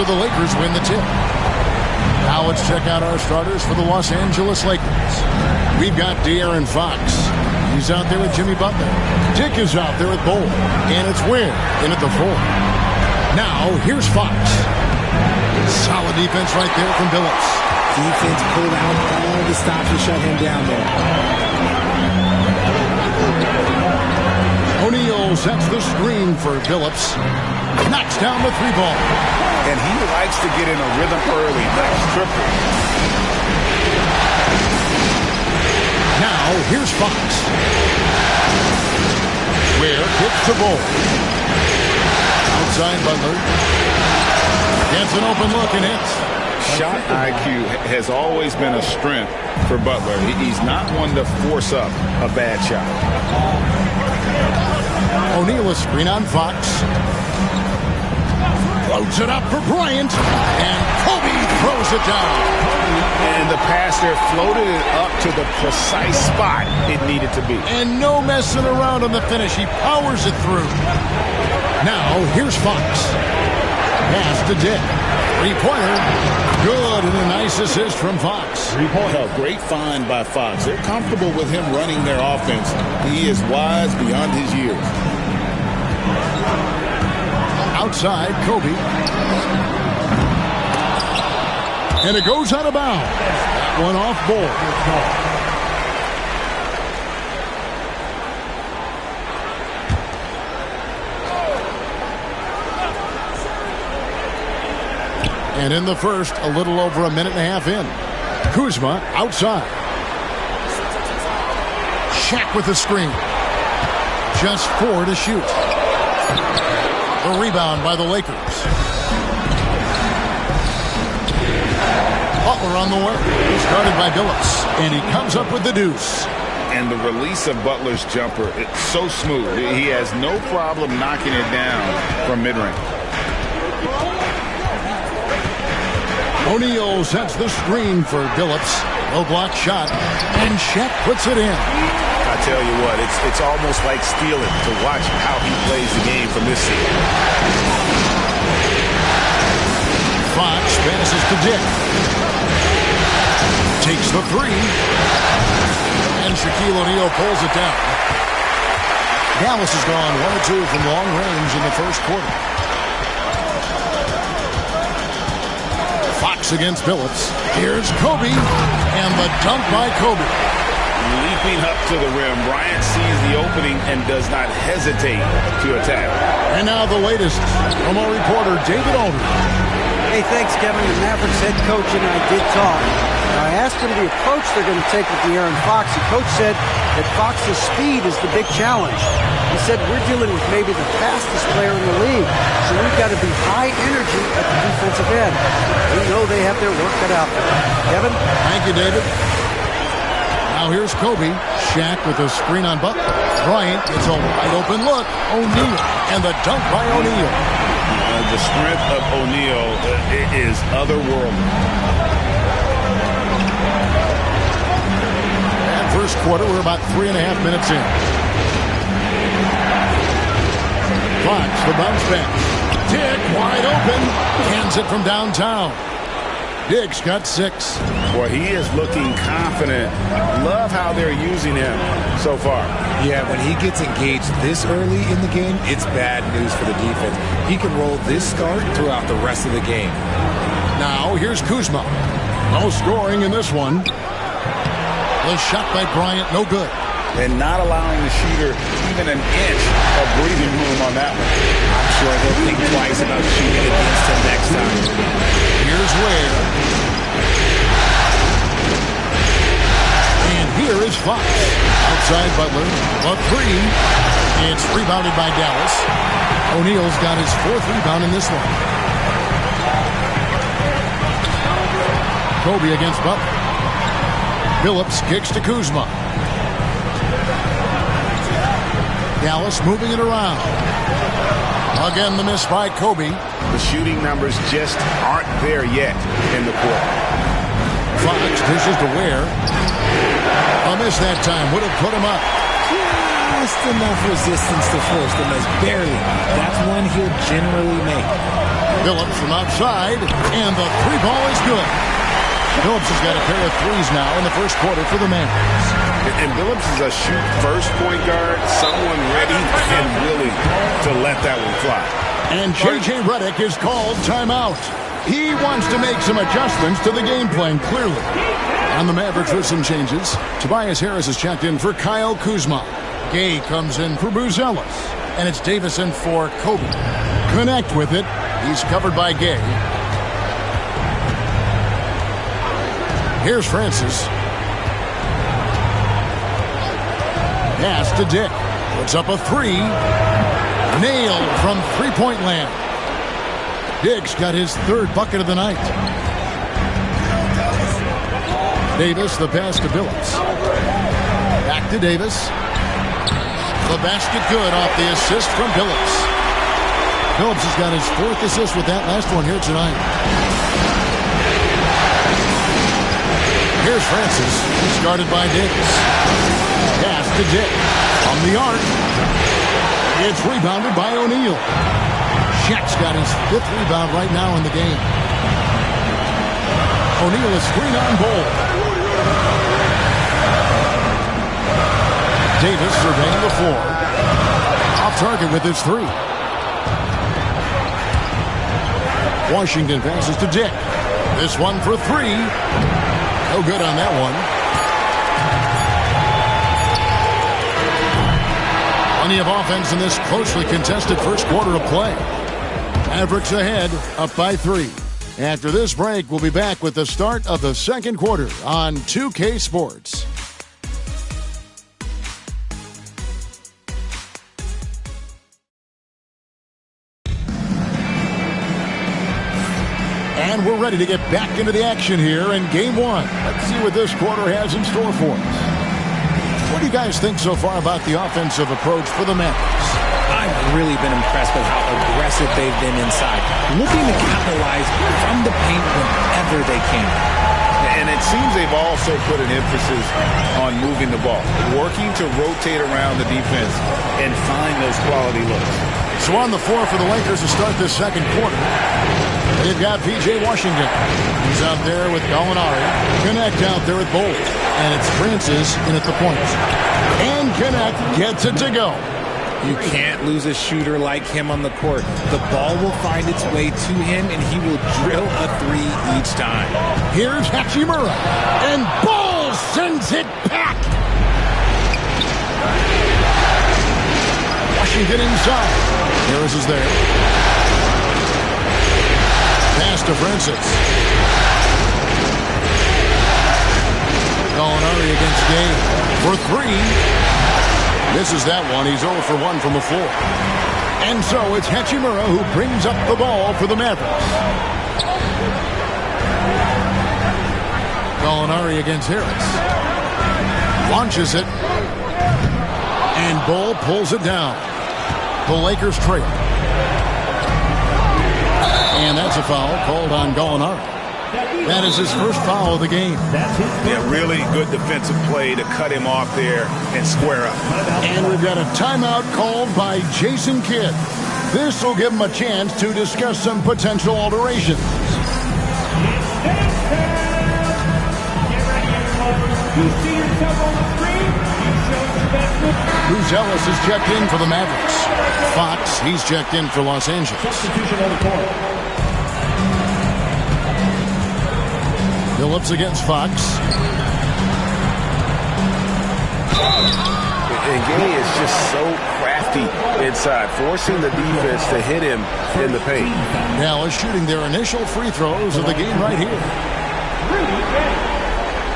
G: so the Lakers win the tip. Now let's check out our starters for the Los Angeles Lakers. We've got De'Aaron Fox. He's out there with Jimmy Butler. Dick is out there with Bowl. And it's Ware in at the 4. Now, here's Fox. Solid defense right there from Billups.
Q: Defense pulled out all the stops to shut him down there.
G: O'Neal sets the screen for Billups. Knocks down the 3-ball.
I: And he likes to get in a rhythm early. Nice triple.
G: Now, here's Fox. Ware kicks to Bowl. Outside Butler. Gets an open look and hits.
I: Shot IQ has always been a strength for Butler. He's not one to force up a bad shot.
G: O'Neal a screen on Fox. Floats it up for Bryant. And Kobe throws it down.
I: And the pass there floated it up to the precise spot it needed to be.
G: And no messing around on the finish. He powers it through. Now, here's Fox. Pass to Dick. 3-pointer. Good, and a nice assist from Fox.
L: Great find by Fox. They're comfortable with him running their offense. He is wise beyond his years.
G: Outside, Kobe. And it goes out of bounds. That one off Bowl. And in the first, a little over a minute and a half in. Kuzma outside. Shaq with the screen. Just 4 to shoot. The rebound by the Lakers. Butler on the way. Started by Billups. And he comes up with the deuce.
I: And the release of Butler's jumper, it's so smooth. He has no problem knocking it down from mid-range.
G: O'Neal sets the screen for Billups. Low block shot. And Shaq puts it in.
I: I tell you what, it's almost like stealing to watch how he plays the game from this seat.
G: Fox passes to Dick. Takes the 3. And Shaquille O'Neal pulls it down. Dallas has gone 1 or 2 from long range in the first quarter. Fox against Billups. Here's Kobe. And the dunk by Kobe.
I: Leaping up to the rim, Bryant sees the opening and does not hesitate to attack.
G: And now the latest from our reporter, David Aldridge.
M: Hey, thanks, Kevin. The Mavericks head coach and I did talk. I asked him the approach they're going to take with De'Aaron Fox. The coach said that Fox's speed is the big challenge. He said, we're dealing with maybe the fastest player in the league, so we've got to be high energy at the defensive end. We know they have their work cut out for them. Kevin?
G: Thank you, David. Now here's Kobe. Shaq with a screen on Butler. Bryant gets a wide open look. O'Neal. And the dunk by O'Neal.
I: The strength of O'Neal is otherworldly.
G: And first quarter, we're about 3.5 minutes in. Fox, the bounce pass. Dick wide open. Cans it from downtown. Dick's got 6.
I: Boy, he is looking confident. Love how they're using him so far.
Q: Yeah, when he gets engaged this early in the game, it's bad news for the defense. He can roll this start throughout the rest of the game.
G: Now, here's Kuzma. No scoring in this one. The shot by Bryant, no good.
I: And not allowing the shooter even an inch of breathing room on that one.
Q: I'm sure they'll think twice about shooting against him next time.
G: Here's Ware. And here is Fox. Outside Butler. A 3. It's rebounded by Dallas. O'Neal's got his 4th rebound in this one. Kobe against Butler. Billups kicks to Kuzma. Dallas moving it around. Again, the miss by Kobe.
I: The shooting numbers just aren't there yet in the quarter.
G: Fox dishes to Ware. A miss that time would have put him up.
Q: Just enough resistance to force the miss. Barely. That's one he'll generally make.
G: Phillips from outside, and the three ball is good. Phillips has got a pair of threes now in the first quarter for the Mavericks.
L: And Phillips is a shoot-first point guard, someone ready and willing to let that one fly.
G: And J.J. Redick is called timeout. He wants to make some adjustments to the game plan, clearly. And the Mavericks with some changes. Tobias Harris is checked in for Kyle Kuzma. Gay comes in for Buzelis. And it's Davison for Kobe. Connect with it. He's covered by Gay. Here's Francis. Pass to Dick. Puts up a three. Nailed from three-point land. Dick's got his third bucket of the night. Davis, the pass to Phillips. Back to Davis. The basket good off the assist from Phillips. Phillips has got his fourth assist with that last one here tonight. Here's Francis, started by Davis. Pass to Dick. On the arc. It's rebounded by O'Neal. Shaq's got his fifth rebound right now in the game. O'Neal is screen on Bol. Davis surveying the floor. Off target with his three. Washington passes to Dick. This one for three. No good on that one. Plenty of offense in this closely contested first quarter of play. Mavericks ahead, up by 3. After this break, we'll be back with the start of the second quarter on 2K Sports. And we're ready to get back into the action here in Game 1. Let's see what this quarter has in store for us. What do you guys think so far about the offensive approach for the Mavericks?
Q: I've really been impressed with how aggressive they've been inside, looking to capitalize from the paint whenever they can.
L: And it seems they've also put an emphasis on moving the ball, working to rotate around the defense and find those quality looks.
G: So on the floor for the Lakers to start this second quarter, they've got P.J. Washington. He's out there with Gallinari. Connect out there with Bol. And it's Francis in at the point. And Connect gets it to go.
Q: You can't lose a shooter like him on the court. The ball will find its way to him, and he will drill a three each time.
G: Here's Hachimura. And Bol sends it back. Washington inside. Harris is there. Pass to Francis. Gallinari against Gay for three. Misses that one. He's 0 for 1 from the floor. And so it's Hachimura who brings up the ball for the Mavericks. Gallinari against Harris. Launches it. And Bol pulls it down. The Lakers trail. And that's a foul called on Gallinari. That is his first foul of the game.
L: Yeah, really good defensive play to cut him off there and square up.
G: And we've got a timeout called by Jason Kidd. This will give him a chance to discuss some potential alterations. Buzelis is checked in for the Mavericks. Fox, he's checked in for Los Angeles. Phillips against Fox.
L: And Gay is just so crafty inside, forcing the defense to hit him in the paint.
G: Dallas shooting their initial free throws of the game right here.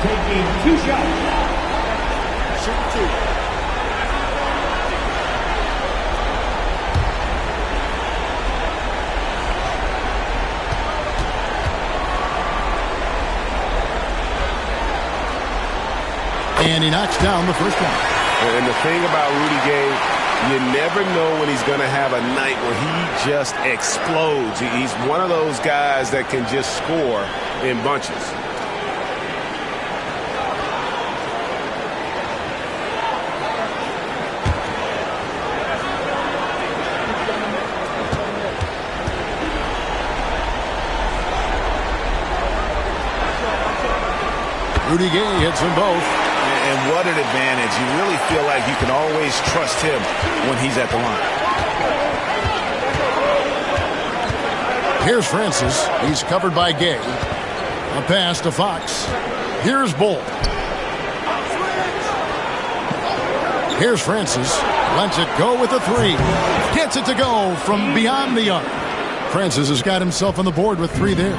D: Taking 2 shots.
G: Shoot 2. And he knocks down the first one.
L: And the thing about Rudy Gay, you never know when he's going to have a night where he just explodes. He's one of those guys that can just score in bunches.
G: Rudy Gay hits them both.
I: And what an advantage. You really feel like you can always trust him when he's at the line.
G: Here's Francis. He's covered by Gay. A pass to Fox. Here's Bull. Here's Francis. Lets it go with a three. Gets it to go from beyond the arc. Francis has got himself on the board with 3 there.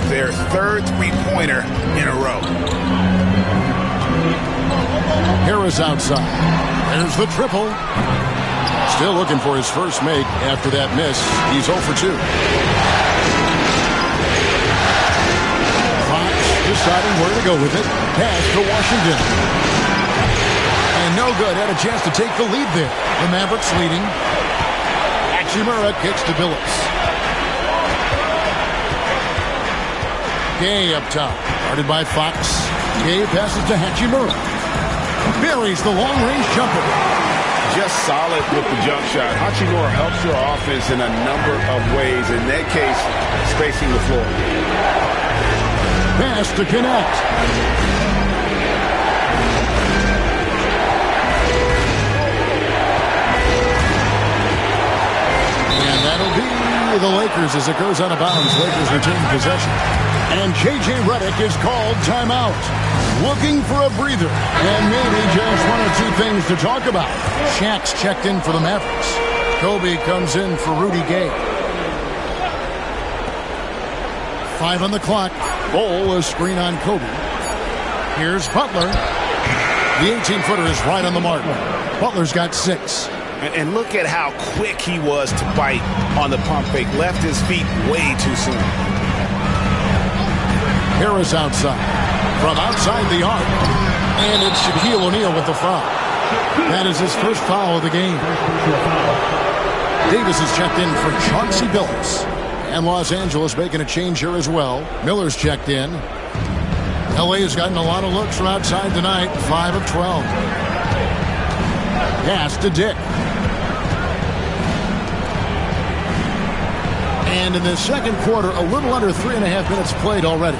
I: Their third three-pointer in a row.
G: Harris outside. There's the triple. Still looking for his first make after that miss. He's 0 for 2. Fox deciding where to go with it. Pass to Washington. And no good. Had a chance to take the lead there. The Mavericks leading. Hachimura kicks to Billups. Gay up top. Guarded by Fox. Gay passes to Hachimura. Buries the long-range jumper.
I: Just solid with the jump shot. Hachimura helps your offense in a number of ways. In that case, spacing the floor.
G: Pass to connect. And that'll be the Lakers as it goes out of bounds. Lakers retain possession. And J.J. Redick is called timeout. Looking for a breather. And maybe just 1 or 2 things to talk about. Shaq's checked in for the Mavericks. Kobe comes in for Rudy Gay. 5 on the clock. Bull, a screen on Kobe. Here's Butler. The 18-footer is right on the mark. Butler's got 6.
I: And look at how quick he was to bite on the pump fake. Left his feet way too soon.
G: Harris outside. From outside the arc. And it's Shaquille O'Neal with the foul. That is his first foul of the game. Davis is checked in for Chauncey Billups. And Los Angeles making a change here as well. Miller's checked in. LA has gotten a lot of looks from outside tonight. 5 of 12. Pass to Dick. And in the second quarter, a little under 3.5 minutes played already.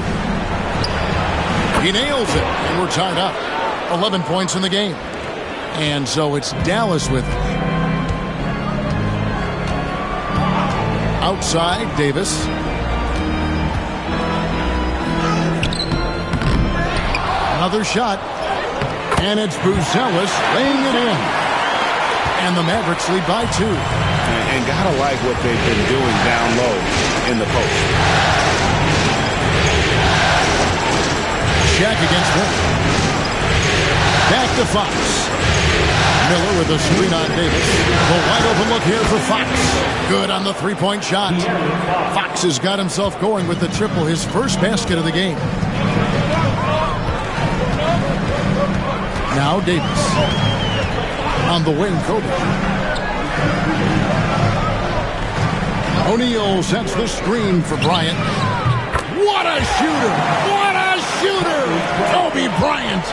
G: He nails it, and we're tied up. 11 points in the game. And so it's Dallas with it. Outside, Davis. Another shot. And it's Buzelis laying it in. And the Mavericks lead by 2.
I: And gotta like what they've been doing down low in the post.
G: Shaq against Miller. Back to Fox. Miller with a screen on Davis. The wide open look here for Fox. Good on the three-point shot. Fox has got himself going with the triple, his first basket of the game. Now Davis. On the wing, Kobe. O'Neal sets the screen for Bryant. What a shooter! What a shooter! Kobe Bryant.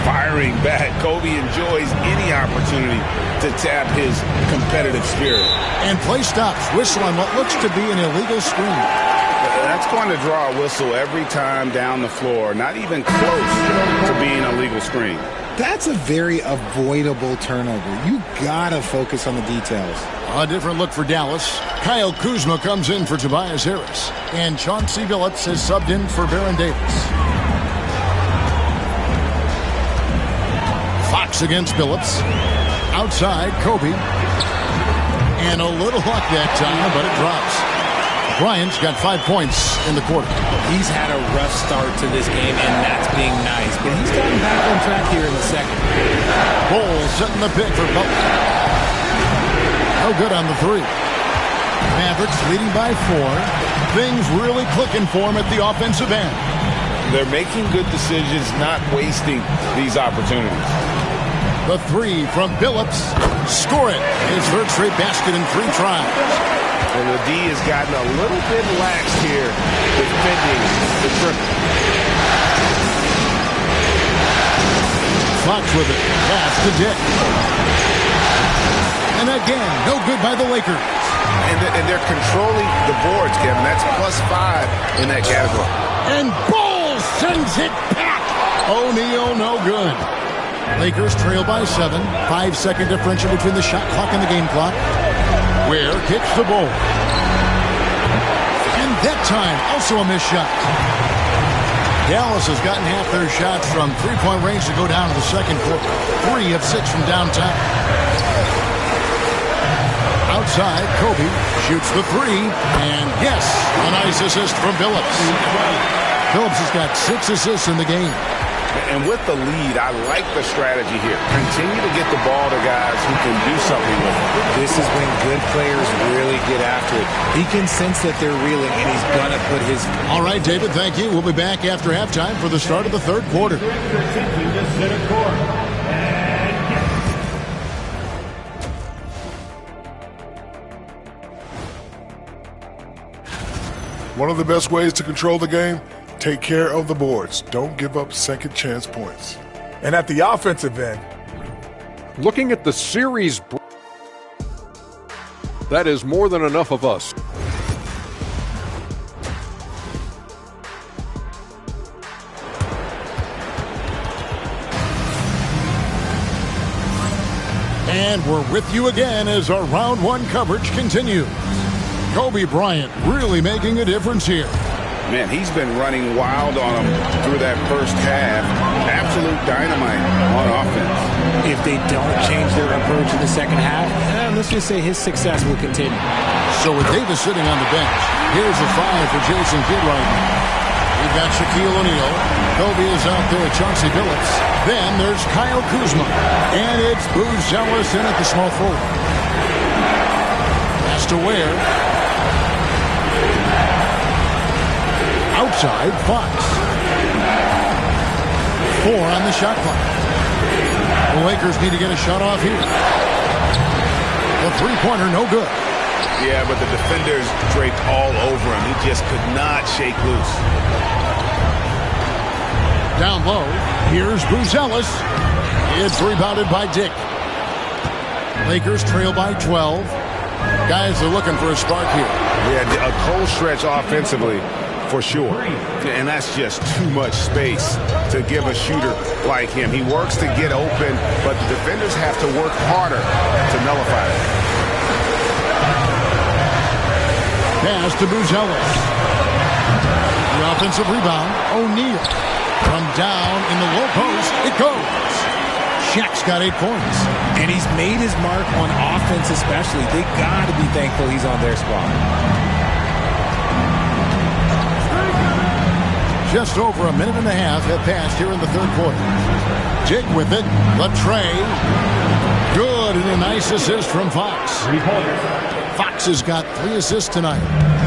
I: Firing back. Kobe enjoys any opportunity to tap his competitive spirit.
G: And play stops. Whistle on what looks to be an illegal screen.
I: That's going to draw a whistle every time down the floor. Not even close to being a legal screen.
Q: That's a very avoidable turnover. You gotta focus on the details.
G: A different look for Dallas. Kyle Kuzma comes in for Tobias Harris. And Chauncey Billups has subbed in for Baron Davis. Fox against Billups. Outside, Kobe. And a little luck that time, but it drops. Bryant's got 5 points in the quarter.
Q: He's had a rough start to this game, and that's being nice. But he's gotten back on track here in the second.
G: Bull setting the pick for Butler. No good on the 3. Mavericks leading by 4. Things really clicking for him at the offensive end.
I: They're making good decisions, not wasting these opportunities.
G: The 3 from Billups. Score it. His third straight basket in 3 tries.
I: And the D has gotten a little bit lax here defending the triple.
G: Fox with it. Pass to Dick. And again, no good by the Lakers.
I: And they're controlling the boards, Kevin. That's +5 in that category.
G: And Bull sends it back. A good. Lakers trail by 7. 5-second differential between the shot clock and the game clock. Ware kicks the ball. And that time, also a missed shot. Dallas has gotten half their shots from three-point range to go down to the second quarter. 3 of 6 from downtown. Outside, Kobe shoots the 3. And yes, a nice assist from Phillips. Phillips has got 6 assists in the game.
I: And with the lead, I like the strategy here. Continue to get the ball to guys who can do something with it.
Q: This is when good players really get after it. He can sense that they're reeling, and he's going to put his...
G: All right, David, thank you. We'll be back after halftime for the start of the third quarter.
J: One of the best ways to control the game, take care of the boards. Don't give up second chance points.
E: And at the offensive end,
F: looking at the series, that is more than enough of us.
G: And we're with you again as our round 1 coverage continues. Kobe Bryant really making a difference here.
I: Man, he's been running wild on them through that first half. Absolute dynamite on offense.
Q: If they don't change their approach in the second half, let's just say his success will continue.
G: So with Davis sitting on the bench, here's a 5 for Jason Kidd right now. We've got Shaquille O'Neal. Kobe is out there with Chauncey Billups. Then there's Kyle Kuzma. And it's Booz Ellis in at the small forward. Pass to Ware. Outside, Fox. 4 on the shot clock. The Lakers need to get a shot off here. The three-pointer, no good.
I: Yeah, but the defenders draped all over him. He just could not shake loose.
G: Down low, here's Booz Ellis. It's rebounded by Dick. Lakers trail by 12. Guys are looking for a spark here.
I: Yeah, a cold stretch offensively. For sure. And that's just too much space to give a shooter like him. He works to get open, but the defenders have to work harder to nullify it.
G: Pass to Booz Ellis. The offensive rebound, O'Neal. From down in the low post, it goes. Shaq's got 8 points.
Q: And he's made his mark on offense especially. They got to be thankful he's on their squad.
G: Just over a minute and a half have passed here in the third quarter. Dick with it. The tray. Good, and a nice assist from Fox. Fox has got 3 assists tonight.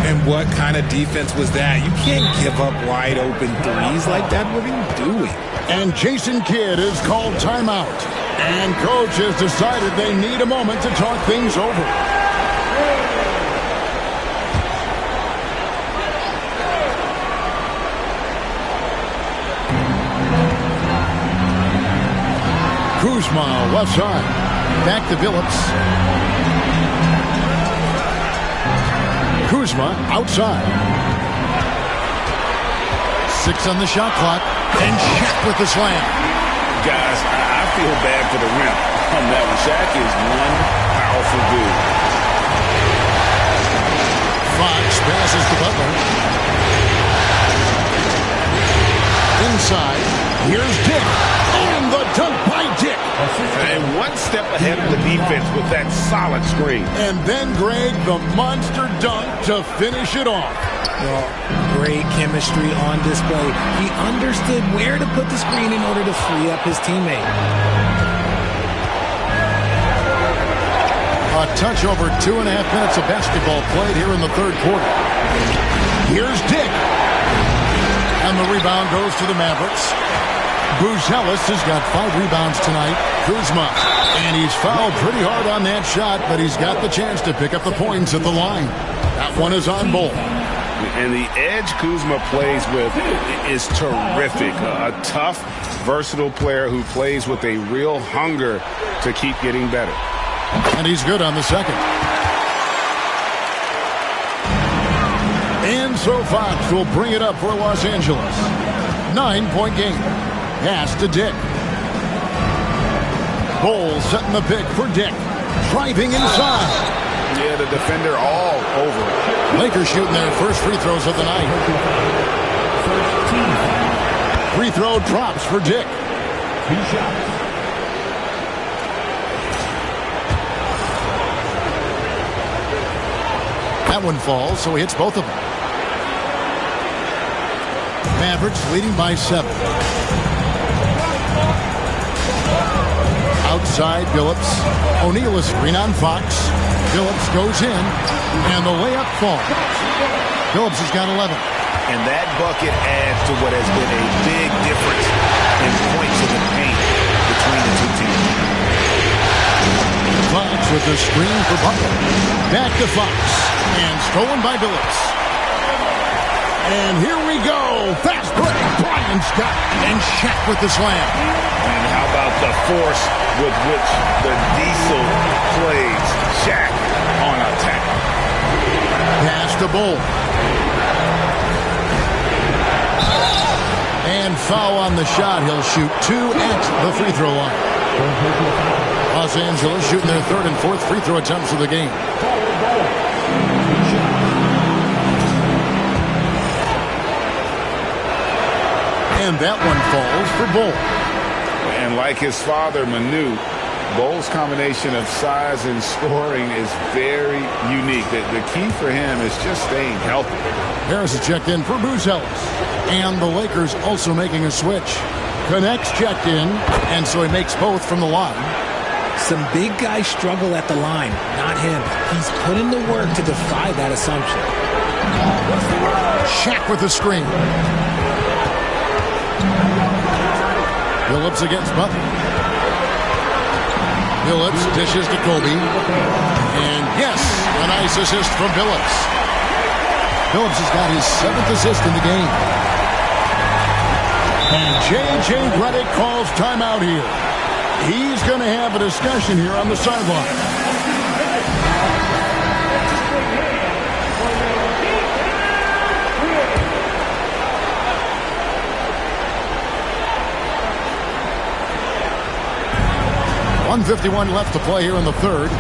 Q: And what kind of defense was that? You can't give up wide open threes like that. What are you doing?
G: And Jason Kidd is called timeout. And coach has decided they need a moment to talk things over. Kuzma, left side. Back to Billups. Kuzma, outside. 6 on the shot clock. And Shaq with the slam.
I: Guys, I feel bad for the rim on that one. Shaq is one powerful dude.
G: Fox passes to Butler. Inside. Here's Dick. And the dunk by Dick.
I: And one step ahead of the defense with that solid screen.
G: And then Greg, the monster dunk to finish it off.
Q: Well, great chemistry on display. He understood where to put the screen in order to free up his teammate.
G: A touch over 2.5 minutes of basketball played here in the third quarter. Here's Dick. And the rebound goes to the Mavericks. Booz Ellis has got 5 rebounds tonight. Kuzma. And he's fouled pretty hard on that shot, but he's got the chance to pick up the points at the line. That one is on ball.
I: And the edge Kuzma plays with is terrific. A tough, versatile player who plays with a real hunger to keep getting better.
G: And he's good on the second. And so Fox will bring it up for Los Angeles. 9-point game. Pass to Dick. Bowles setting the pick for Dick. Driving inside.
I: Yeah, the defender all over it.
G: Lakers shooting their first free throws of the night. Free throw drops for Dick. That one falls, so he hits both of them. Mavericks leading by 7. Outside Billups. O'Neal is screen on Fox. Billups goes in, and the layup falls. Billups has got 11.
I: And that bucket adds to what has been a big difference in points in the paint between the two teams.
G: Fox with the screen for Butler. Back to Fox. And stolen by Billups. And here we go. Fast break. Brian Scott and Shaq with the slam.
I: And how about the force with which the Diesel plays Shaq on attack.
G: Pass to Bull. And foul on the shot. He'll shoot 2 at the free throw line. Los Angeles shooting their 3rd and 4th free throw attempts of the game. And that one falls for Bull.
I: And like his father, Manu, Bull's combination of size and scoring is very unique. The key for him is just staying healthy.
G: Harris is checked in for Bruce Ellis. And the Lakers also making a switch. Connects checked in, and so he makes both from the line.
R: Some big guys struggle at the line, not him. He's put in the work to defy that assumption.
G: Shaq with the screen. Billups against Butler. Billups dishes to Kobe. And yes, a nice assist from Billups. Billups has got his 7th assist in the game. And J.J. Redick calls timeout here. He's going to have a discussion here on the sideline. .151 left to play here in the 3rd.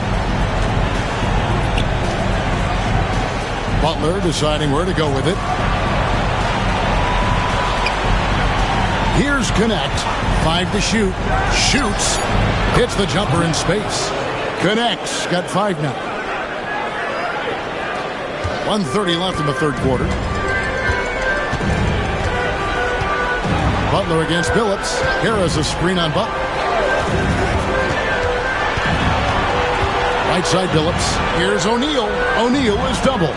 G: Butler deciding where to go with it. Here's Connect. 5 to shoot. Shoots. Hits the jumper in space. Connects. Got 5 now. 1:30 left in the 3rd quarter. Butler against Billups. Harris a screen on Butler. Right side Billups. Here's O'Neal. O'Neal is double.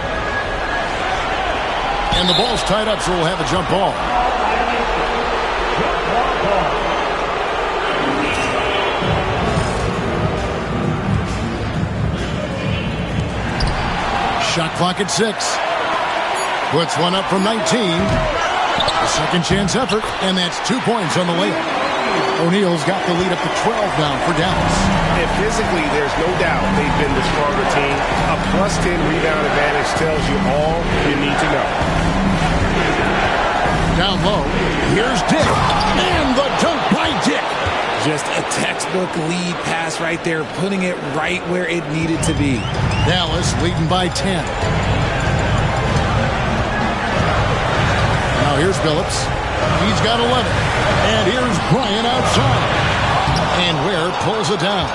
G: And the ball's tied up, so we'll have a jump ball. Shot clock at 6. Puts one up from 19. A second chance effort, and that's 2 points on the layup. O'Neal's got the lead up to 12 now for Dallas.
L: And physically, there's no doubt they've been the stronger team. A +10 rebound advantage tells you all you need to know.
G: Down low, here's Dick. And the dunk by Dick.
R: Just a textbook lead pass right there, putting it right where it needed to be.
G: Dallas leading by 10. Now here's Billups. He's got 11. And here's Bryant outside. And Ware pulls it down.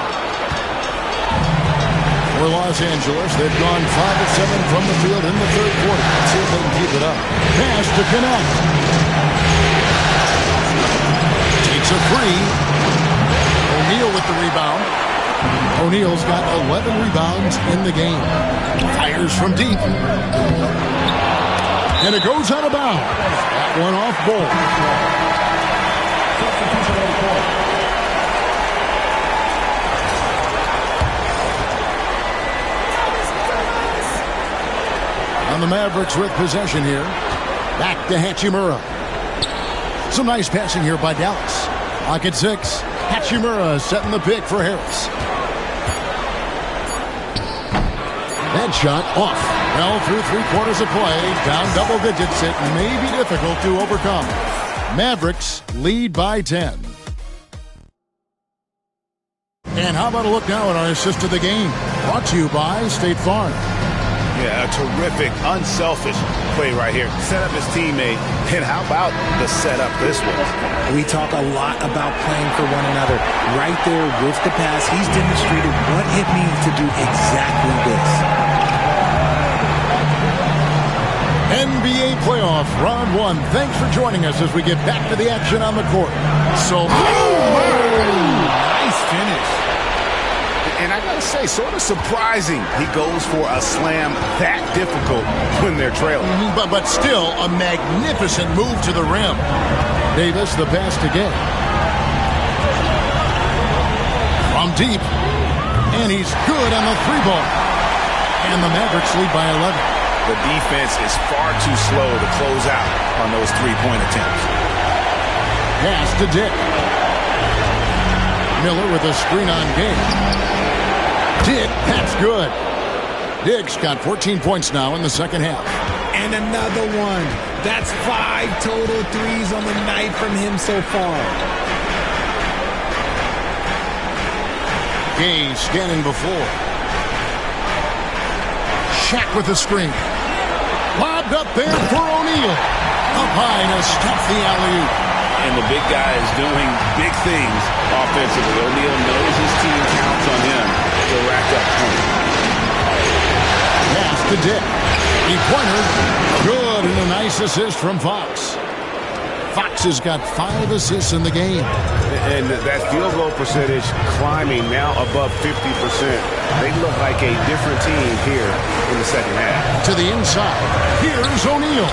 G: For Los Angeles, they've gone 5 of 7 from the field in the 3rd quarter. Let's see if they can keep it up. Pass to Connect. Takes a free. O'Neal with the rebound. O'Neal's got 11 rebounds in the game. Fires from deep. And it goes out of bounds. That one off Bull. And the Mavericks with possession here. Back to Hachimura. Some nice passing here by Dallas. Clock at 6. Hachimura setting the pick for Harris. That shot off. Well, through 3/4 of play, down double digits, it may be difficult to overcome. Mavericks lead by 10. And how about a look now at our assist of the game? Brought to you by State Farm.
I: Yeah, a terrific, unselfish play right here. Set up his teammate, and how about the setup this was?
R: We talk a lot about playing for one another. Right there with the pass, he's demonstrated what it means to do exactly this.
G: NBA Playoff Round 1. Thanks for joining us as we get back to the action on the court. So,
I: nice finish. And I gotta say, sort of surprising he goes for a slam that difficult when they're trailing.
G: But still, a magnificent move to the rim. Davis, the pass to Gay. From deep. And he's good on the three ball. And the Mavericks lead by 11.
I: The defense is far too slow to close out on those three-point attempts.
G: Pass to Dick. Miller with a screen on Gay. Dick, that's good. Dick's got 14 points now in the second half.
R: And another one. That's 5 total threes on the night from him so far.
G: Gay scanning before. Shaq with the screen. Lobbed up there for O'Neal. Up high to stop the alley-oop.
I: And the big guy is doing big things offensively. O'Neal knows his team counts on him to rack up points.
G: Pass to Dick. He-pointer. Good, and a nice assist from Fox. Fox has got 5 assists in the game.
I: And that field goal percentage climbing now above 50%. They look like a different team here in the second half.
G: To the inside. Here's O'Neal.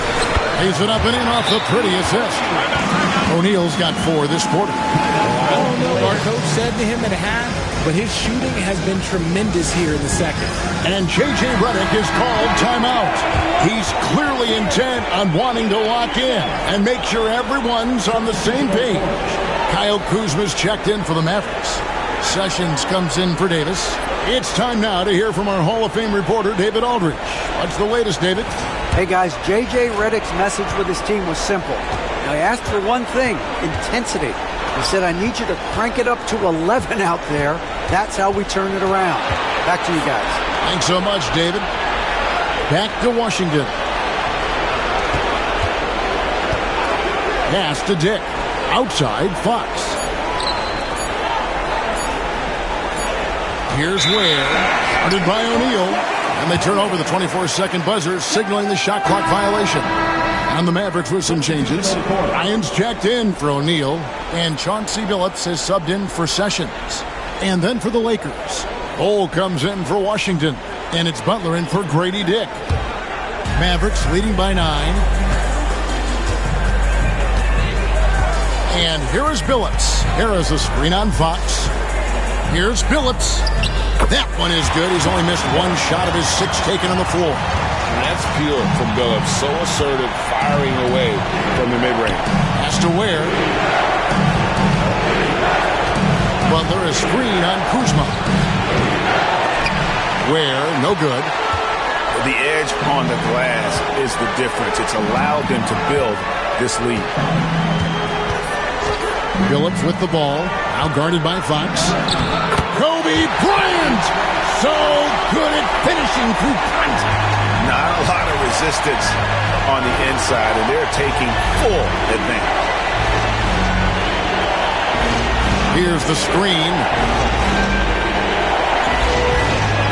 G: Lays it up and in off the pretty assist. O'Neal's got 4 this quarter.
R: I don't know what our coach said to him at half, but his shooting has been tremendous here in the second.
G: And J.J. Redick is called timeout. He's clearly intent on wanting to lock in and make sure everyone's on the same page. Kyle Kuzma's checked in for the Mavericks. Sessions comes in for Davis. It's time now to hear from our Hall of Fame reporter, David Aldridge. What's the latest, David?
M: Hey, guys, J.J. Redick's message with his team was simple. Now, he asked for one thing, intensity. He said, I need you to crank it up to 11 out there. That's how we turn it around. Back to you guys.
G: Thanks so much, David. Back to Washington. Pass to Dick. Outside, Fox. Here's Ware. Started by O'Neal. And they turn over the 24-second buzzer, signaling the shot clock violation. And the Mavericks with some changes. Ryan's checked in for O'Neal. And Chauncey Billups has subbed in for Sessions. And then for the Lakers, Cole comes in for Washington. And it's Butler in for Grady Dick. Mavericks leading by 9. And here is Billups. Here is a screen on Fox. Here's Billups. That one is good. He's only missed 1 shot of his 6 taken on the floor.
L: That's pure from Billups. So assertive, firing away from the mid-range.
G: Has to Ware. Butler a screen on Kuzma. Ware, no good.
I: The edge on the glass is the difference. It's allowed them to build this lead.
G: Billups with the ball. Now guarded by Fox. Kobe Bryant! So good at finishing through contact.
I: Not a lot of resistance on the inside, and they're taking full advantage.
G: Here's the screen.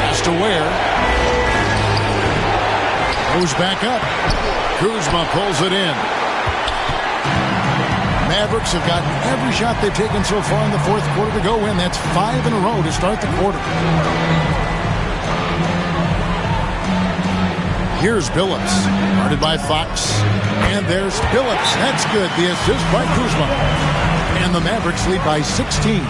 G: Has to Ware. Goes back up. Kuzma pulls it in. Mavericks have gotten every shot they've taken so far in the fourth quarter to go in. That's 5 in a row to start the quarter. Here's Billups, guarded by Fox. And there's Billups. That's good. The assist by Kuzma. And the Mavericks lead by 16.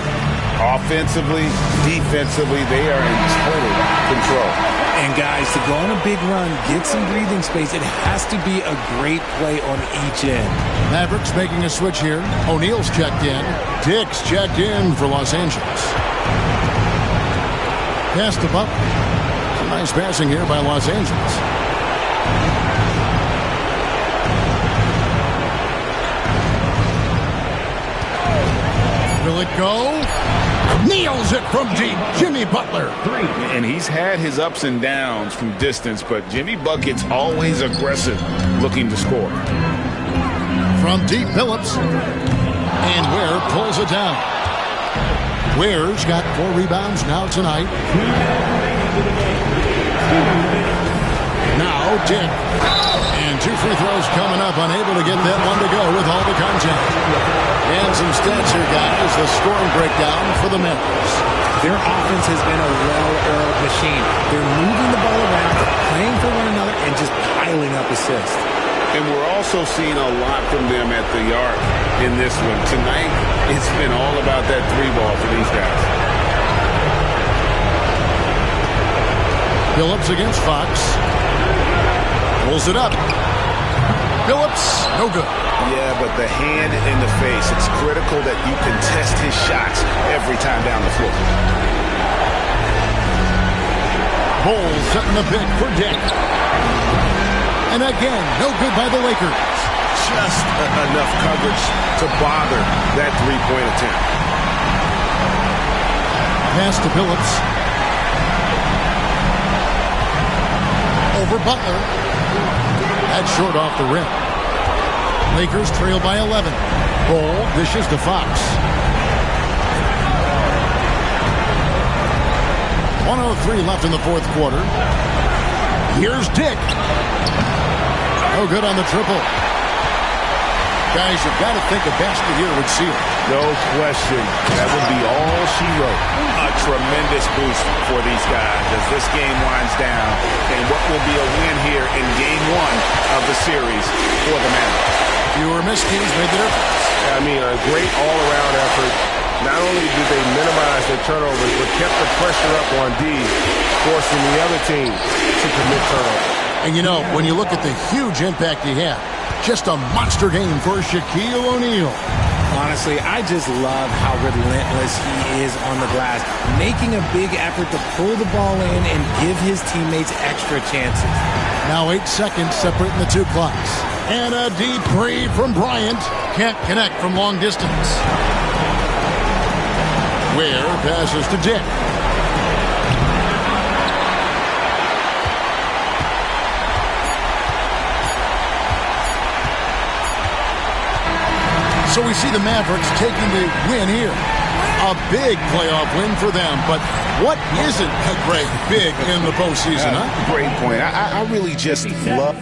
I: Offensively, defensively, they are in total control.
R: And guys, to go on a big run, get some breathing space, it has to be a great play on each end.
G: Mavericks making a switch here. O'Neal's checked in. Dick's checked in for Los Angeles. Pass to Butler. Some nice passing here by Los Angeles. Will it go? Nails it from deep. Jimmy Butler.
I: And he's had his ups and downs from distance, but Jimmy Bucket's always aggressive, looking to score.
G: From deep, Phillips. And Ware pulls it down. Ware's got 4 rebounds now tonight. Now Dick. And 2 free throws coming up. Unable to get that one to go with all the contact. And some stats here, guys. The scoring breakdown for the Mavericks.
R: Their offense has been a well-oiled machine. They're moving the ball around, playing for one another, and just piling up assists.
I: And we're also seeing a lot from them at the arc in this one. Tonight, it's been all about that 3-ball for these guys.
G: Phillips against Fox. Pulls it up. Phillips, no good.
I: Yeah, but the hand in the face, it's critical that you contest his shots every time down the floor.
G: Bulls setting the pick for Dick. And again, no good by the Lakers.
I: Just enough coverage to bother that 3-point attempt.
G: Pass to Phillips. Over Butler. That's short off the rim. Lakers trail by 11. Ball dishes to Fox. 1:03 left in the fourth quarter. Here's Dick. No good on the triple. Guys, you've got to think a basket here would seal it.
I: No question. That would be all she wrote. A tremendous boost for these guys as this game winds down. And what will be a win here in game 1 of the series for the Mavericks.
G: Fewer miscues made the difference.
L: I mean, a great all-around effort. Not only did they minimize their turnovers, but kept the pressure up on D, forcing the other team to commit turnovers.
G: And you know, when you look at the huge impact he had, just a monster game for Shaquille O'Neal.
R: Honestly, I just love how relentless he is on the glass, making a big effort to pull the ball in and give his teammates extra chances.
G: Now 8 seconds separating the 2 clocks. And a deep 3 from Bryant. Can't connect from long distance. Ware passes to Dick. So we see the Mavericks taking the win here. A big playoff win for them. But what isn't a great big in the postseason, huh?
I: Great point. I really just love